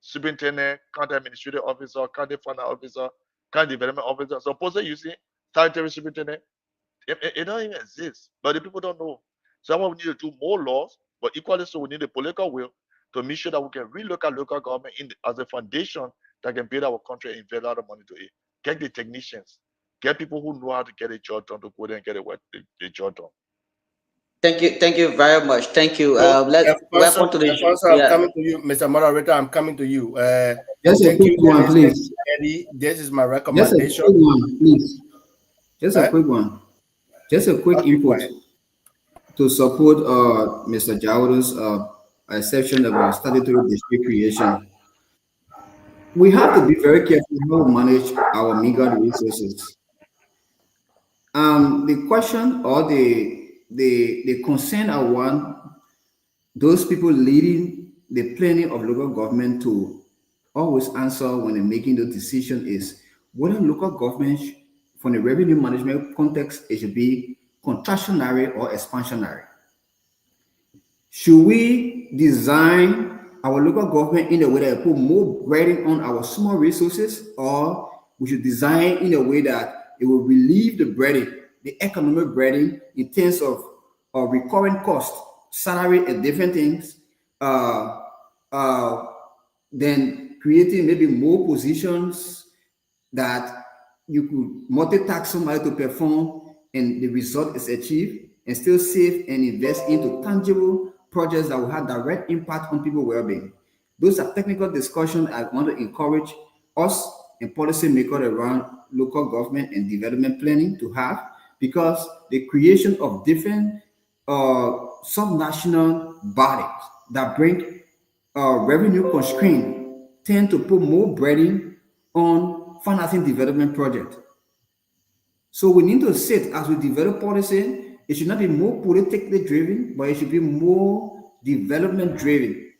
superintendent, county administrative officer, county finance officer, county development officer. Suppose you see sanitary superintendent, it don't even exist, but the people don't know. So we need to do more laws, but equally so we need the political will to make sure that we can relocate local government as a foundation that can build our country and invest a lot of money to it. Get the technicians, get people who know how to get a job done to go there and get the job done. Thank you very much. Thank you. Welcome to the show. I'm coming to you, Mr. Moderator. I'm coming to you. Just a quick one, please. Eddie, this is my recommendation. Just a quick one, please. Just a quick one. Just a quick input to support Mr. Jawudo's exception about statutory district creation. We have to be very careful how we manage our meager resources. The question or the concern I want those people leading the planning of local government to always answer when they're making the decision is whether local government from the revenue management context, it should be contractionary or expansionary. Should we design our local government in a way that put more burden on our small resources, or we should design in a way that it will relieve the burden, the economic burden in terms of recurring cost, salary and different things, then creating maybe more positions that you could multitask somebody to perform and the result is achieved, and still save and invest into tangible projects that will have direct impact on people's well-being. Those are technical discussions I want to encourage us and policymakers around local government and development planning to have, because the creation of different subnational bodies that bring revenue constraint tend to put more burden on financing development projects. So we need to sit as we develop policy. It should not be more politically driven, but it should be more development driven.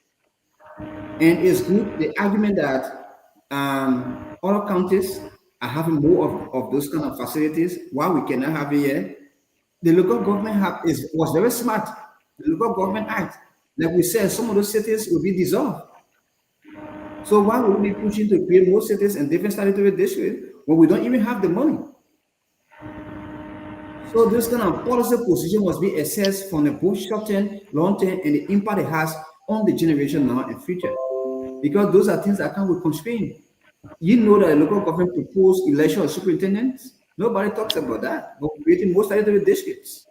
And it's good, the argument that other counties are having more of those kind of facilities, while we cannot have it here. The local government was very smart. The Local Government Act, like we said, some of those cities will be dissolved. So why would we be pushing to create more cities and different statutory districts when we don't even have the money? So this kind of policy position must be assessed from the both short-term, long-term, and the impact it has on the generation now and future. Because those are things that come with constraint. You know that a local government proposed election of superintendents. Nobody talks about that. But we're creating more statutory districts.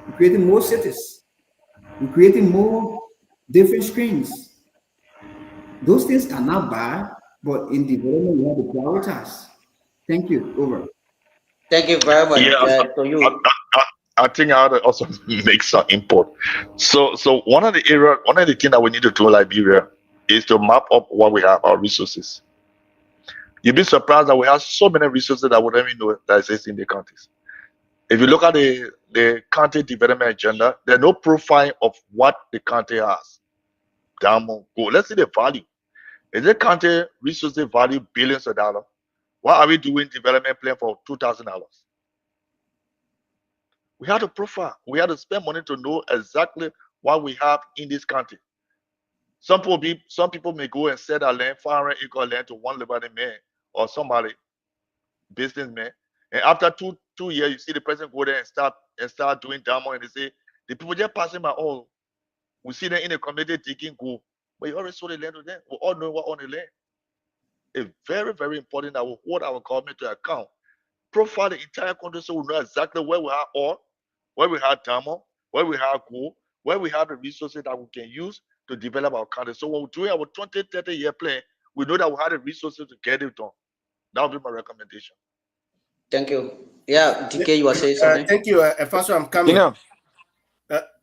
We're creating more cities. We're creating more different streams. Those things are not bad, but in development, we have to prioritize. Thank you. Over. Thank you very much. Yeah, I think I ought to also make some input. So one of the things that we need to do in Liberia is to map up what we have, our resources. You'd be surprised that we have so many resources that we don't even know that exist in the counties. If you look at the county development agenda, there's no profile of what the county has. Let's see the value. Is the county resources value billions of dollars? Why are we doing development plan for $2,000? We have to profile. We have to spend money to know exactly what we have in this country. Some people may go and sell that land, 500 acre land to one Liberty man or somebody, businessman. And after two years, you see the person go there and start doing demo, and they say the people just passing by. Oh, we see them in the community digging gold, but you already sold the land to them. We all know what on the land. It's very, very important that we hold our government to account. Profile the entire country so we know exactly where we have oil, where we have diamond, where we have gold, where we have the resources that we can use to develop our country. So when we're doing our 20, 30-year plan, we know that we have the resources to get it done. That would be my recommendation. Thank you. Yeah, DK, you were saying something? Thank you. First, I'm coming. Yeah.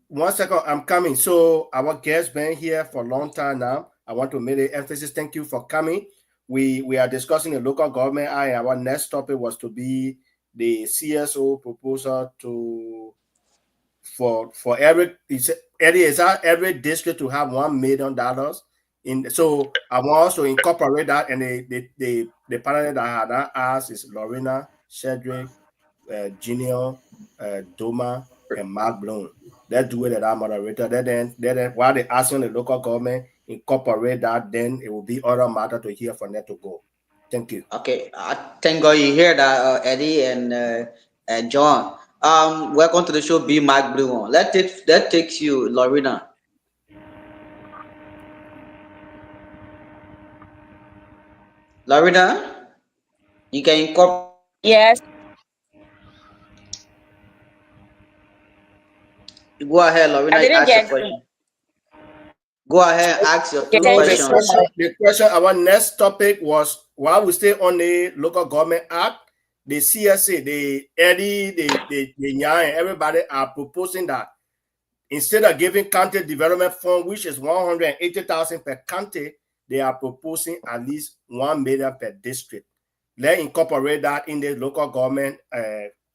1 second, I'm coming. So our guest been here for a long time now. I want to make the emphasis. Thank you for coming. We are discussing the local government. Our next topic was to be the CSO proposal for every district to have $1 million in. So I want also incorporate that, and the panel that I had asked is Lorena, Cedric, Junior, Doma, and Mark Bloom. Let's do it at our moderator. Then while they asking the local government incorporate that, then it will be other matter to hear from them to go. Thank you. Okay, thank God you hear that, Eddie and John. Welcome to the show, B. Mark Bloom. That takes you, Lorena. Lorena, you can incorporate. Yes. Go ahead, Lorena. I didn't Ask your get question. Go ahead, ask your two Thank you questions. so much. The question, our next topic was, while we stay on the Local Government Act, the CSA, the Eddie, the Nyan, everybody are proposing that instead of giving county development fund, which is 180,000 per county, they are proposing at least 1 million per district. Let's incorporate that in the local government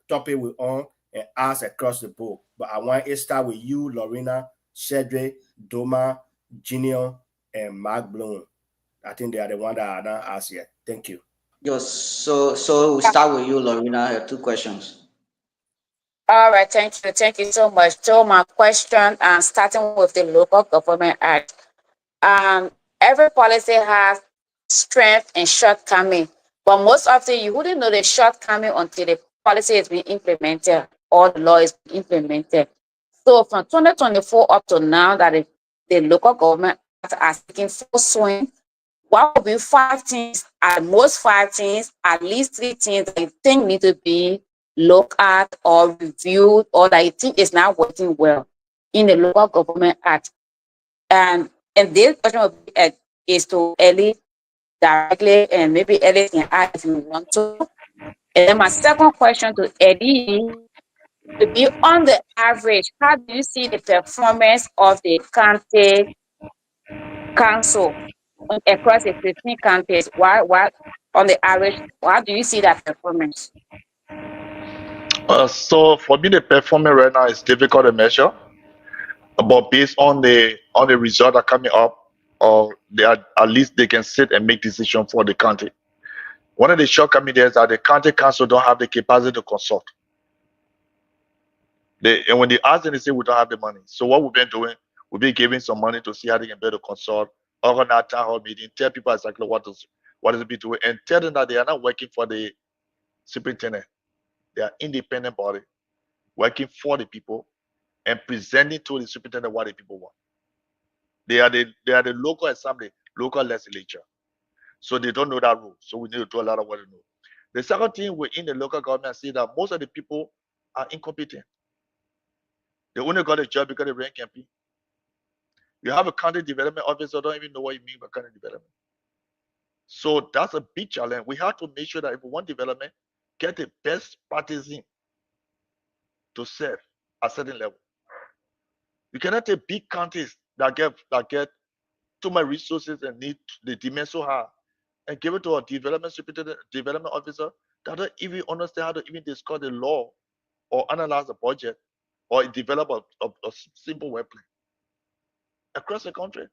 topic we're on and ask across the board. But I want to start with you, Lorena, Cedric, Doma, Junior, and Mark Bloom. I think they are the ones that are not asked yet. Thank you. Yes, so we start with you, Lorena. Your two questions. All right, thank you so much. So my question, starting with the Local Government Act. Every policy has strength and shortcoming, but most often you wouldn't know the shortcoming until the policy is being implemented or the law is being implemented. So from 2024 up to now that the local government are taking full swing, what will be 5 things, at most 5 things, at least 3 things that you think need to be looked at or reviewed, or that you think is not working well in the Local Government Act? And this question is to Ellie directly, and maybe Ellie can add if you want to. And then my second question to Eddie to be on the average, how do you see the performance of the county council across the 15 counties? What on the average, how do you see that performance? So for me, the performance right now is difficult to measure, but based on the result that are coming up, or they are, at least they can sit and make decisions for the county. One of the shortcomings is that the county council don't have the capacity to consult. And when they ask them, they say we don't have the money. So what we've been doing, we've been giving some money to see how they can better consult, organize town hall meeting, tell people exactly what is it be doing, and tell them that they are not working for the superintendent. They are independent body, working for the people and presenting to the superintendent what the people want. They are the local assembly, local legislature. So they don't know that rule. So we need to do a lot of work to know. The second thing, we're in the local government, see that most of the people are incompetent. They only got a job because they ran campaign. You have a county development officer, don't even know what you mean by county development. So that's a big challenge. We have to make sure that if we want development, get the best partisan to serve at a certain level. You cannot take big counties that get too much resources and need the demand so high and give it to a development officer that don't even understand how to even discuss the law or analyze the budget or develop a simple work plan across the country.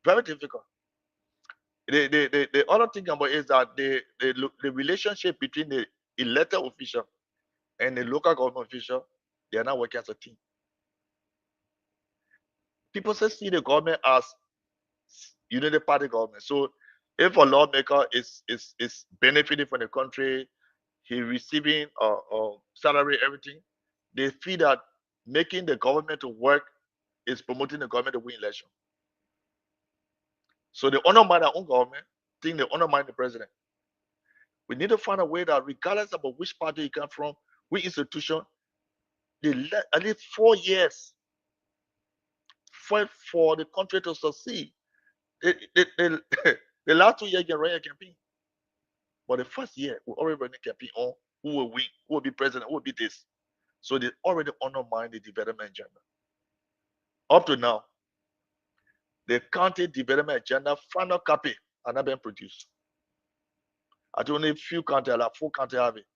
Very difficult. The other thing about is that the relationship between the elected official and the local government official, they are not working as a team. People see the government as unity party government. So if a lawmaker is benefiting from the country, he receiving salary, everything, they feel that making the government to work is promoting the government to win election. So they undermine their own government, think they undermine the president. We need to find a way that regardless of which party you come from, which institution, they let at least 4 years fight for the country to succeed. The last 2 years you can run a campaign. But the first year, we already running a campaign on who will win, who will be president, who will be this. So they already undermine the development agenda. Up to now, the county development agenda final copy has not been produced. I think only a few counties, like 4 counties have it.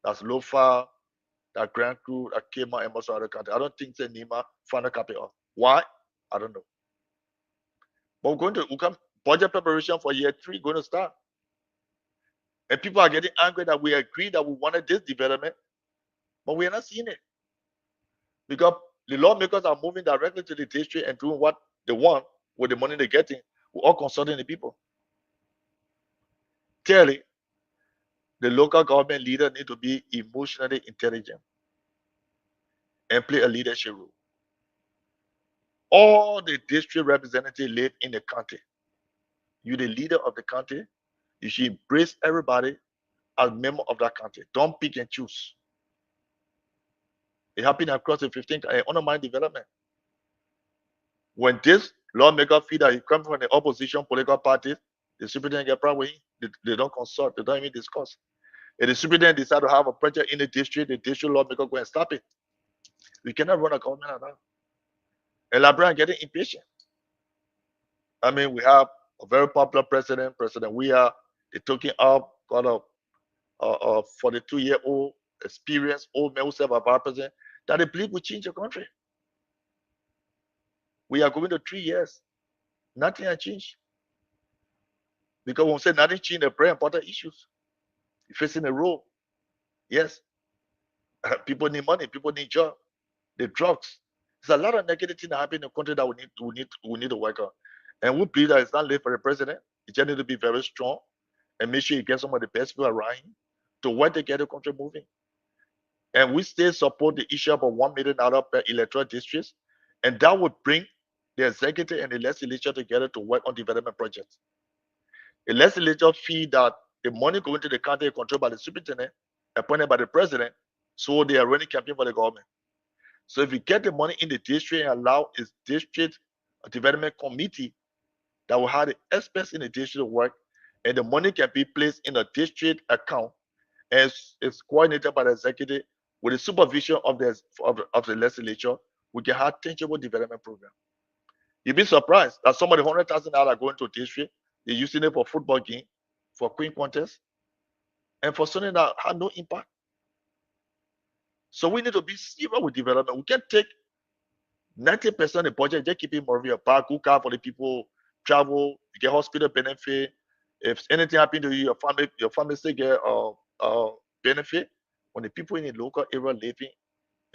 That's Lofa, that Grand Crew, that Kema, and most other counties. I don't think it's Nima final copy of. Why? I don't know. But we come budget preparation for year 3 going to start. And people are getting angry that we agree that we wanted this development, but we are not seeing it. Because the lawmakers are moving directly to the district and doing what they want with the money they're getting. We're all consulting the people. Clearly, the local government leader need to be emotionally intelligent and play a leadership role. All the district representatives live in the county. You're the leader of the county. You should embrace everybody as member of that county. Don't pick and choose. It happened across the 15th and undermine development. When this lawmaker feel that he comes from the opposition political parties, the superintendent get problem with him. They don't consult, they don't even discuss. If the superintendent decide to have a project in the district lawmaker go and stop it. We cannot run a government like that. And Labran getting impatient. I mean, we have a very popular president, President Weah. They took him up, got a 42-year-old experienced old man who served as vice president that they believe will change the country. We are going to 3 years. Nothing has changed. Because when we say nothing changed, the very important issues. You're facing a role. Yes. People need money, people need jobs, the drugs. There's a lot of negative things that happen in the country that we need to work on. And we believe that it's not late for the president. He just need to be very strong and make sure he gets some of the best people around him to work to get the country moving. And we still support the issue of a $1 million per electoral district. And that would bring the executive and the legislature together to work on development projects. The legislature feel that the money going to the county is controlled by the superintendent, appointed by the president, so they are running campaign for the government. So if you get the money in the district and allow its district development committee that will have the experts in the district to work, and the money can be placed in a district account as it's coordinated by the executive with the supervision of the legislature, we can have tangible development program. You'd be surprised that some of the $100,000 going to district, they're using it for football game, for queen contest, and for something that had no impact. So we need to be serious with development. We can't take 90% of the budget, just keep it more of a park, cook out for the people, travel, you get hospital benefit. If anything happens to you, your family still get benefit. When the people in the local area living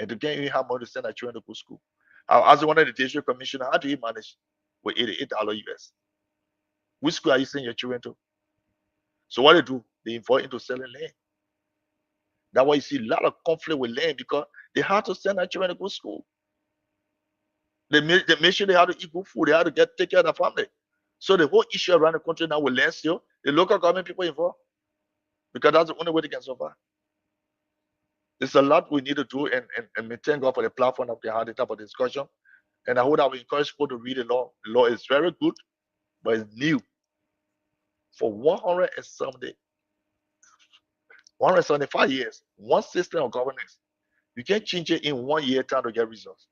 and they can't even have money to send their children to go to school. As one of the district commissioner, how do you manage with $88 US? Which school are you sending your children to? So what they do, they involve into selling land. That's why you see a lot of conflict with land because they have to send their children to go to school. They make sure they have to eat good food, they have to take care of their family. So the whole issue around the country now with land still, the local government people involved. Because that's the only way they can survive. There's a lot we need to do and thank God for the platform that we had the type of discussion. And I hope that we encourage people to read the law. The law is very good, but it's new. For 175 years, one system of governance. You can't change it in 1 year time to get results.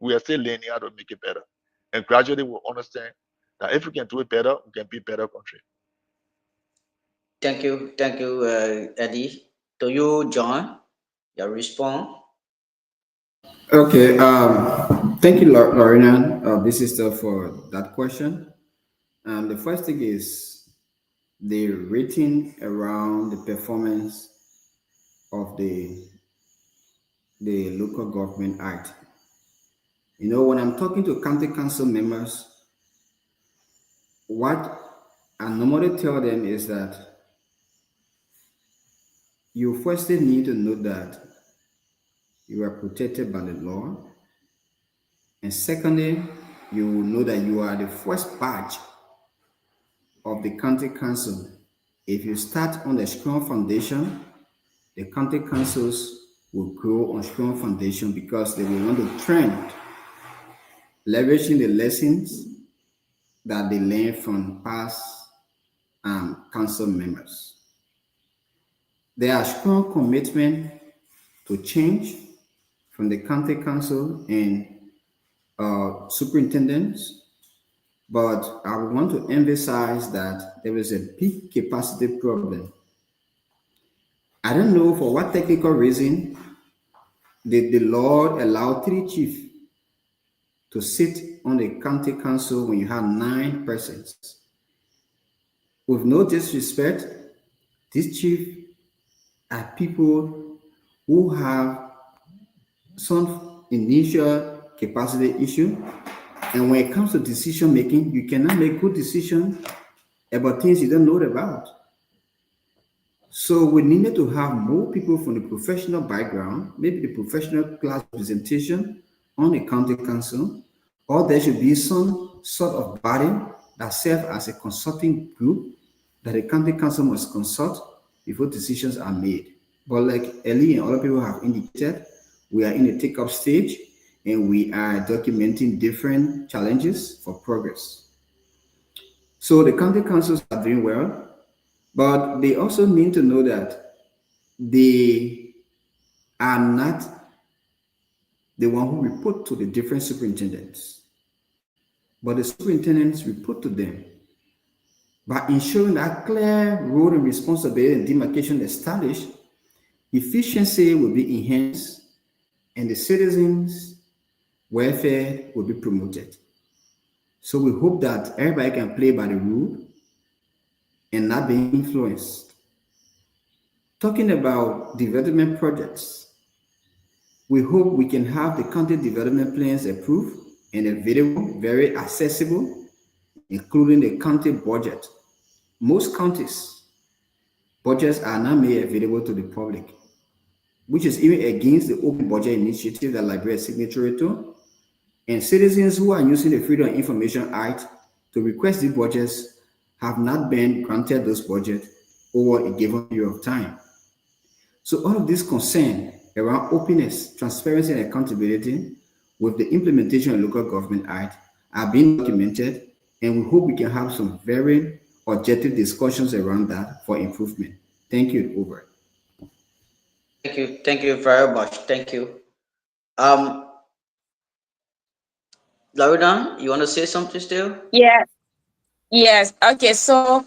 We are still learning how to make it better. And gradually we'll understand that if we can do it better, we can be a better country. Thank you, Eddie. To you, John, your response. Okay, thank you, Lorena, this sister, for that question. The first thing is the rating around the performance of the Local Government Act. You know, when I'm talking to county council members, what I normally tell them is that you firstly need to know that you are protected by the law. And secondly, you will know that you are the first batch of the county council. If you start on a strong foundation, the county councils will grow on strong foundation because they will want to trend, leveraging the lessons that they learned from past council members. There are strong commitment to change from the county council and superintendents, but I want to emphasize that there is a big capacity problem. I don't know for what technical reason did the Lord allow 3 chiefs to sit on the county council when you have 9 persons. With no disrespect, these chiefs are people who have some initial capacity issue, and when it comes to decision making, you cannot make good decisions about things you don't know about. So we needed to have more people from the professional background, maybe the professional class representation on the county council, or there should be some sort of body that serves as a consulting group that the county council must consult before decisions are made. But like Ellie and other people have indicated, we are in the take-up stage and we are documenting different challenges for progress. So the county councils are doing well, but they also need to know that they are not the one who report to the different superintendents, but the superintendents report to them. By ensuring that clear role and responsibility and demarcation established, efficiency will be enhanced and the citizens' welfare will be promoted. So we hope that everybody can play by the rule and not be influenced. Talking about development projects, we hope we can have the county development plans approved and available, very accessible, including the county budget. Most counties' budgets are not made available to the public, which is even against the open budget initiative that Liberia is signatory to. And citizens who are using the Freedom of Information Act to request these budgets have not been granted those budgets over a given period of time. So all of this concern around openness, transparency, and accountability with the implementation of Local Government Act are being documented, and we hope we can have some very objective discussions around that for improvement. Thank you. Over. Thank you very much. Thank you. Lorena, you want to say something still? Yes. Okay, so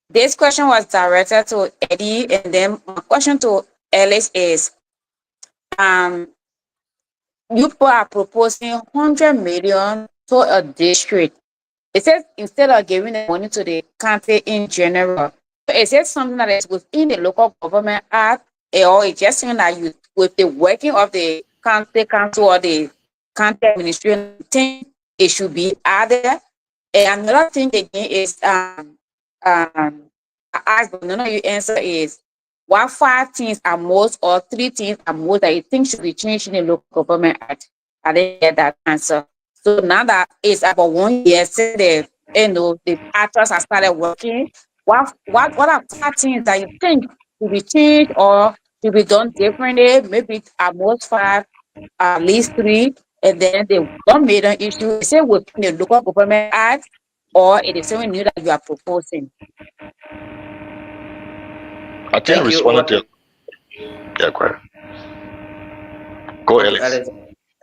this question was directed to Eddie, and then my question to Ellis is, you people are proposing 100 million to a district. It says instead of giving the money to the county in general, is it something that is within the Local Government Act, or it's just something that you, with the working of the county council or the county administration, think it should be added? And another thing again is, I asked, but none of you answer is, what 5 things are most, or 3 things are most that you think should be changed in the Local Government Act? I didn't get that answer. So now that it's about 1 year since the actors have started working, what are 5 things that you think should be changed or should be done differently? Maybe at most 5, at least 3, and then the 1 million issue, is it within the Local Government Act, or it is something new that you are proposing? I think I responded to. Yeah, correct. Go, Alice.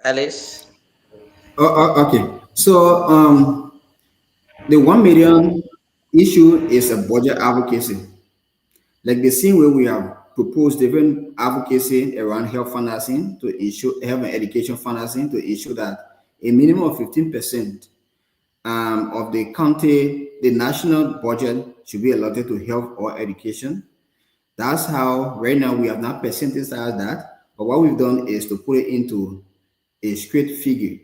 Alice. Okay. So the 1 million issue is a budget advocacy. Like the same way we have proposed different advocacy around health financing to ensure health and education financing to ensure that a minimum of 15% of the county, the national budget should be allotted to health or education. That's how right now we have not percentaged that, but what we've done is to put it into a straight figure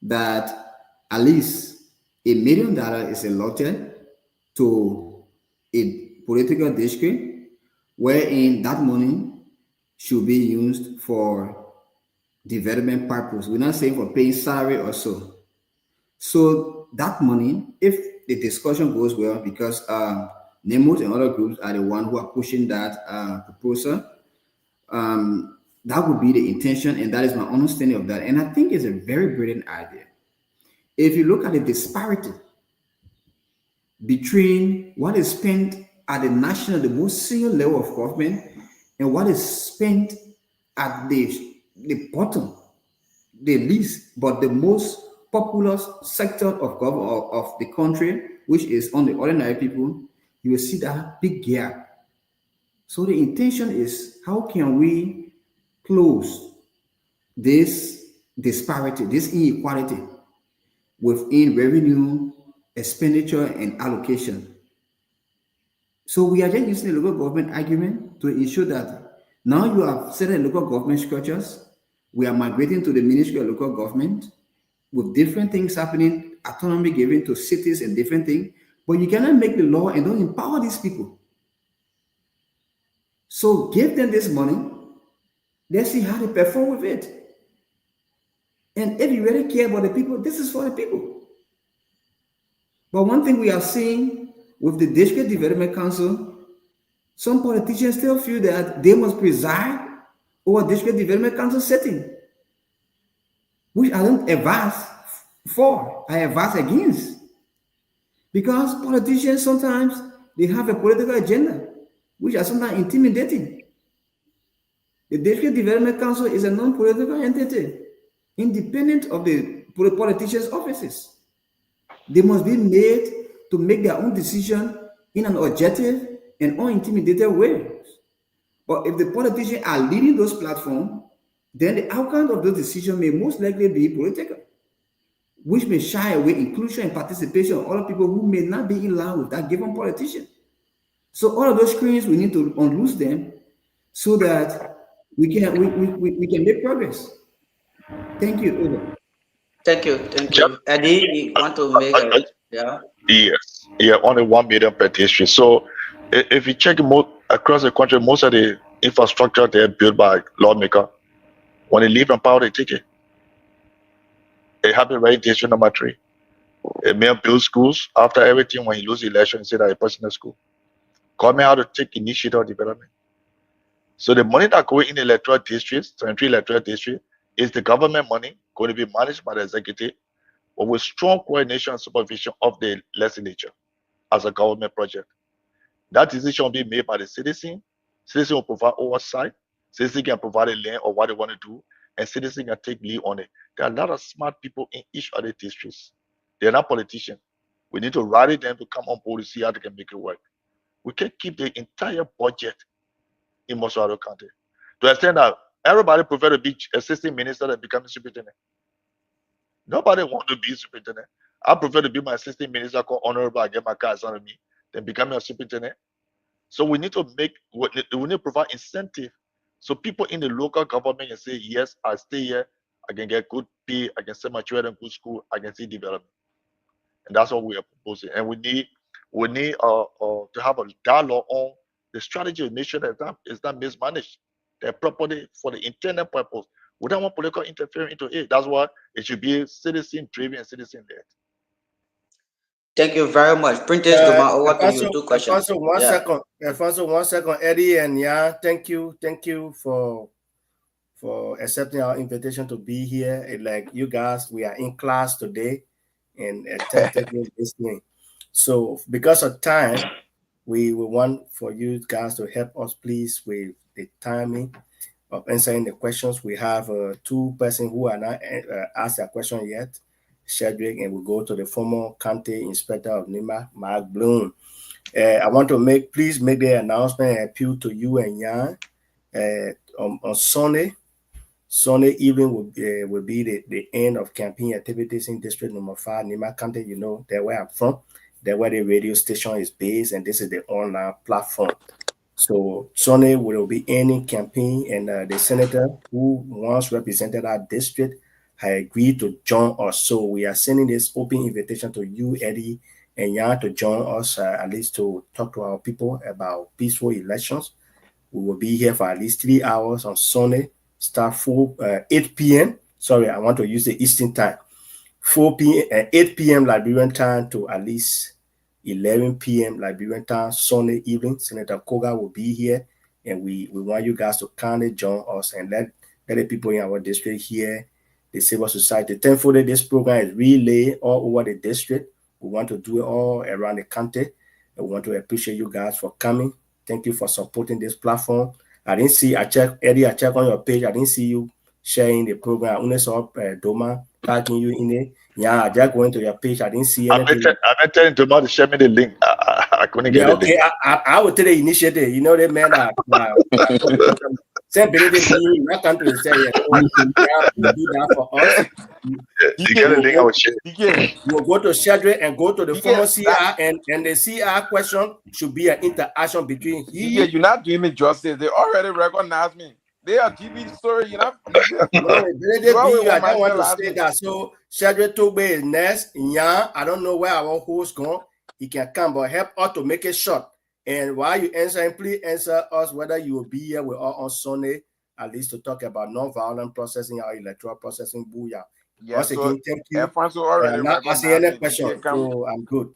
that at least $1 million is allotted to a political district, wherein that money should be used for development purpose. We're not saying for paying salary or so. So that money, if the discussion goes well, because NEMOT and other groups are the ones who are pushing that proposal, that would be the intention, and that is my understanding of that. And I think it's a very brilliant idea. If you look at the disparity between what is spent at the national, the most senior level of government, and what is spent at the bottom, the least, but the most populous sector of government of the country, which is on the ordinary people, you will see that big gap. So the intention is, how can we close this disparity, this inequality within revenue, expenditure, and allocation? So we are just using the local government argument to ensure that now you have certain local government structures, we are migrating to the Ministry of Local Government with different things happening, autonomy given to cities and different things, but you cannot make the law and don't empower these people. So give them this money, let's see how they perform with it. And if you really care about the people, this is for the people. But one thing we are seeing with the District Development Council, some politicians still feel that they must preside over District Development Council setting, which I don't advise for, I advise against. Because politicians sometimes, they have a political agenda, which are sometimes intimidating. The District Development Council is a non-political entity, independent of the politicians' offices. They must be made to make their own decision in an objective and unintimidated way. But if the politicians are leading those platforms, then the outcome of those decisions may most likely be political, which may shy away inclusion and participation of other people who may not be in line with that given politician. So all of those screens, we need to unloose them so that we can make progress. Thank you. Over. Thank you. Eddie, you want to make a Yes. Yeah, only 1 million per district. So if you check across the country, most of the infrastructure they're built by lawmakers. When they leave from power, they take it. It happened right in district number 3. A mayor builds schools. After everything, when he loses the election, he said that a personal school. Government how to take initiative of development. So the money that goes in the electoral districts, 23 electoral districts, is the government money going to be managed by the executive, but with strong coordination and supervision of the legislature as a government project. That decision will be made by the citizen. Citizen will provide oversight. Citizen can provide a lane of what they want to do, and citizen can take lead on it. There are a lot of smart people in each of the districts. They're not politicians. We need to rally them to come on board to see how they can make it work. We can't keep the entire budget in Mosquito County. To extend that, everybody prefer to be assistant minister than becoming superintendent. Nobody want to be superintendent. I prefer to be my assistant minister called honorable, I get my car assigned to me, than becoming a superintendent. So we need to provide incentive so people in the local government can say, yes, I stay here, I can get good pay, I can send my children to good school, I can see development. And that's what we are proposing. And we need to have a dialogue on the strategy to make sure that it's not mismanaged. They're properly for the intended purpose. We don't want political interference into it. That's why it should be citizen-driven and citizen-led. Thank you very much. Printers, over to you. 2 questions. Alfonso, 1 second. Eddie and thank you for accepting our invitation to be here. And like you guys, we are in class today and attempting listening. So because of time, we want for you guys to help us, please, with the timing of answering the questions. We have 2 persons who are not asked a question yet, Shedrick, and we'll go to the former county inspector of NEMA, Mark Bloom. I want to please make the announcement and appeal to you and Jan on Sunday. Sunday evening will be the end of campaign activities in District Number 5, NEMA County. You know, that's where I'm from. That's where the radio station is based, and this is the online platform. So Sunday will be ending campaign, and the senator who once represented our district agreed to join us. So we are sending this open invitation to you, Eddie and Yan, to join us at least to talk to our people about peaceful elections. We will be here for at least 3 hours on Sunday, start 8 p.m. Sorry, I want to use the Eastern time. 8 p.m. Liberian time to at least 11 p.m. Liberian time, Sunday evening. Senator Koga will be here, and we want you guys to kindly join us and let the people in our district hear the civil society. Thankfully, this program is relayed all over the district. We want to do it all around the country. And we want to appreciate you guys for coming. Thank you for supporting this platform. Eddie, I checked on your page. I didn't see you sharing the program. I only saw Doma tagging you in it. Yeah, I just went to your page. I didn't see anything. I've been telling Doma to share me the link. I couldn't get the link. I will tell the initiative. You know, the man same believe in me. My country is saying, do that for us. You get the link, I will share. We'll go to Shadrach and go to the former CR, and the CR question should be an interaction between Yeah, you're not doing me justice. They already recognize me. They are giving story, you know. I don't want to say that. So Shadrach Tobe is next. Yeah, I don't know where our host gone. He can come, but help us to make it short. And while you answer, please answer us whether you will be here with us on Sunday, at least to talk about non-violent processing or electoral processing. Booyah. Yeah, Once so again, thank you. I'm not asking any question, so I'm good.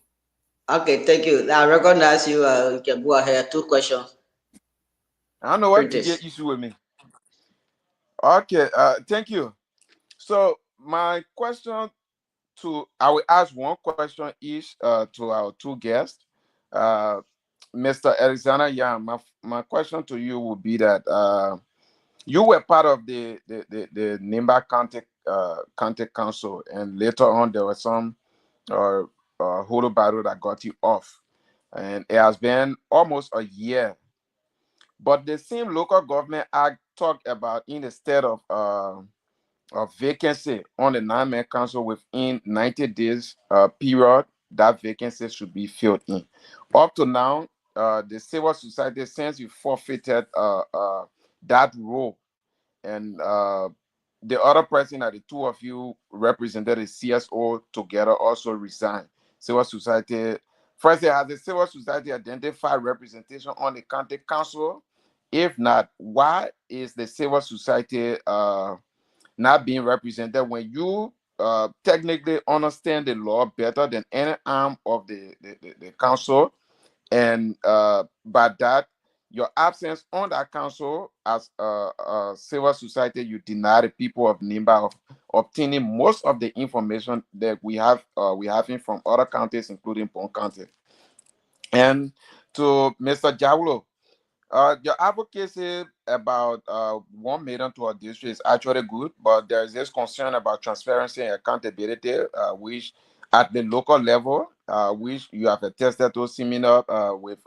Okay, thank you. I recognize you. You can go ahead. 2 questions. I don't know what you get issue with me. Okay, thank you. So my question I will ask one question each to our 2 guests. Mr. Alexander Yan, my question to you would be that you were part of the Nimba County Council, and later on there was some Hudu battle that got you off, and it has been almost a year. But the same local government act talked about in the state of vacancy on the 9-man council within 90 days period, that vacancy should be filled in. Up to now, the civil society, since you forfeited that role, and the other person that the 2 of you represented the CSO together also resigned. Civil society, first, has the civil society identified representation on the county council? If not, why is the civil society not being represented when you technically understand the law better than any arm of the council? And by that, your absence on that council as a civil society, you deny the people of Nimba of obtaining most of the information that we have from other counties, including Bon County. And to Mr. Jawulo, your advocacy about 1 million to our district is actually good, but there is this concern about transparency and accountability, which at the local level, which you have attested to seminar with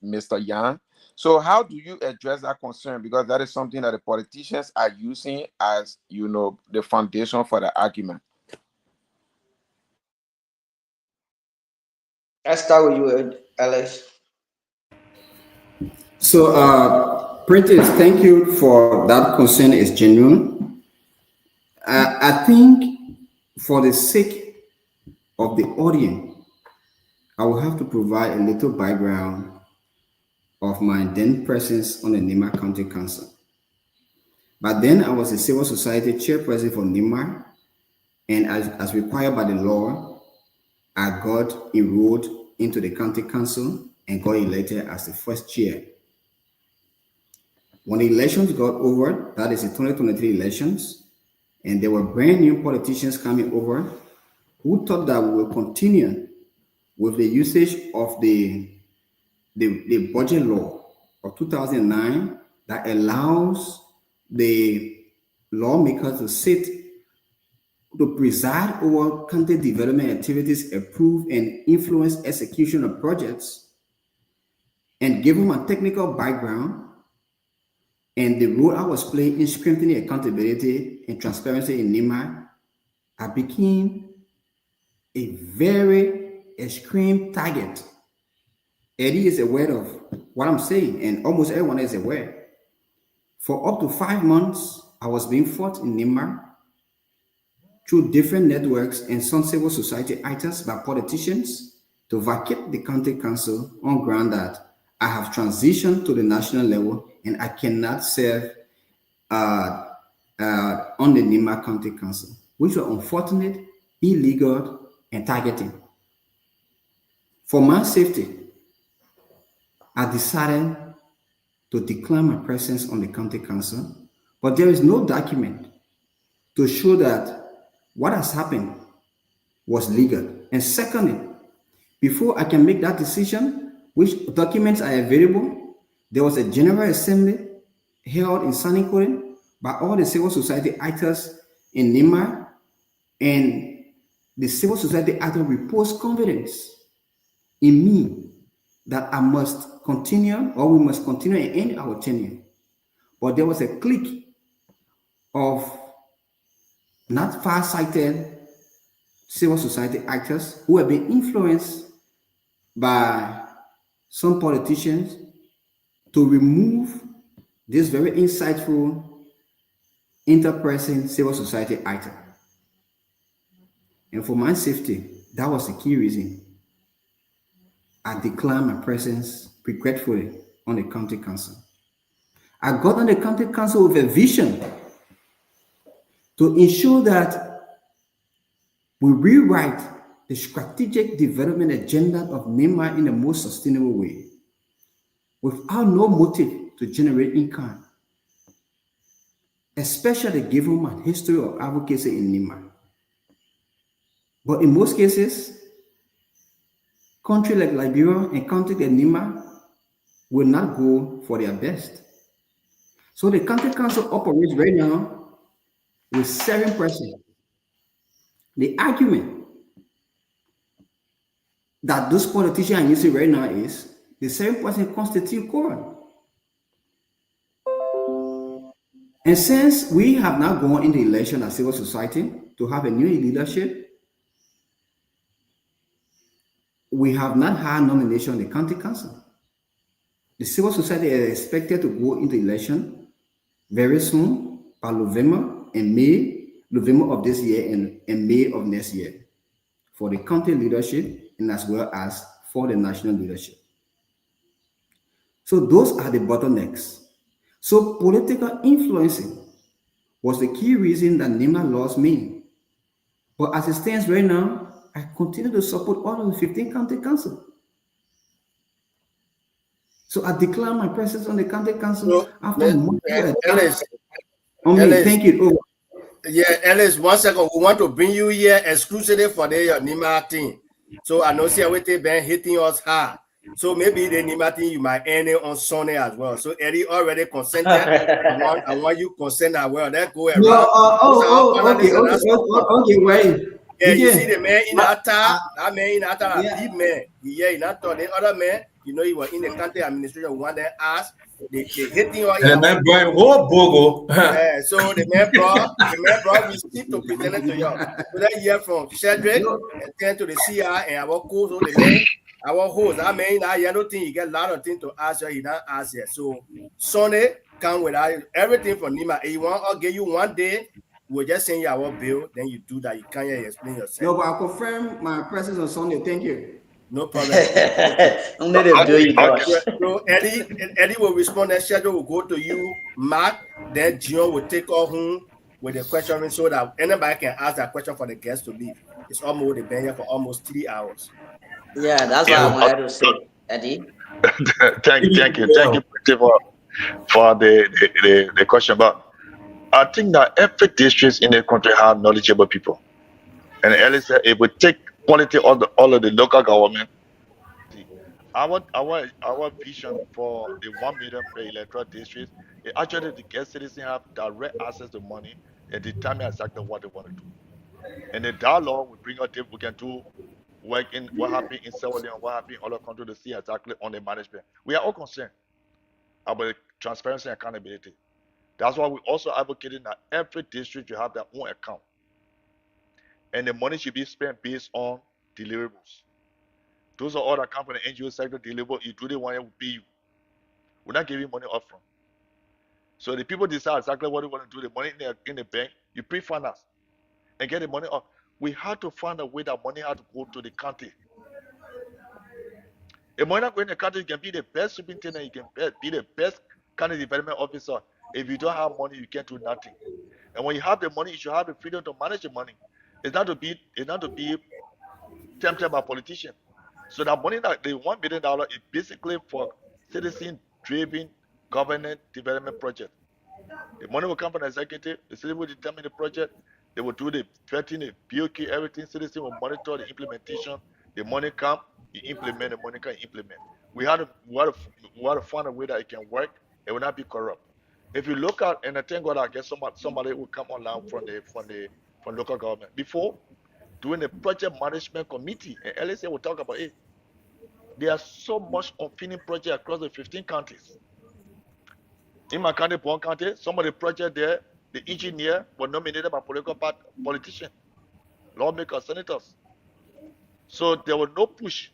Mr. Yan. So how do you address that concern? Because that is something that the politicians are using as, the foundation for the argument. Let's start with you, Alex. So, Prentice, thank you for that concern. Is genuine. I think for the sake of the audience, I will have to provide a little background of my then presence on the Nimba County Council. But then I was a civil society chairperson for Nimba, and as required by the law, I got enrolled into the county council and got elected as the first chair. When the elections got over, that is the 2023 elections, and there were brand new politicians coming over who thought that we will continue with the usage of the budget law of 2009 that allows the lawmakers to preside over county development activities, approve and influence execution of projects, and give them a technical background. And the role I was playing in strengthening accountability and transparency in Nimba, I became a very extreme target. Eddie is aware of what I'm saying, and almost everyone is aware. For up to 5 months, I was being fought in Nimba. through different networks and some civil society actors by politicians to vacate the county council on ground that I have transitioned to the national level and I cannot serve on the Nima County Council, which were unfortunate, illegal, and targeting. For my safety, I decided to decline my presence on the county council, but there is no document to show that what has happened was legal. And secondly, before I can make that decision, which documents are available, there was a General Assembly held in Sanikorin by all the civil society actors in Nima, and the civil society actors reposed confidence in me that I must continue, or we must continue and end our tenure. But there was a clique of not far-sighted civil society actors who have been influenced by some politicians to remove this very insightful interperson civil society actor. And for my safety, that was the key reason I declined my presence regretfully on the county council. I got on the county council with a vision to ensure that we rewrite the strategic development agenda of Nima in the most sustainable way, without no motive to generate income, especially given my history of advocacy in Nima. But in most cases, countries like Liberia and countries like Nima will not go for their best. So the county council operates right now with 7%. The argument that those politicians are using right now is the 7% constitute quorum. And since we have now gone into election as civil society to have a new leadership, we have not had nomination in the county council. The civil society is expected to go into election very soon by November and May, November of this year and May of next year for the county leadership and as well as for the national leadership. So those are the bottlenecks. So political influencing was the key reason that Nima lost me. But as it stands right now, I continue to support all of the 15 county council. So I declare my presence on the county council after Ellis, thank you. Over. Yeah, Ellis, 1 second. We want to bring you here exclusively for the Nima thing. So I know see everything been hitting us hard. So maybe the Nima thing you might end it on Sunday as well. So Eddie already consented. I want you consent as well. Let's go around. Okay, wait. Yeah, you see the man in Atta, that man in Atta, a big man. Yeah, in Atta, the other man, you know, he was in the county administration. One that asked, they hitting on him. The man brought Bogo. Yeah, so the man brought receipt to present it to you. So that year from Cedric and then to the CI and our co, so the man, our host. I mean, I don't think he get a lot of things to ask you. He don't ask yet. So Sunday come without everything from Nima. He want I'll give you one day. We'll just send you our bill, then you do that. You can't explain yourself. No, but I confirm my presence on Sunday. Thank you. No problem. So Eddie will respond. That schedule will go to you, Mark. Then Gio will take off home with the question so that anybody can ask that question for the guests to leave. It's almost the been here for almost 3 hours. Yeah, that's what I wanted to say, Eddie. Thank you for the question. But I think that every district in the country have knowledgeable people, and Ellis said it would take quality all of the local government. Our vision for the 1 million per electoral district is actually to get citizens have direct access to money and determine exactly what they want to do. And the dialogue will bring out we can do work in what happened in Sierra Leone, what happened in other countries to see exactly on the management. We are all concerned about transparency and accountability. That's why we also advocating that every district should have their own account. And the money should be spent based on deliverables. Those are all that come from the NGO sector deliverable. You do the one, it will pay you. We're not giving money upfront. So the people decide exactly what they want to do. The money in the bank, you pre-fund us. and get the money up. We had to find a way that money had to go to the county. If money not going to the county, you can be the best superintendent, you can be the best county development officer. If you don't have money, you can't do nothing. And when you have the money, you should have the freedom to manage the money. It's not to be tempted by politicians. So that money, that the $1 billion is basically for citizen-driven government development project. The money will come from the executive, the citizen will determine the project, they will do the vetting, the BOK, everything, citizen will monitor the implementation, the money come, you implement, the money can implement. We had to find a way that it can work, it will not be corrupt. If you look at, and I thank God I guess somebody will come online from local government. Before, doing the project management committee, and LSA will talk about it. There are so much unfinished projects across the 15 counties. In my county, Bon County, some of the project there, the engineer was nominated by politicians, lawmakers, senators. So there was no push.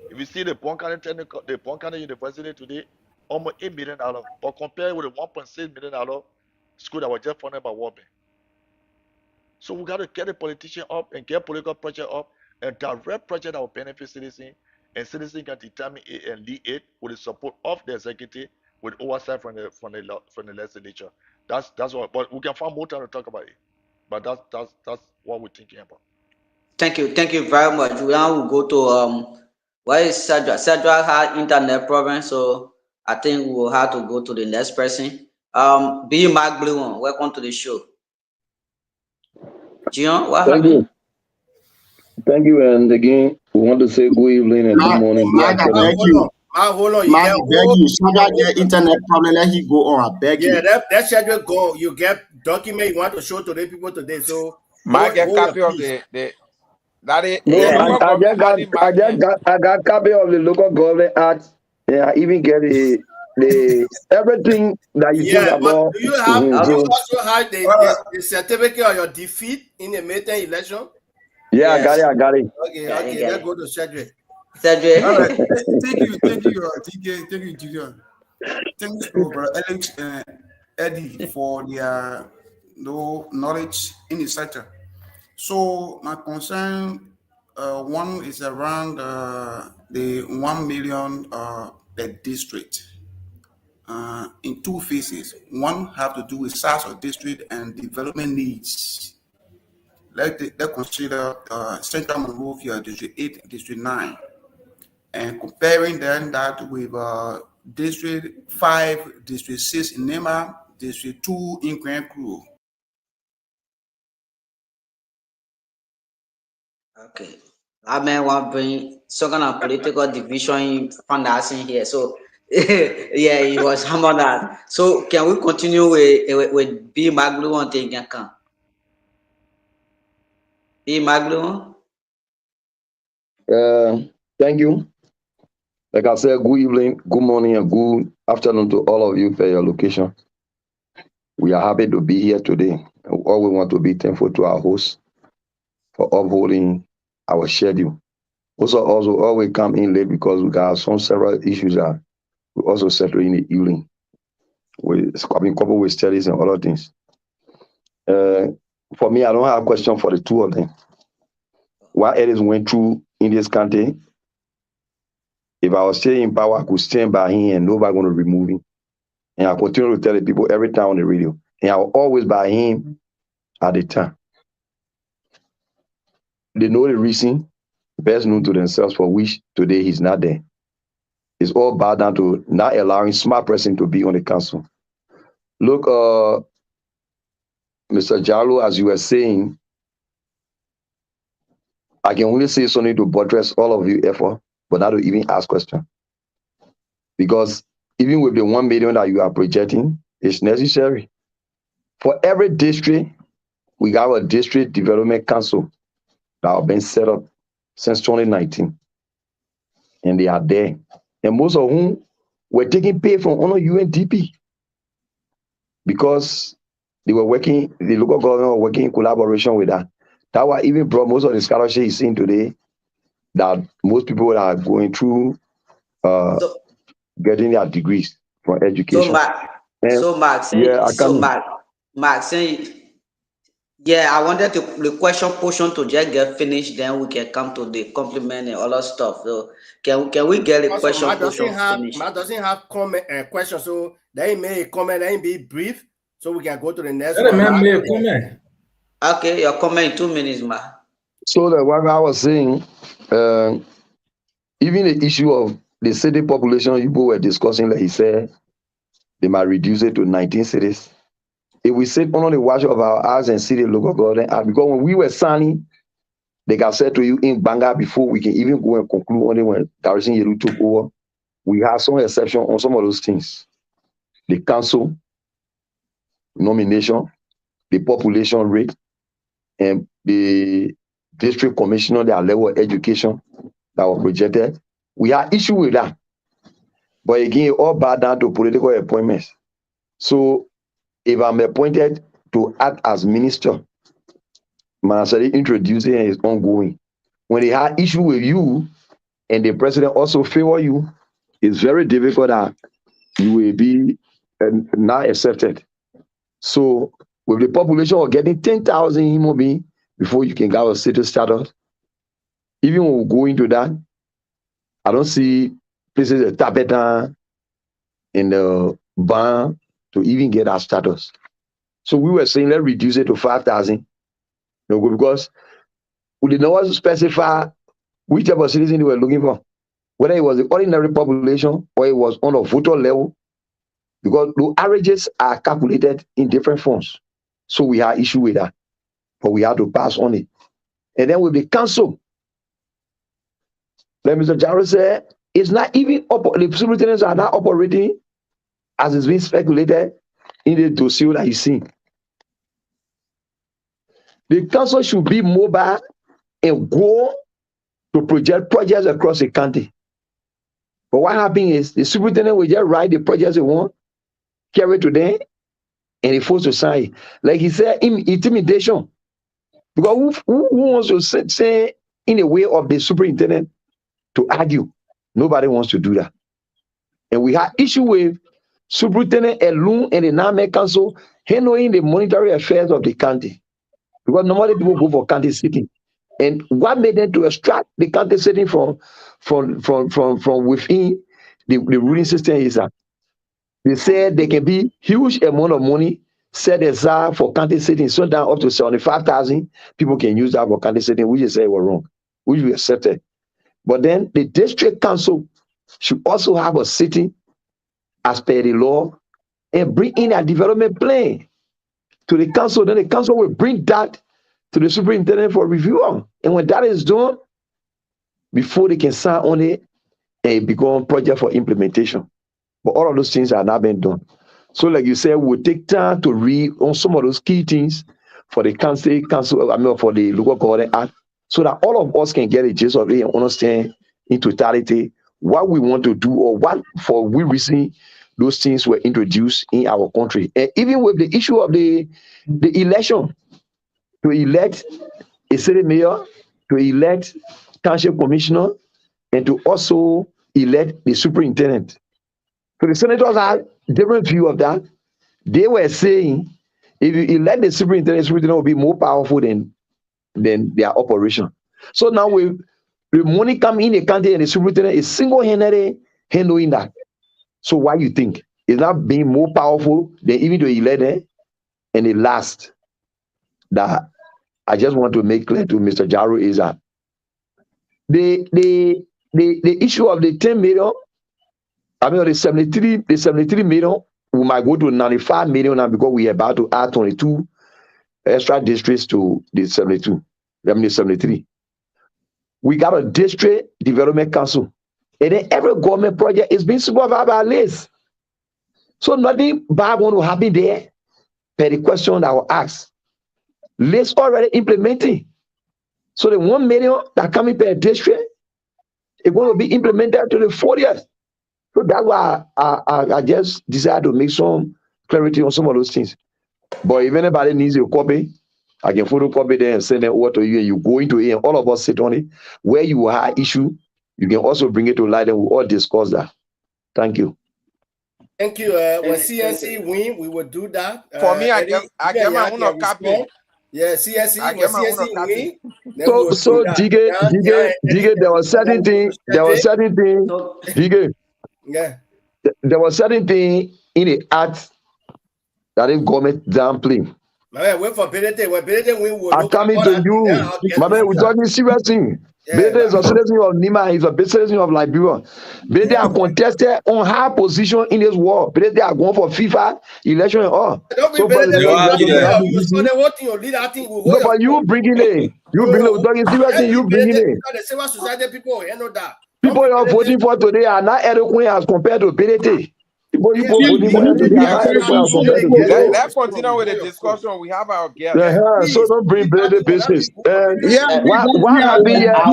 If you see the Bon County University today, almost $8 million, but compared with the $1.6 million school that was just funded by World Bank. So we got to get the politician up and get political project up and direct project that will benefit citizens, and citizens can determine it and lead it with the support of the executive, with oversight from the legislature. That's what. But we can find more time to talk about it. But that's what we're thinking about. Thank you very much. We now will go to where is Cedric? Cedric had internet problem, so I think we will have to go to the next person. B. Mark Blue, welcome to the show. Gian, what happened? Thank you, and again, we want to say good evening and good morning. Thank you. Hold on. I beg you. Cedric get internet problem. Let him go on. I beg you. Yeah, that Cedric go. You get document you want to show to the people today. So might get copy of the that is. No, I got copy of the local government act. Yeah, I even get the everything that you think about. Do you also have the certificate of your defeat in the Mayton election? Yeah, yes. I got it. Okay, let's go to Cedric. Cedric. All right. Thank you, Gideon. Thanks to Brother Alex and Eddie for their knowledge in the sector. So my concern, one is around the 1 million per district in two phases. One have to do with size of district and development needs. Let's consider Central Monrovia, District 8, District 9, and comparing then that with District 5, District 6 in Nema, District 2 in Grand Crew. Okay. I may want to bring some kind of political division from that in here. So, yeah, it was some of that. So, can we continue with B. Maglu on the account? B. Maglu? Thank you. Like I said, good evening, good morning, and good afternoon to all of you for your location. We are happy to be here today. All we want to be thankful to our host for upholding our schedule. Also always come in late because we got several issues that we also settle in the evening. We're coupled with studies and other things. For me, I don't have a question for the two of them. What Edis went through in this country, if I was still in power, I could stand by him and nobody going to remove him. And I continue to tell the people every time on the radio. And I will always by him at the time. They know the reason, best known to themselves, for which today he's not there. It's all bound down to not allowing smart person to be on the council. Look, Mr. Jalo, as you were saying, I can only say something to buttress all of you effort, but not to even ask questions. Because even with the 1 million that you are projecting, it's necessary. For every district, we got a district development council that have been set up since 2019. And they are there. And most of whom were taking pay from under UNDP because they were working, the local government were working in collaboration with that. That was even brought most of the scholarship you're seeing today that most people are going through getting their degrees from education. Mark, saying Yeah, I wanted the question portion to just get finished, then we can come to the compliment and other stuff. So can we get the Also, question portion finished? Matt doesn't have comment question, so they may comment, they be brief, so we can go to the next Let the one. man make a comment. Okay, your comment in 2 minutes, ma. So that what I was saying, even the issue of the city population people were discussing, like he said, they might reduce it to 19 cities. If we sit on the watch of our eyes and see the local government, because when we were signing, like I said to you in Banga before we can even go and conclude on it when Garrison Yelu took over, we had some exception on some of those things. The council nomination, the population rate, and the district commissioner, their level of education that was projected. We had issue with that. But again, it all bound down to political appointments. So if I'm appointed to act as minister, Manasari introducing is ongoing. When they had issue with you and the president also favor you, it's very difficult that you will be not accepted. So with the population of getting 10,000 human beings before you can get a city status, even when we go into that, I don't see places like Tapeta and the Ban to even get our status. So we were saying let's reduce it to 5,000. Because we did not want to specify which type of citizen they were looking for, whether it was the ordinary population or it was on a voter level, because the averages are calculated in different forms. So we had issue with that, but we had to pass on it. And then with the council, like Mr. Jarrell said, it's not even the superintendents are not operating as it's been speculated in the dossier that you see. The council should be mobile and go to project projects across the country. But what happens is the superintendent will just write the projects they want, carry it to them, and they force to sign it. Like he said, intimidation. Because who wants to say in the way of the superintendent to argue? Nobody wants to do that. And we had issue with Superintendent alone and the NAME Council handling the monetary affairs of the county. Because normally people go for county sitting. And what made them to extract the county sitting from within the ruling system is that they said there can be huge amount of money set aside for county sitting, so down up to 75,000 people can use that for county sitting, which is said were wrong, which we accepted. But then the district council should also have a sitting as per the law and bring in a development plan to the council. Then the council will bring that to the superintendent for review. And when that is done, before they can sign on it, and become project for implementation. But all of those things are not being done. So like you said, we'll take time to read on some of those key things for the council, for the local government act, so that all of us can get a gist of it and understand in totality what we want to do or what for we reason those things were introduced in our country. And even with the issue of the election, to elect a city mayor, to elect township commissioner, and to also elect the superintendent. So the senators had different view of that. They were saying if you elect the superintendent will be more powerful than their operation. So now with the money coming in the country and the superintendent is single-handedly handling that. So what you think? Is that being more powerful than even to elect them? And the last that I just want to make clear to Mr. Jaru is that the issue of the 10 million, the 73 million, we might go to 95 million now because we are about to add 22 extra districts to the 73. We got a district development council. And then every government project is being supervised by a list. So nothing bad going to happen there. Per the question that was asked. List already implementing. So the 1 million that coming per district is going to be implemented to the 4 years. So that's why I just decided to make some clarity on some of those things. But if anybody needs a copy, I can photocopy them and send them over to you, and you go into it, and all of us sit on it. Where you have issue, you can also bring it to light, and we'll all discuss that. Thank you. Thank you. When CNC win, we will do that. For me, I get my own copy. Yeah, CSE, I when get my own CSE copy. win, then we will do So that. Dige, there was certain thing, Dige, Yeah. there was certain thing in the act that the government downplay. My man, wait for Benedict. When Benedict win, we'll I'm look at coming all to that thing. Then you. I'll get My to man, see we're that. talking serious thing. Yeah, Bede is a citizen of Nima, he's a citizen of Liberia. Bede are contested on high position in this war. Bede are going for FIFA election and all. Don't So bring for the Benedict next for election, FIFA. that be You easy. score the whole thing, you lead that thing, we'll hold No, your but you phone. bringing it. You bring it. We're talking serious thing, you bringing it. The civil society people, you know that. People you're voting for today are not eloquent as compared to Benedict. People you Yeah, voting for them today are not eloquent as compared to Benedict. Let's continue with the discussion. We have our guest. So don't bring Benedict business. What I happened here is,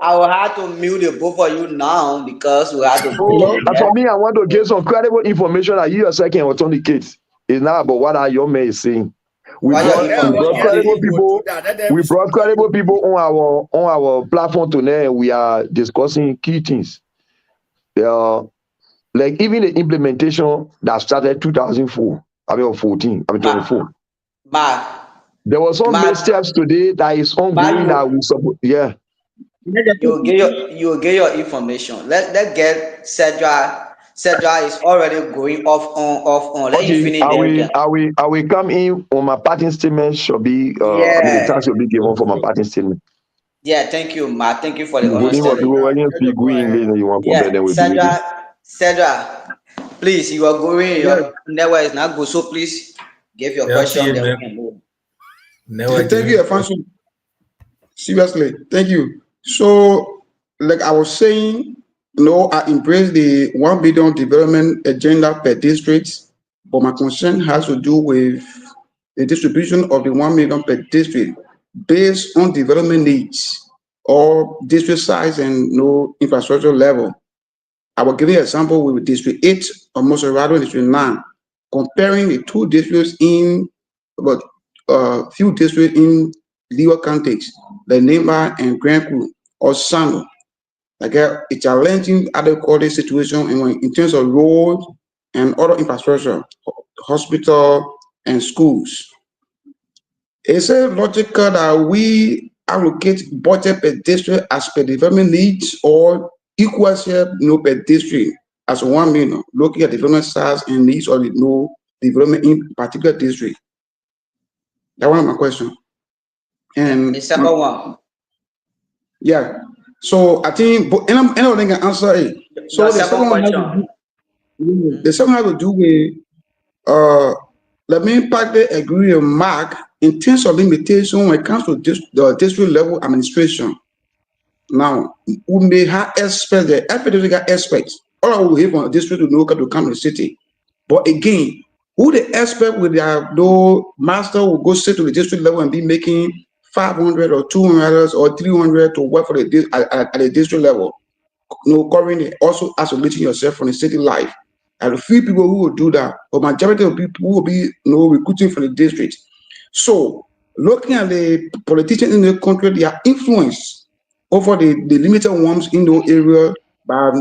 will have to mute the both of you now because we have to oh, for me, I want to get some credible information that you yourself can authenticate. It's not about what our young man is saying. We brought credible people. We brought credible people on our platform today, and we are discussing key things. Like even the implementation that started 2004, 24. But There was some missteps today that is ongoing that we support. Yeah. You get your information. Let get Cedra. Cedra is already going off on. Let you finish there. I will come in on my parting statement. Should be the task will be given for my parting statement. Yeah, thank you, Matt. Thank you for the People understanding. when you speak English, you want to compare them with Cedra, please, you are going. Your network is not good, so please give your question. Then we can move. Thank you, Afonso. Seriously, thank you. So, like I was saying, I embrace the 1 billion development agenda per district, but my concern has to do with the distribution of the 1 million per district based on development needs or district size and infrastructure level. I will give you an example with District 8 of Moserado and District 9, comparing the two districts in about few districts in Leeward counties, like Nema and Grand Crew or Sando. Like a challenging adequate situation in terms of road and other infrastructure, hospital and schools. Is it logical that we allocate budget per district as per development needs or equal share per district as 1 million, looking at development size and needs of the development in particular district? That's one of my questions. And the second one. Yeah. So I think, but anyone can answer it. So Your the second one has to question. do, with let me partly agree with Mark in terms of limitation when it comes to the district level administration. Now, we may have aspects, the epidemic aspects. All I will hear from a district to local to come to the city. But again, who the expert with their no master will go sit to the district level and be making 500 or 200 or 300 to work for the at the district level? Covering also isolating yourself from the city life. And a few people who will do that, but majority of people who will be recruiting from the district. So looking at the politicians in the country, their influence over the limited ones in those areas by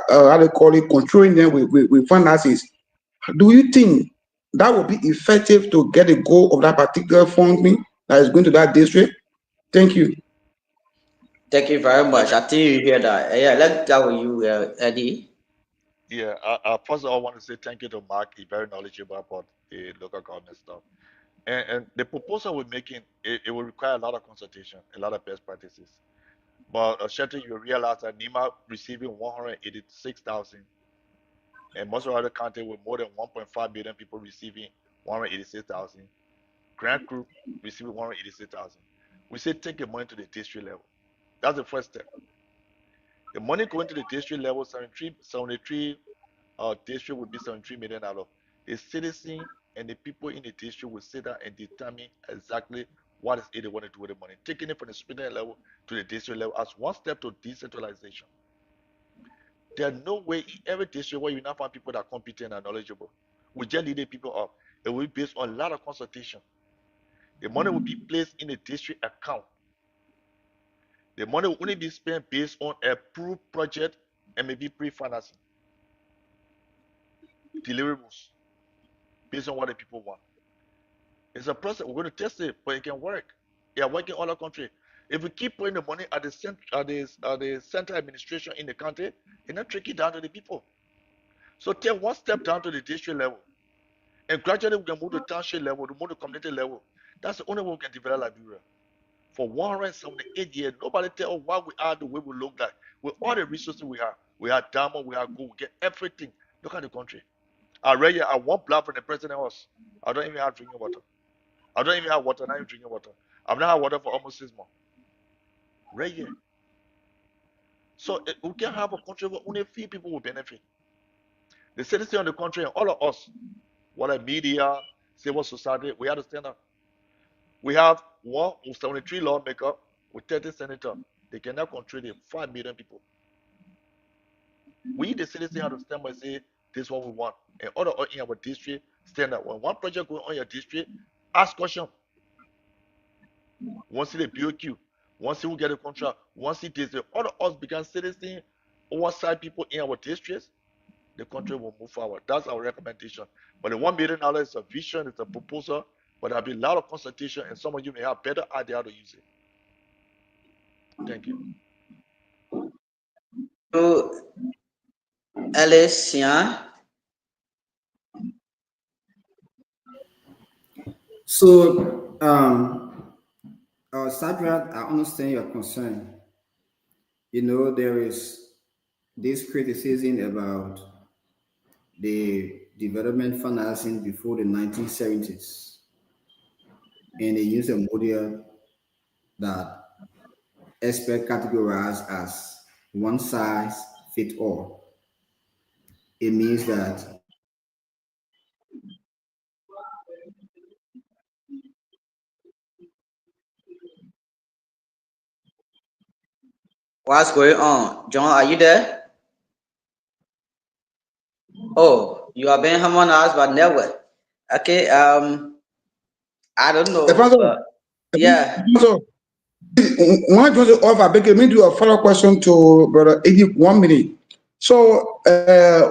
how they call it, controlling them with finances. Do you think that will be effective to get the goal of that particular funding that is going to that district? Thank you. Thank you very much. I think you hear that. Yeah, let's go with you, Eddie. Yeah, first of all, I want to say thank you to Mark. He's very knowledgeable about the local government stuff. And the proposal we're making, it will require a lot of consultation, a lot of best practices. But Shetty, you realize that Nima receiving 186,000, and most of other county with more than 1.5 million people receiving 186,000. Grand Group receiving 186,000. We say take the money to the district level. That's the first step. The money going to the district level, 73 district would be 73 million out of. The citizen and the people in the district will sit down and determine exactly what is it they want to do with the money, taking it from the superintendent level to the district level as one step to decentralization. There's no way in every district where you now find people that are competent and knowledgeable. We just lead the people up. It will be based on a lot of consultation. The money will be placed in the district account. The money will only be spent based on approved project and maybe pre-financing deliverables based on what the people want. It's a process. We're going to test it, but it can work. They are working all the country. If we keep putting the money at the center administration in the country, it's not trickle down to the people. So take one step down to the district level, and gradually we can move to township level, to move to community level. That's the only way we can develop Liberia. For 178 years, nobody tell us why we are the way we look like. With all the resources we have diamond, we have gold, we get everything. Look at the country. Already, I want blood from the president house. I don't even have drinking water. I don't even have water, not even drinking water. I've not had water for almost 6 months. Right here. So we can have a country where only few people will benefit. The citizens of the country and all of us, whether media, civil society, we have to stand up. We have 173 lawmakers with 30 senators. They cannot control the 5 million people. We, the citizens, have to stand up and say, this is what we want. And all in our district, stand up. When one project goes on your district, ask question. Once they build you, once you get a contract, once it is all of us become citizens, oversight people in our districts, the country will move forward. That's our recommendation. But the $1 million is a vision, it's a proposal, but there'll be a lot of consultation, and some of you may have better idea how to use it. Thank you. To Ellis, yeah. So, Sadrat, I understand your concern. You know, there is this criticism about the development financing before the 1970s. And they use a model that experts categorize as one size fits all. It means that What's going on? John, are you there? Oh, you are being harmonized by network. Okay, I don't know. Yeah. When I was over, let me do a follow-up question to Brother Eddie, 1 minute. So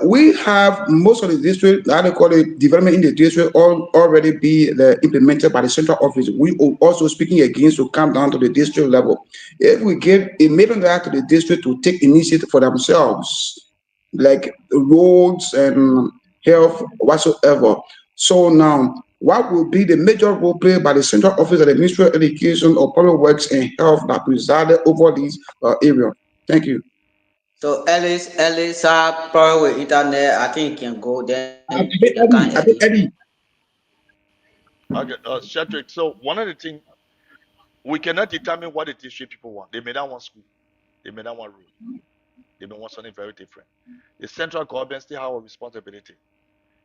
we have most of the district, how they call it, development in the district already be implemented by the central office. We are also speaking against to come down to the district level. If we give a $1 million to the district to take initiative for themselves, like roads and health whatsoever. So now, what will be the major role played by the central office of the Ministry of Education or Public Works and Health that presided over these areas? Thank you. So Ellis, probably with internet, I think you can go there. Eddie. Okay, Shatrick, so one of the things, we cannot determine what the district people want. They may not want school. They may not want road. They may want something very different. The central government still have a responsibility.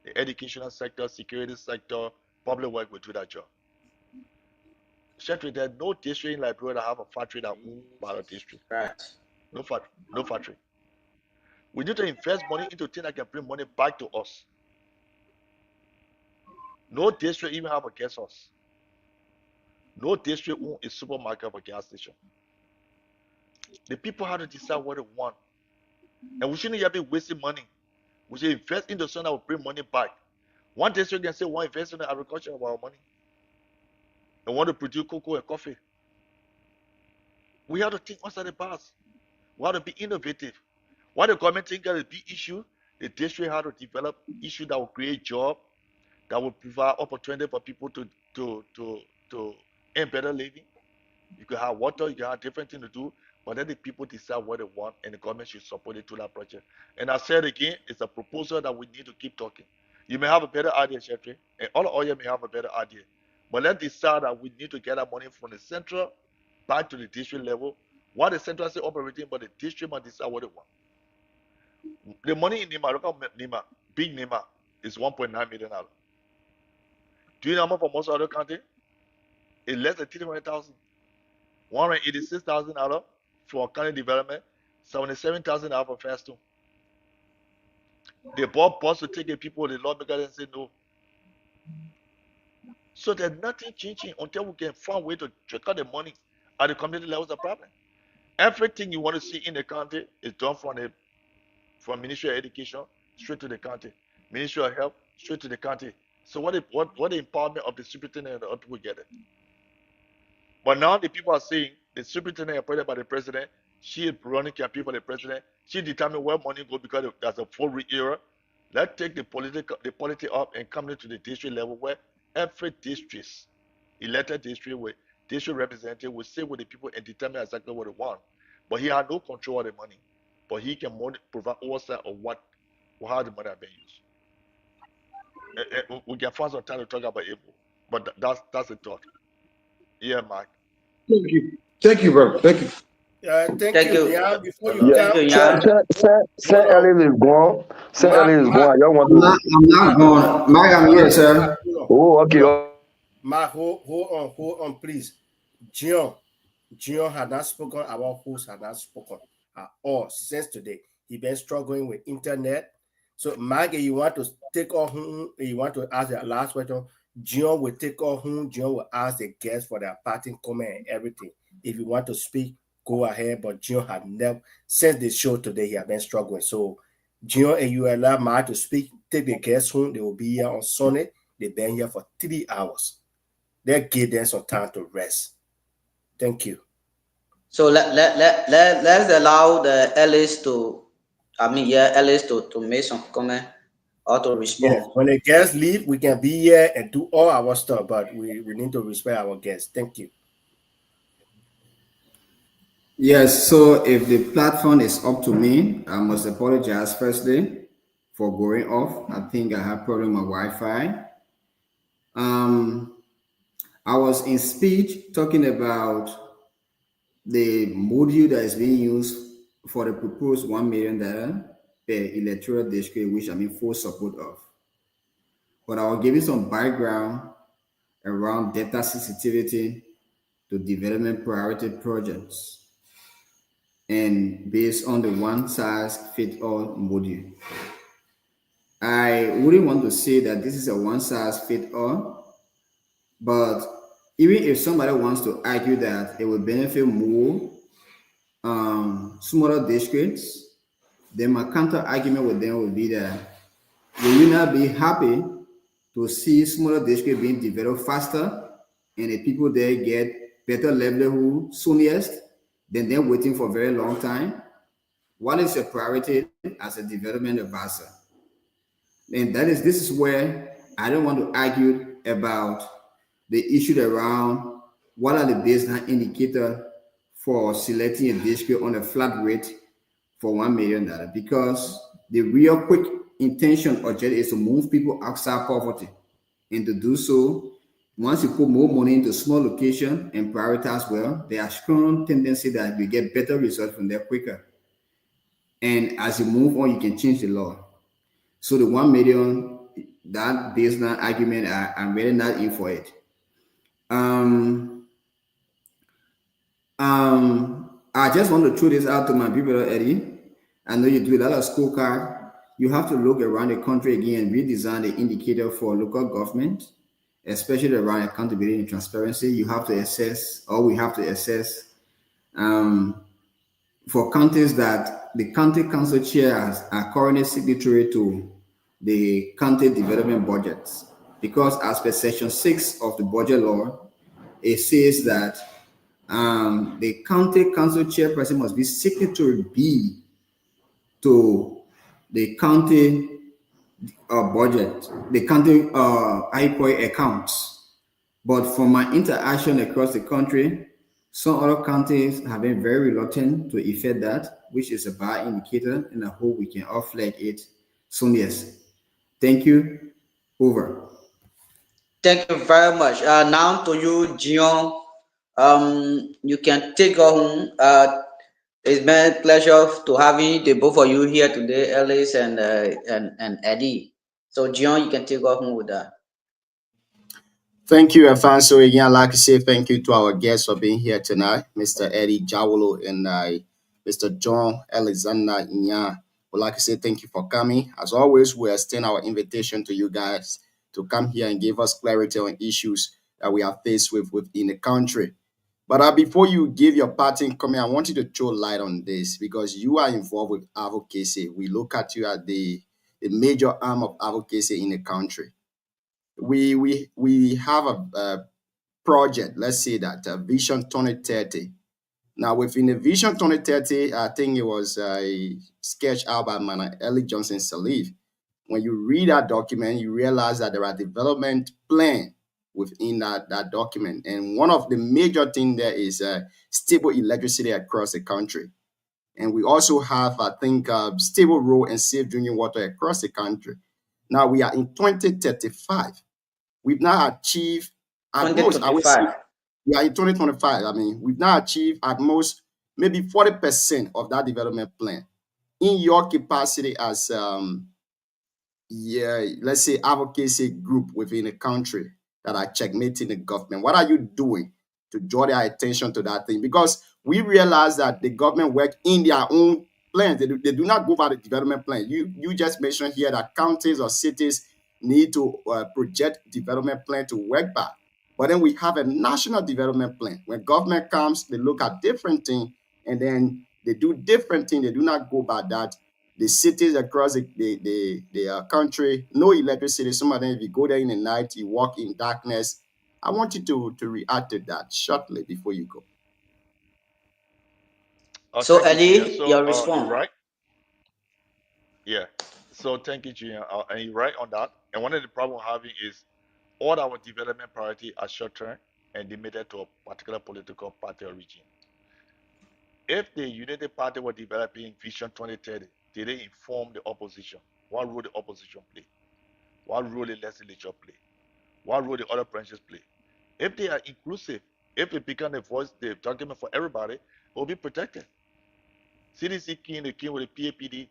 The educational sector, security sector, public work will do that job. Shatrick, there's no district in Liberia that have a factory that owned by the district. Right. No factory. We need to invest money into things that can bring money back to us. No district even have a guest house. No district own a supermarket or a gas station. The people have to decide what they want. And we shouldn't yet be wasting money. We should invest into something that will bring money back. One district can say, "One invest in the agriculture of our money and want to produce cocoa and coffee." We have to think outside the box. We have to be innovative. Why the government think that is a big issue, the district have to develop issues that will create jobs, that will provide opportunity for people to earn better living. You can have water, you can have different things to do, but let the people decide what they want, and the government should support it to that project. And I said again, it's a proposal that we need to keep talking. You may have a better idea, Shetri, and all of you may have a better idea. But let's decide that we need to get that money from the central back to the district level. What the central is operating, but the district must decide what they want. The money in Nima, look at Nima, big Nima, is $1.9 million. Do you know how much for most other counties? It's less than $300,000. $186,000 for county development, $77,000 for Fairstone. They bought bus to take the people, the lawmakers and say no. So there's nothing changing until we can find a way to check out the money at the community level is a problem. Everything you want to see in the county is done from Ministry of Education straight to the county. Ministry of Health straight to the county. So what the empowerment of the superintendent and the other people get it? But now the people are saying the superintendent appointed by the president, she is running campaign for the president. She determines where money go because there's a full era. Let's take the politics up and come into the district level where every district, elected district with district representative will sit with the people and determine exactly what they want. But he had no control of the money. But he can provide oversight of how the money has been used. We can find some time to talk about evil. But that's the thought. Yeah, Mark. Thank you, brother. Thank you. Thank you. Yeah, before you Yeah, come, Saint Ellis is gone. Saint Ellis is gone. I don't want to. I'm not going. Mike, I'm here, sir. Oh, okay. Mark, hold on, please. John had not spoken. Our host had not spoken at all since today. He been struggling with internet. So, Maggie, you want to take off whom you want to ask the last question. John will take off whom John will ask the guests for their parting comment and everything. If you want to speak, go ahead. But John had never, since the show today, he has been struggling. So, John, and you allow Mark to speak, take the guests home. They will be here on Sunday. They've been here for 3 hours. Let's give them some time to rest. Thank you. So let's allow the Ellis to, Ellis to make some comment or to respond. Yes, when the guests leave, we can be here and do all our stuff, but we need to respect our guests. Thank you. Yes, so if the platform is up to me, I must apologize firstly for going off. I think I have problem with Wi-Fi. I was in speech talking about the module that is being used for the proposed $1 million per electoral district, which I'm in full support of. But I will give you some background around data sensitivity to development priority projects and based on the one-size-fits-all module. I wouldn't want to say that this is a one-size-fits-all, but even if somebody wants to argue that it will benefit more smaller districts, then my counter argument with them would be that will you not be happy to see smaller districts being developed faster and the people there get better livelihood soonest than them waiting for a very long time? What is your priority as a development advisor? And this is where I don't want to argue about the issue around what are the baseline indicators for selecting a district on a flat rate for $1 million, because the real quick intention or objective is to move people outside poverty. And to do so, once you put more money into small location and prioritize well, there are strong tendency that you get better results from there quicker. And as you move on, you can change the law. So the 1 million, that baseline argument, I'm really not in for it. I just want to throw this out to my people, Eddie. I know you do a lot of scorecard. You have to look around the country again and redesign the indicator for local government, especially around accountability and transparency. You have to assess, or we have to assess, for counties that the county council chairs are currently signatory to the county development budgets. Because as per section 6 of the budget law, it says that the county council chairperson must be signatory B to the county budget, the county IPOI accounts. But from my interaction across the country, some other counties have been very reluctant to effect that, which is a bad indicator, and I hope we can all flag it soon. Yes. Thank you. Over. Thank you very much. Now to you, Gion. You can take on. It's been a pleasure to having the both of you here today, Ellis and Eddie. So, Gion, you can take on with that. Thank you, Afonso. Again, I'd like to say thank you to our guests for being here tonight, Mr. Eddie Jawolo and Mr. John Alexander Inya. We'd like to say thank you for coming. As always, we extend our invitation to you guys to come here and give us clarity on issues that we are faced with within the country. But before you give your parting comment, I want you to throw light on this because you are involved with advocacy. We look at you as the major arm of advocacy in the country. we have a project. Let's say that Vision 2030. Now, within the Vision 2030, I think it was sketched out by Mana Ellie Johnson Sirleaf. When you read that document, you realize that there are development plans within that document. And one of the major things there is stable electricity across the country. And we also have, I think, stable road and safe drinking water across the country. Now we are in 2035. We've now achieved at most, I would say, we are in 2025. I mean, we've now achieved at most maybe 40% of that development plan. In your capacity as let's say advocacy group within the country that are checkmating the government, what are you doing to draw their attention to that thing? Because we realize that the government work in their own plans. They do not go by the development plan. You just mentioned here that counties or cities need to project development plan to work by. But then we have a national development plan. When government comes, they look at different things and then they do different things. They do not go by that. The cities across the country, no electricity. Some of them, if you go there in the night, you walk in darkness. I want you to react to that shortly before you go. So, Thank you, Eddie, Gian. So your you're response. right. Yeah. So thank you, Gian. And you're right on that. And one of the problems we're having is all our development priority are short term and limited to a particular political party or regime. If the United Party were developing Vision 2030, did they inform the opposition? What role the opposition play? What role the legislature play? What role the other branches play? If they are inclusive, if it become the voice, the document for everybody, it will be protected. CDC came with the PAPD,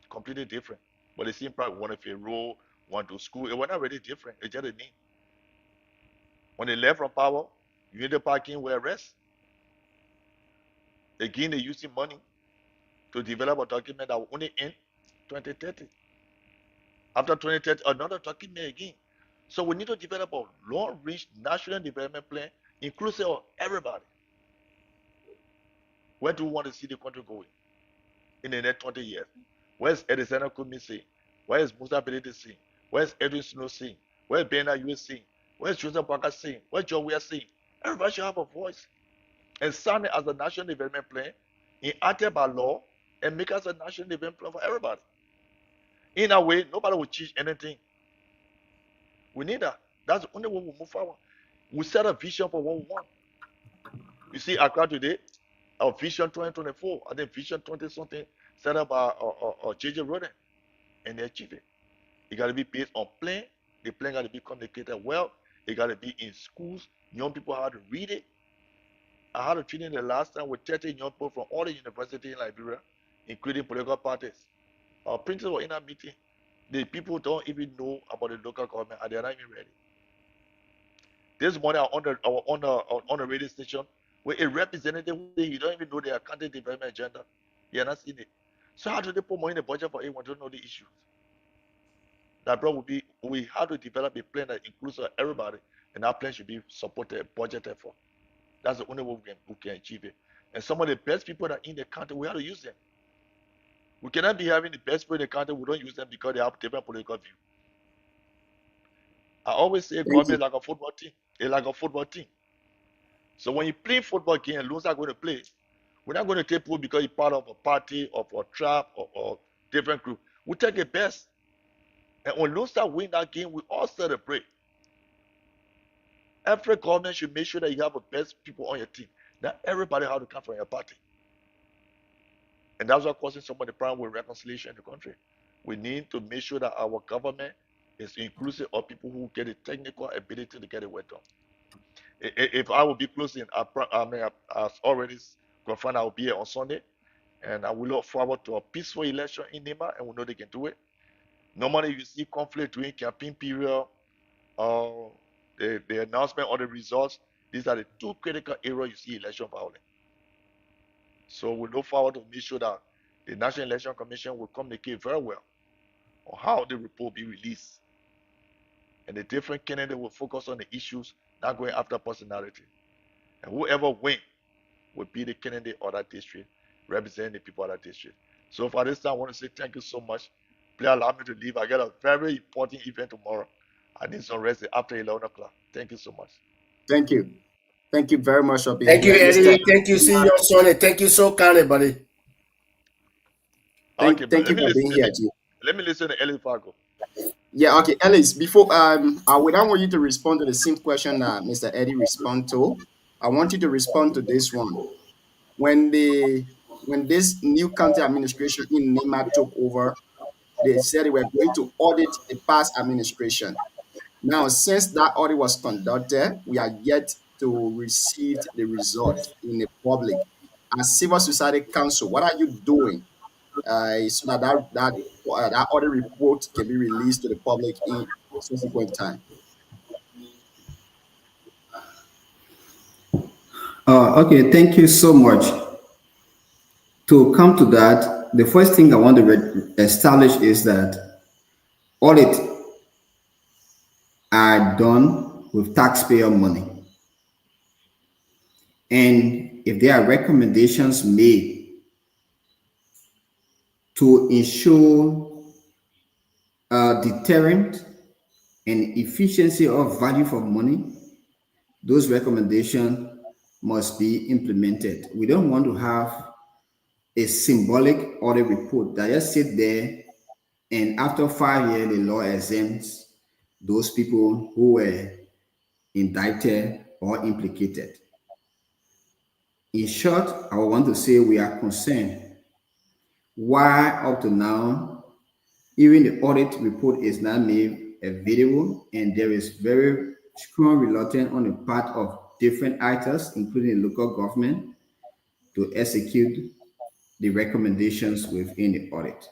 completely different. But the same part, one if a role, one to school, it was not really different. It's just a name. When they left from power, United Party came with arrest. Again, they using money to develop a document that will only end 2030. After 2030, another document again. So we need to develop a long-range national development plan, inclusive of everybody. Where do we want to see the country going in the next 20 years? Where's Edison Kumi saying? Where is Musa Beledi saying? Where's Edwin Snow saying? Where's Bernard Yue saying? Where's Joseph Parker saying? Where's John Weir saying? Everybody should have a voice and sign it as a national development plan, enacted by law, and make us a national development plan for everybody. In a way, nobody will change anything. We need that. That's the only way we move forward. We set a vision for what we want. You see, Accra today, our Vision 2024, I think Vision 20 something set up by J.J. Roden, and they achieve it. It got to be based on plan. The plan got to be communicated well. It got to be in schools. Young people have to read it. I had a training the last time with 30 young people from all the universities in Liberia, including political parties. Our printers were in that meeting. The people don't even know about the local government, and they're not even ready. This morning, on the radio station, where a representative, you don't even know their county development agenda. You're not seeing it. So how do they put money in the budget for anyone to know the issues? That bro would be, we have to develop a plan that includes everybody, and that plan should be supported, budgeted for. That's the only way we can achieve it. And some of the best people that are in the country, we have to use them. We cannot be having the best people in the country, we don't use them because they have different political view. I always say government is like a football team. It's like a football team. So when you play football game and Lone are going to play, we're not going to take people because you're part of a party, of a tribe, or different group. We take the best. And when Lone Star win that game, we all celebrate. Every government should make sure that you have the best people on your team. Not everybody has to come from your party. And that's what causing some of the problem with reconciliation in the country. We need to make sure that our government is inclusive of people who get the technical ability to get it work done. If I will be closing, I've already confirmed I will be here on Sunday, and I will look forward to a peaceful election in Nema, and we know they can do it. Normally, you see conflict during campaign period, the announcement of the results. These are the two critical areas you see election violence. So we look forward to make sure that the National Election Commission will communicate very well on how the report will be released. And the different candidates will focus on the issues, not going after personality. And whoever wins will be the candidate of that district, representing the people of that district. So for this time, I want to say thank you so much. Please allow me to leave. I got a very important event tomorrow. I need some rest after 11 o'clock. Thank you so much. Thank you. Thank you very much for being Thank you, here. Eddie. Thank you, Senior Sonny. Thank you so kindly, buddy. Okay, Thank you let me for listen. being here, G. Let me listen to Ellie Fargo. Yeah, okay, Ellis. Before I would not want you to respond to the same question that Mr. Eddie responded to. I want you to respond to this one. When this new county administration in Nema took over, they said they were going to audit the past administration. Now, since that audit was conducted, we are yet to receive the result in the public. As Civil Society Council, what are you doing so that audit report can be released to the public in subsequent time? Okay, thank you so much. To come to that, the first thing I want to establish is that audit are done with taxpayer money. And if there are recommendations made to ensure deterrent and efficiency of value for money, those recommendations must be implemented. We don't want to have a symbolic audit report that just sit there and after 5 years the law exempts those people who were indicted or implicated. In short, I want to say we are concerned why up to now, even the audit report is not made available, and there is very strong reluctance on the part of different actors, including local government, to execute the recommendations within the audit.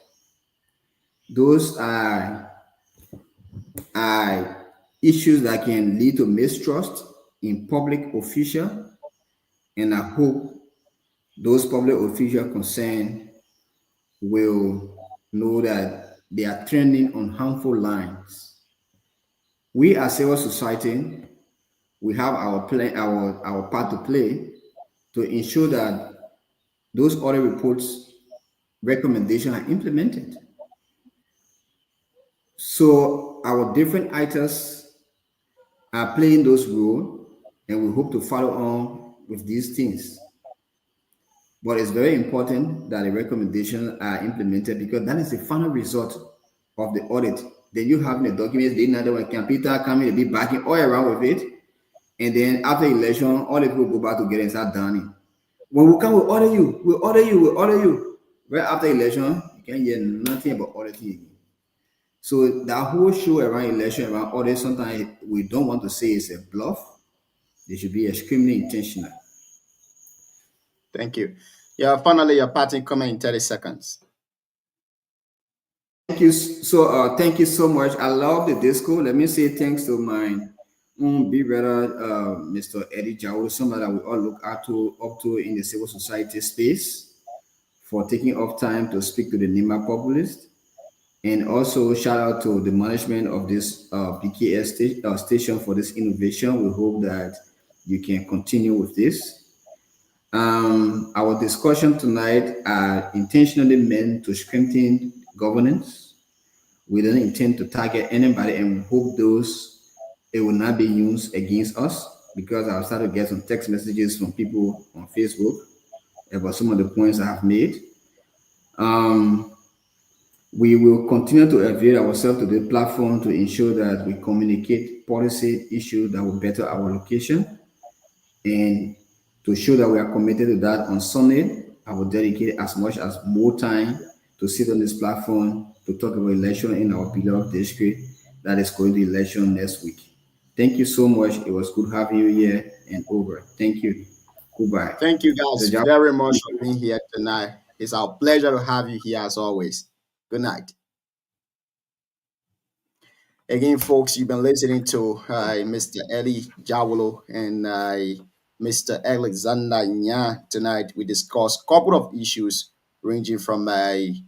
Those are issues that can lead to mistrust in public officials, and I hope those public officials concerned will know that they are trending on harmful lines. We as civil society, we have our part to play to ensure that those audit reports recommendations are implemented. So our different actors are playing those roles, and we hope to follow on with these things. But it's very important that the recommendations are implemented because that is the final result of the audit. Then you have the documents, they know when computer coming to be backing all around with it. And then after election, all the people go back together and start downing. When we come, we'll order you, we'll order you, we'll order you. Right after election, you can't hear nothing about auditing again. So that whole show around election, around audit, sometimes we don't want to say it's a bluff. They should be extremely intentional. Thank you. Yeah, finally, your party comment in 30 seconds. Thank you. So thank you so much. I love the disco. Let me say thanks to my big brother, Mr. Eddie Jao, somebody that we all look up to in the civil society space, for taking off time to speak to the Nema populist. And also shout out to the management of this BKS station for this innovation. We hope that you can continue with this. Our discussion tonight are intentionally meant to strengthen governance. We don't intend to target anybody, and we hope it will not be used against us, because I've started to get some text messages from people on Facebook about some of the points I have made. We will continue to avail ourselves to the platform to ensure that we communicate policy issues that will better our location, and to show that we are committed to that. On Sunday, I will dedicate as much as more time to sit on this platform to talk about election in our beloved district that is going to election next week. Thank you so much. It was good having you here, and over. Thank you. Goodbye. Thank you guys very much for being here tonight. It's our pleasure to have you here as always. Good night. Again, folks, you've been listening to Mr. Eddie Jawolo and Mr. Alexander Nya. Tonight, we discussed a couple of issues ranging from the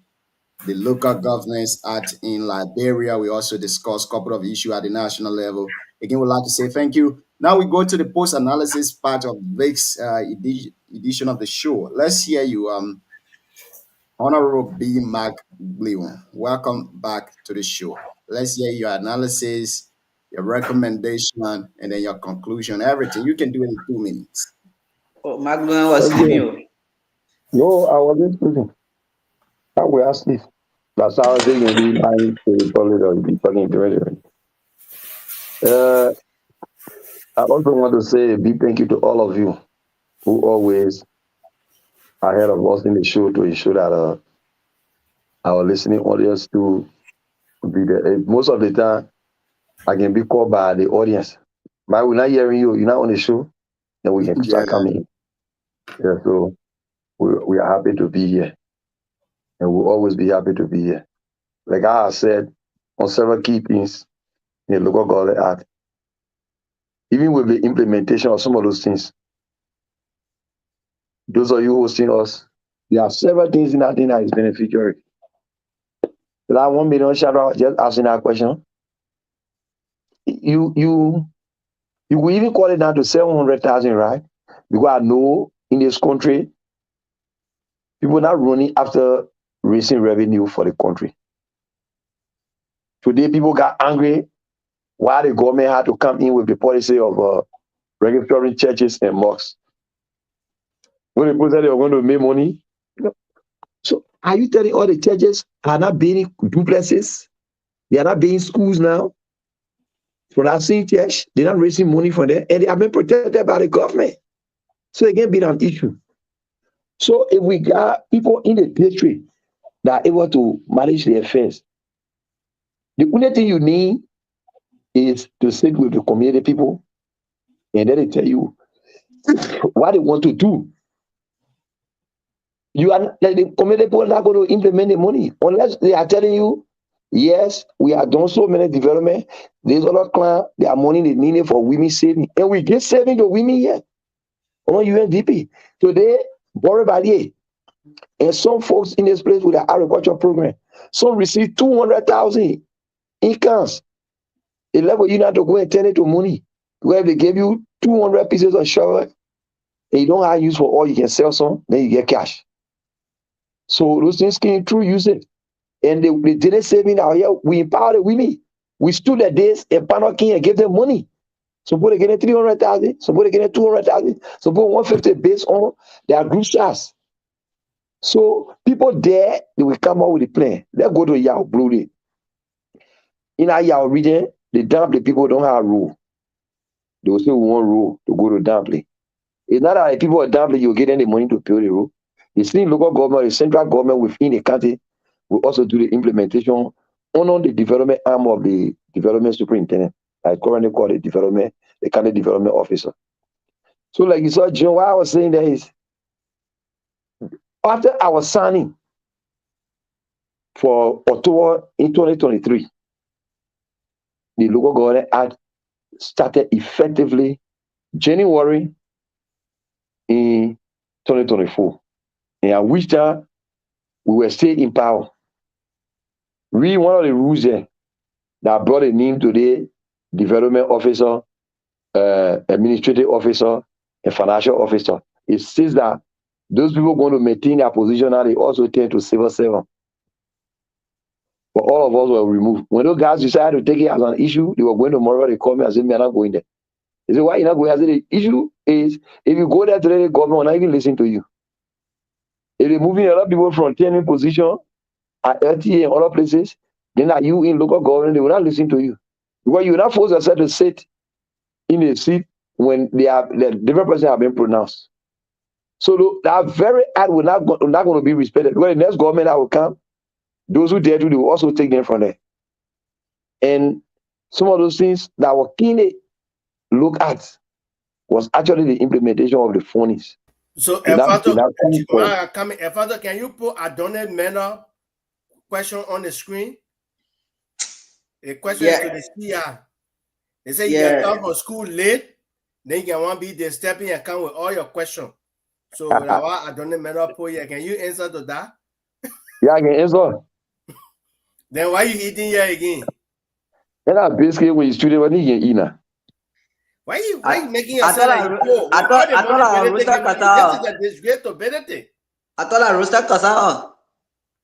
local governance act in Liberia. We also discussed a couple of issues at the national level. Again, we'd like to say thank you. Now we go to the post-analysis part of this edition of the show. Let's hear you, Honorable B. Mark Blew. Welcome back to the show. Let's hear your analysis, your recommendation, and then your conclusion, everything. You can do it in 2 minutes. Oh, Magdalene was sleeping. No, I wasn't sleeping. I will sleep. That's how I was thinking. I also want to say a big thank you to all of you who always ahead of us in the show to ensure that our listening audience to be there. Most of the time, I can be called by the audience. But we're not hearing you. You're not on the show, then we can start coming. Yeah, so we are happy to be here, and we'll always be happy to be here. Like I have said on several key things in the local government act, even with the implementation of some of those things, those of you hosting us, there are several things in that thing that is beneficial. That 1 million shout out, just asking that question. You will even call it down to 700,000, right? Because I know in this country, people are not running after raising revenue for the country. Today, people got angry why the government had to come in with the policy of registering churches and mosques. When people said they were going to make money, so are you telling all the churches are not being duplexes? They are not being schools now? For that same church, they're not raising money for them, and they have been protected by the government. So it can be an issue. So if we got people in the district that are able to manage their affairs, the only thing you need is to sit with the community people, and then they tell you what they want to do. You are the community people are not going to implement the money unless they are telling you, yes, we are doing so many development. There's other clients, they are money they need for women saving, and we get saving the women here on UNDP. Today, borrow by the and some folks in this place with the agriculture program, some receive 200,000 incomes. The level you not to go and turn it to money. Where they give you 200 pieces of shovel, and you don't have use for all, you can sell some, then you get cash. So those things came through, use it. And they didn't saving out here. We empower the women. We stood at this and Panel King and gave them money. Suppose they get 300,000, suppose they get 200,000, suppose 150 based on their group size. So people there, they will come out with a plan. Let's go to Yao Blue. In our Yao region, the Dampley people don't have a rule. They will say we want rule to go to Dampley. It's not that people at Dampley, you'll get any money to build the rule. The same local government, the central government within the county will also do the implementation on the development arm of the development superintendent. I currently call it development, the county development officer. So like you saw, John, what I was saying there is, after our signing for October in 2023, the local government act started effectively January in 2024. And at which time we were still in power. Read one of the rules there that brought a name today, development officer, administrative officer, and financial officer. It says that those people going to maintain their position now, they also tend to civil servant. But all of us were removed. When those guys decided to take it as an issue, they were going to Morava, they called me and said, "Me, I'm not going there." They said, "Why you not going?" I said, "The issue is, if you go there today, the government will not even listen to you. If they're moving a lot of people from tenant position at LTA and other places, then are you in local government, they will not listen to you. Because you will not force yourself to sit in a seat when the different persons have been pronounced. So that very act will not going to be respected. Because the next government that will come, those who dare to, they will also take them from there. And some of those things that were keenly looked at was actually the implementation of the phonies. So, Father, can you put a donate manner question on the screen? A question to the CR. They say you can come from school late, then you can want to be there stepping and come with all your questions. So, I donate manner put here. Can you answer to that? Yeah, I can answer. Then why you eating here again? And I basically when you student when you eat now. Why you making yourself poor? I thought I roasted kasa. This is a disgrace to Benedict. I thought I roasted kasa.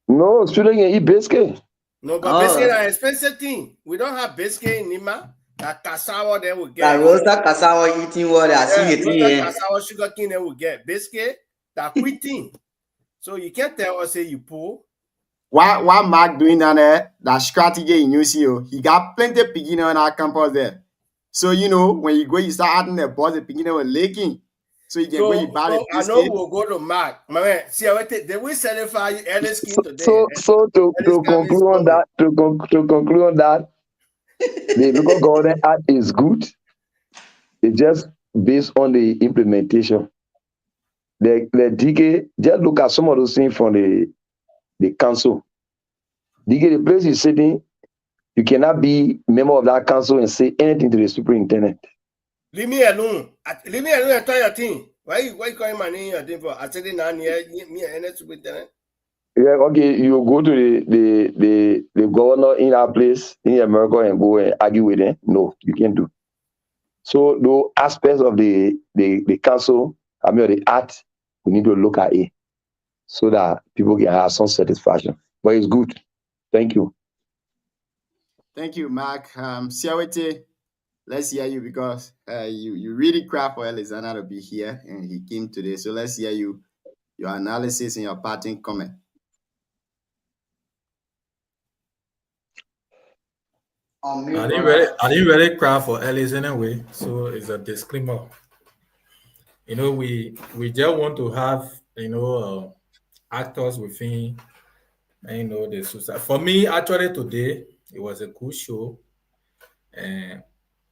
No, student can eat biscuit. No, but biscuit are an expensive thing. We don't have biscuit in Nima. That cassava they will That get. roasted cassava eating what I see it roasted here. cassava sugar cane they will get. Biscuit, that quitting. So you can't tell us say you poor. Why Mark doing that? That strategy in UCO. He got plenty of beginner on our campus there. So you know when you go, you start adding the boss, the beginner was leaking. So you can go, you buy the I biscuit. know we'll go to Mark. My man, see, they will certify you early skin today. So to conclude on that, the local government act is good. It's just based on the implementation. The DK, just look at some of those things from the council. DK, the place you're sitting, you cannot be member of that council and say anything to the superintendent. Leave me alone. Leave me alone and tell your thing. Why you calling my name your thing for? I said now me and superintendent. Yeah, okay, you go to the governor in that place in America and go and argue with them. No, you can't do. So the aspects of the council, the act, we need to look at it so that people can have some satisfaction. But it's good. Thank you. Thank you, Mark. Siawete, let's hear you because you really cried for Alexander to be here and he came today. So let's hear your analysis and your parting comment. I didn't really cry for Ellis anyway, so it's a disclaimer. You know, we just want to have actors within, the society. For me, actually today it was a good show, and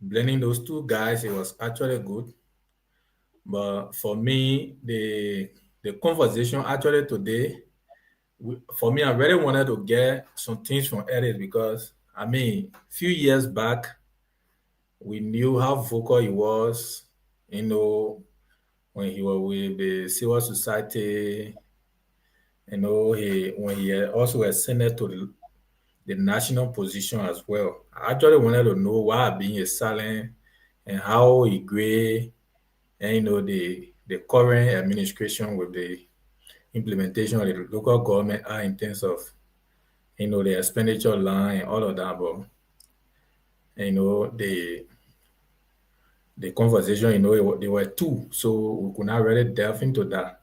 blending those two guys, it was actually good. But for me, the conversation actually today, for me, I really wanted to get some things from Ellis because a few years back, we knew how vocal he was, when he was with the Civil Society, when he also ascended to the national position as well. I actually wanted to know why being a silent and how he grew, and the current administration with the implementation of the local government are in terms of the expenditure line and all of that, but the conversation, they were two, so we could not really delve into that.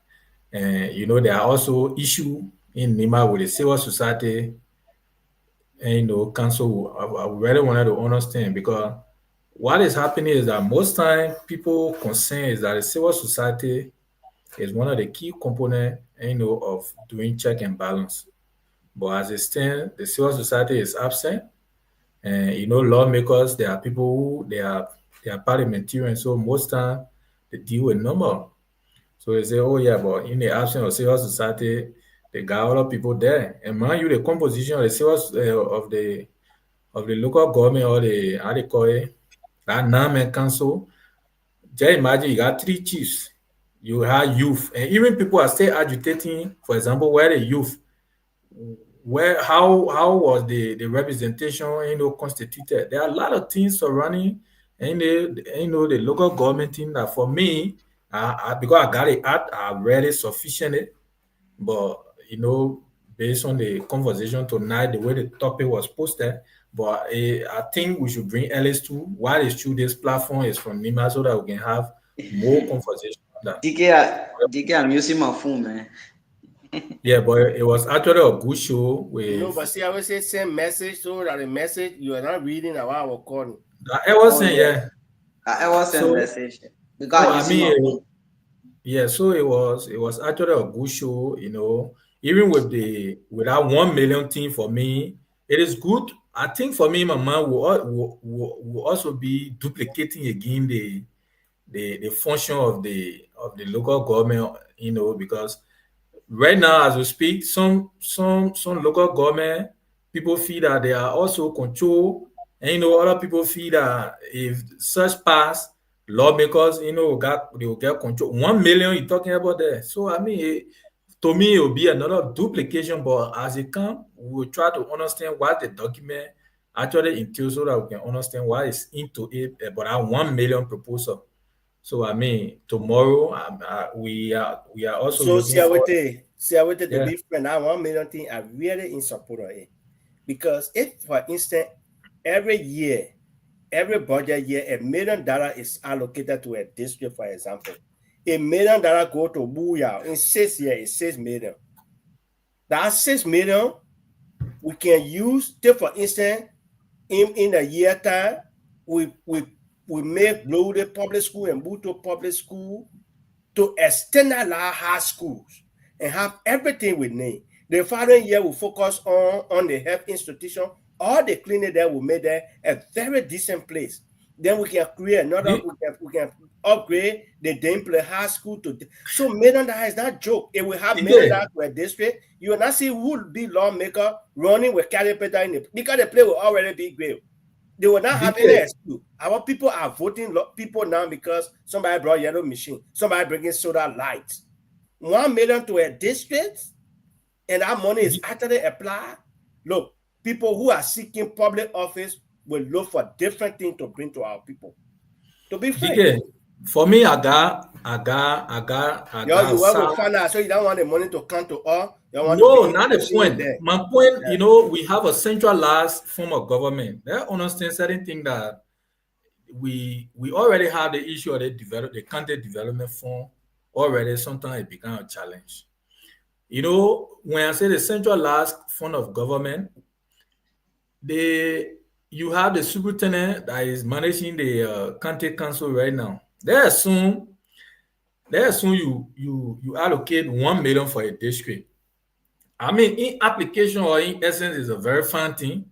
And there are also issues in Nima with the civil society and council. I really wanted to understand because what is happening is that most time people concerned is that the civil society is one of the key components of doing check and balance. But as it stands, the civil society is absent. And lawmakers, there are people who they are parliamentarians, so most time they deal with number. So they say, oh yeah, but in the absence of civil society, they got a lot of people there. And mind you, the composition of the civil of the local government, or the how they call it, that non-man council. Just imagine you got 3 chiefs, you have youth, and even people are still agitating. For example, where the youth, how was the representation constituted? There are a lot of things surrounding the local government thing that for me, because I got it out, I read it sufficiently, but based on the conversation tonight, the way the topic was posted, but I think we should bring Ellis to why it's true this platform is from Nima so that we can have more conversation on that. DK, I'm using my phone, man. Yeah, but it was actually a good show. But see, I always say send message so that the message you are not reading while I was calling. I was saying, yeah. I was send message because so it was actually a good show. Even with that 1 million thing for me, it is good. I think for me, my mind will also be duplicating again the function of the local government. Because right now, as we speak, some local government people feel that they are also controlled, and other people feel that if such pass, lawmakers, they will get control. 1 million you're talking about there. So to me, it will be another duplication. But as it comes, we will try to understand what the document actually entails so that we can understand why it's into it. But that 1 million proposal. So tomorrow we are also. So see, I wait to be friend. That 1 million thing, I really in support of it, because if, for instance, every year every budget year, $1 million is allocated to a district, for example. $1 million go to Booyah. In 6 years, it's $6 million. That $6 million we can use, take for instance, in a year time, we make Loaded Public School and Buto Public School to extend our high schools and have everything we need. The following year, we focus on the health institution. All the clinic there will make there a very decent place. Then we can create another, we can upgrade the Dameplay High School to. So $1 million is not joke. If we have $1 million to a district, you will not see who will be lawmaker running with caliper in it because the place will already be great. They will not have any excuse. Our people are voting people now because somebody brought yellow machine, somebody bringing solar lights. $1 million to a district, and that money is actually applied. Look, people who are seeking public office will look for different things to bring to our people. To be frank. For me, I got. You want to find out, so you don't want the money to come to all. No, not the point. My point, you know, we have a centralized form of government. They understand certain things that we already have the issue of the county development fund already. Sometimes it becomes a challenge. You know, when I say the centralized form of government, you have the superintendent that is managing the county council right now. They assume you allocate $1 million for a district. I mean, in application or in essence, is a very fine thing,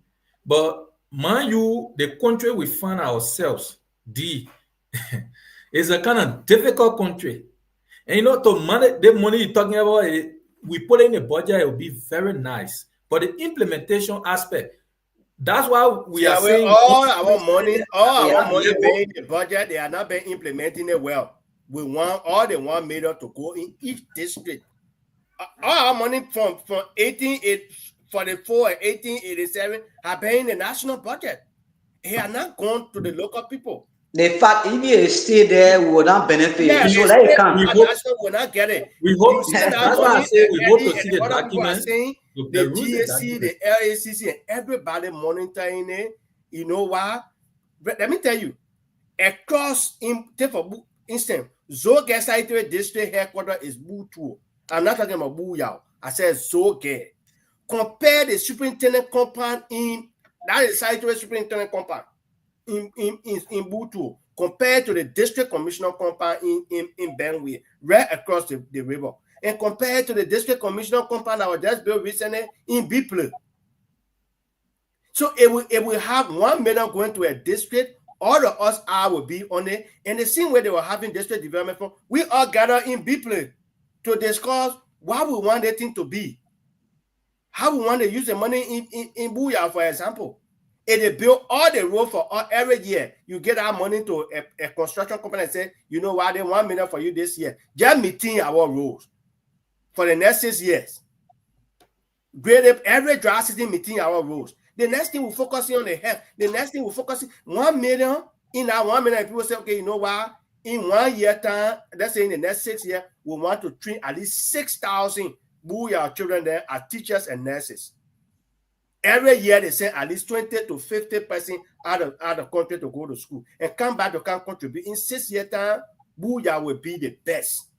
but mind you, the country we find ourselves, is a kind of difficult country. And you know, to manage the money you're talking about, we put in a budget, it will be very nice. But the implementation aspect, that's why we are saying all our money being the budget, they are not being implementing it well. We want all the $1 million to go in each district. All our money from 1844 and 1887 have been in the national budget. They are not going to the local people. The fact, if you stay there, we will not benefit. Yeah, So that you can. We will not get it. We hope. That's why I say we hope to see the document. The GSC, the LACC, and everybody monitoring it. You know why? But let me tell you, across for instance, Zoge Sanitary District headquarters is Butu. I'm not talking about Booyah. I said Zoge. Compare the superintendent compound that is sanitary superintendent compound in Butu compared to the district commissioner compound in Benue, right across the river. And compared to the district commissioner compound that was just built recently in Biple. So if we have $1 million going to a district, all of us will be on it. And the same way they were having district development fund, we all gather in Biple to discuss what we want the thing to be. How we want to use the money in Booyah, for example. If they build all the road for every year, you get our money to a construction company and say, you know what, they $1 million for you this year. Just meeting our roads for the next 6 years. Grade up every dry season meeting our roads. The next thing we're focusing on the health. The next thing we're focusing $1 million. In our $1 million, people say, okay, you know what? In 1 year time, let's say in the next 6 years, we want to train at least 6,000 Booyah children there as teachers and nurses. Every year they send at least 20 to 50% out of the country to go to school and come back to come contribute. In 6 years time, Booyah will be the best.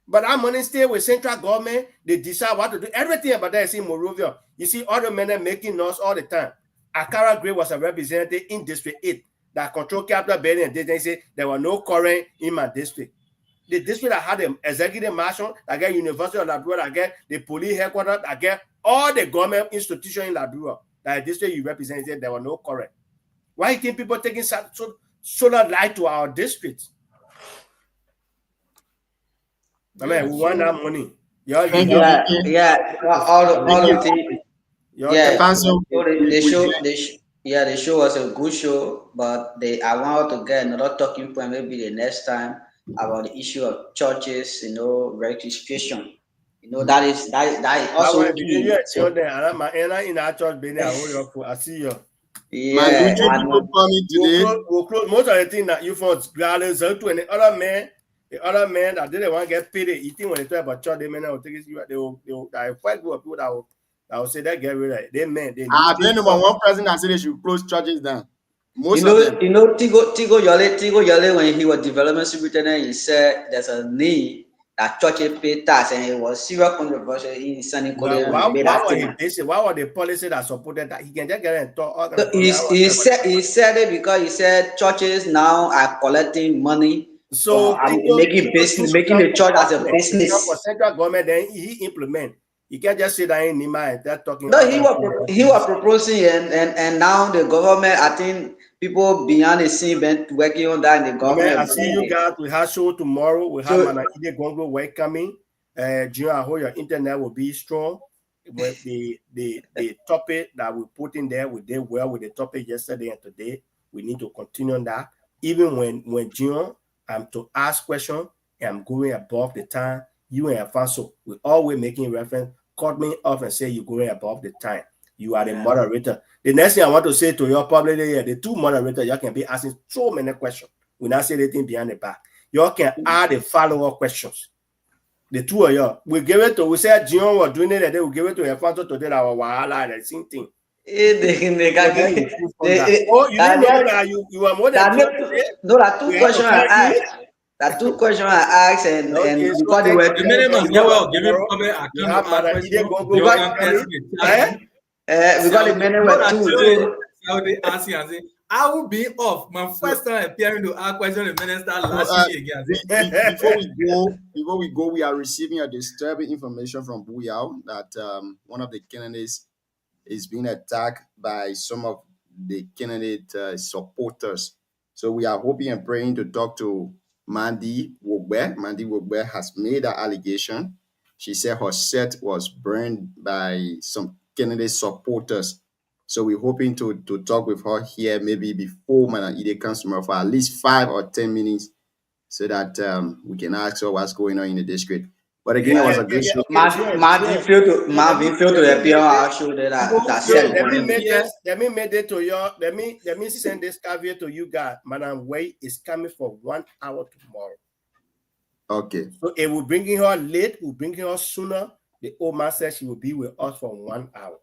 But our money stay with central government. They decide what to do. Everything about that is in Monrovia. You see other men making noise all the time. Akara Gray was a representative in District 8 that control capital building, and they say there were no current in my district. The district that had the executive marshal, that get University of Labrador, that get the police headquarters, that get all the government institutions in Labrador, that district you represented, there were no current. Why do you think people taking solar light to our district? I mean, we want that money. All the things. The show was a good show, but I want to get another talking point maybe the next time about the issue of churches, rectification. That is also key. I see you. Yeah, we'll close most of the things that you found and the other man that didn't want to get paid. You think when they talk about church, they may not take it. They will quite good people that will say that get rid of it. They been number one person that said they should close churches down. Most of them. Tigo Yale, when he was development superintendent, he said there's a need that churches pay tax, and it was serious controversy in Sunny College. Why was he basic? Why was the policy that supported that? He can just get and talk. He said it because he said churches now are collecting money. So making the church as a business. For central government, then he implement. You can't just say that in Nima and that talking. No, he was proposing, and now the government, I think people behind the scene been working on that in the government. I see you guys. We have show tomorrow. We have Manaide Gongo welcoming. June, I hope your internet will be strong. With the topic that we put in there, we did well with the topic yesterday and today. We need to continue on that. Even when June, I'm to ask questions, and I'm going above the time. You and Alfonso, we always making reference. Cut me off and say you're going above the time. You are the moderator. The next thing I want to say to your public here, the two moderators, you can be asking so many questions. We not say anything behind the back. You can add the follow-up questions. The two of you, we give it to, we said Jion was doing it, and then we give it to Alfonso today. Our wahala, the same thing. You didn't know that you are more than no, that two questions I asked. That two questions I asked, and because they were the minimum because the men were two. I will be off. My first time appearing to our question, the minister last week again. Before we go, we are receiving a disturbing information from Buyao that one of the candidates is being attacked by some of the candidate supporters. So we are hoping and praying to talk to Mandy Wogbe. Mandy Wogbe has made an allegation. She said her set was burned by some candidate supporters. So we're hoping to talk with her here maybe before Manaide comes tomorrow for at least 5 or 10 minutes so that we can ask her what's going on in the district. But again, it was a good show. Marvin failed to appear on our show that said. Let me make it to you. Let me send this caveat to you guys. Madam Wei is coming for 1 hour tomorrow. Okay. So it will bring her late, will bring her sooner. The old man said she will be with us for 1 hour.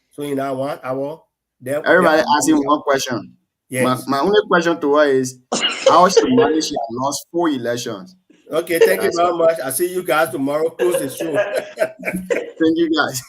So in that 1 hour, everybody asking one question. Yes. My only question to her is how she managed she lost 4 elections. Okay, thank you very much. I'll see you guys tomorrow. Close the show. Thank you guys.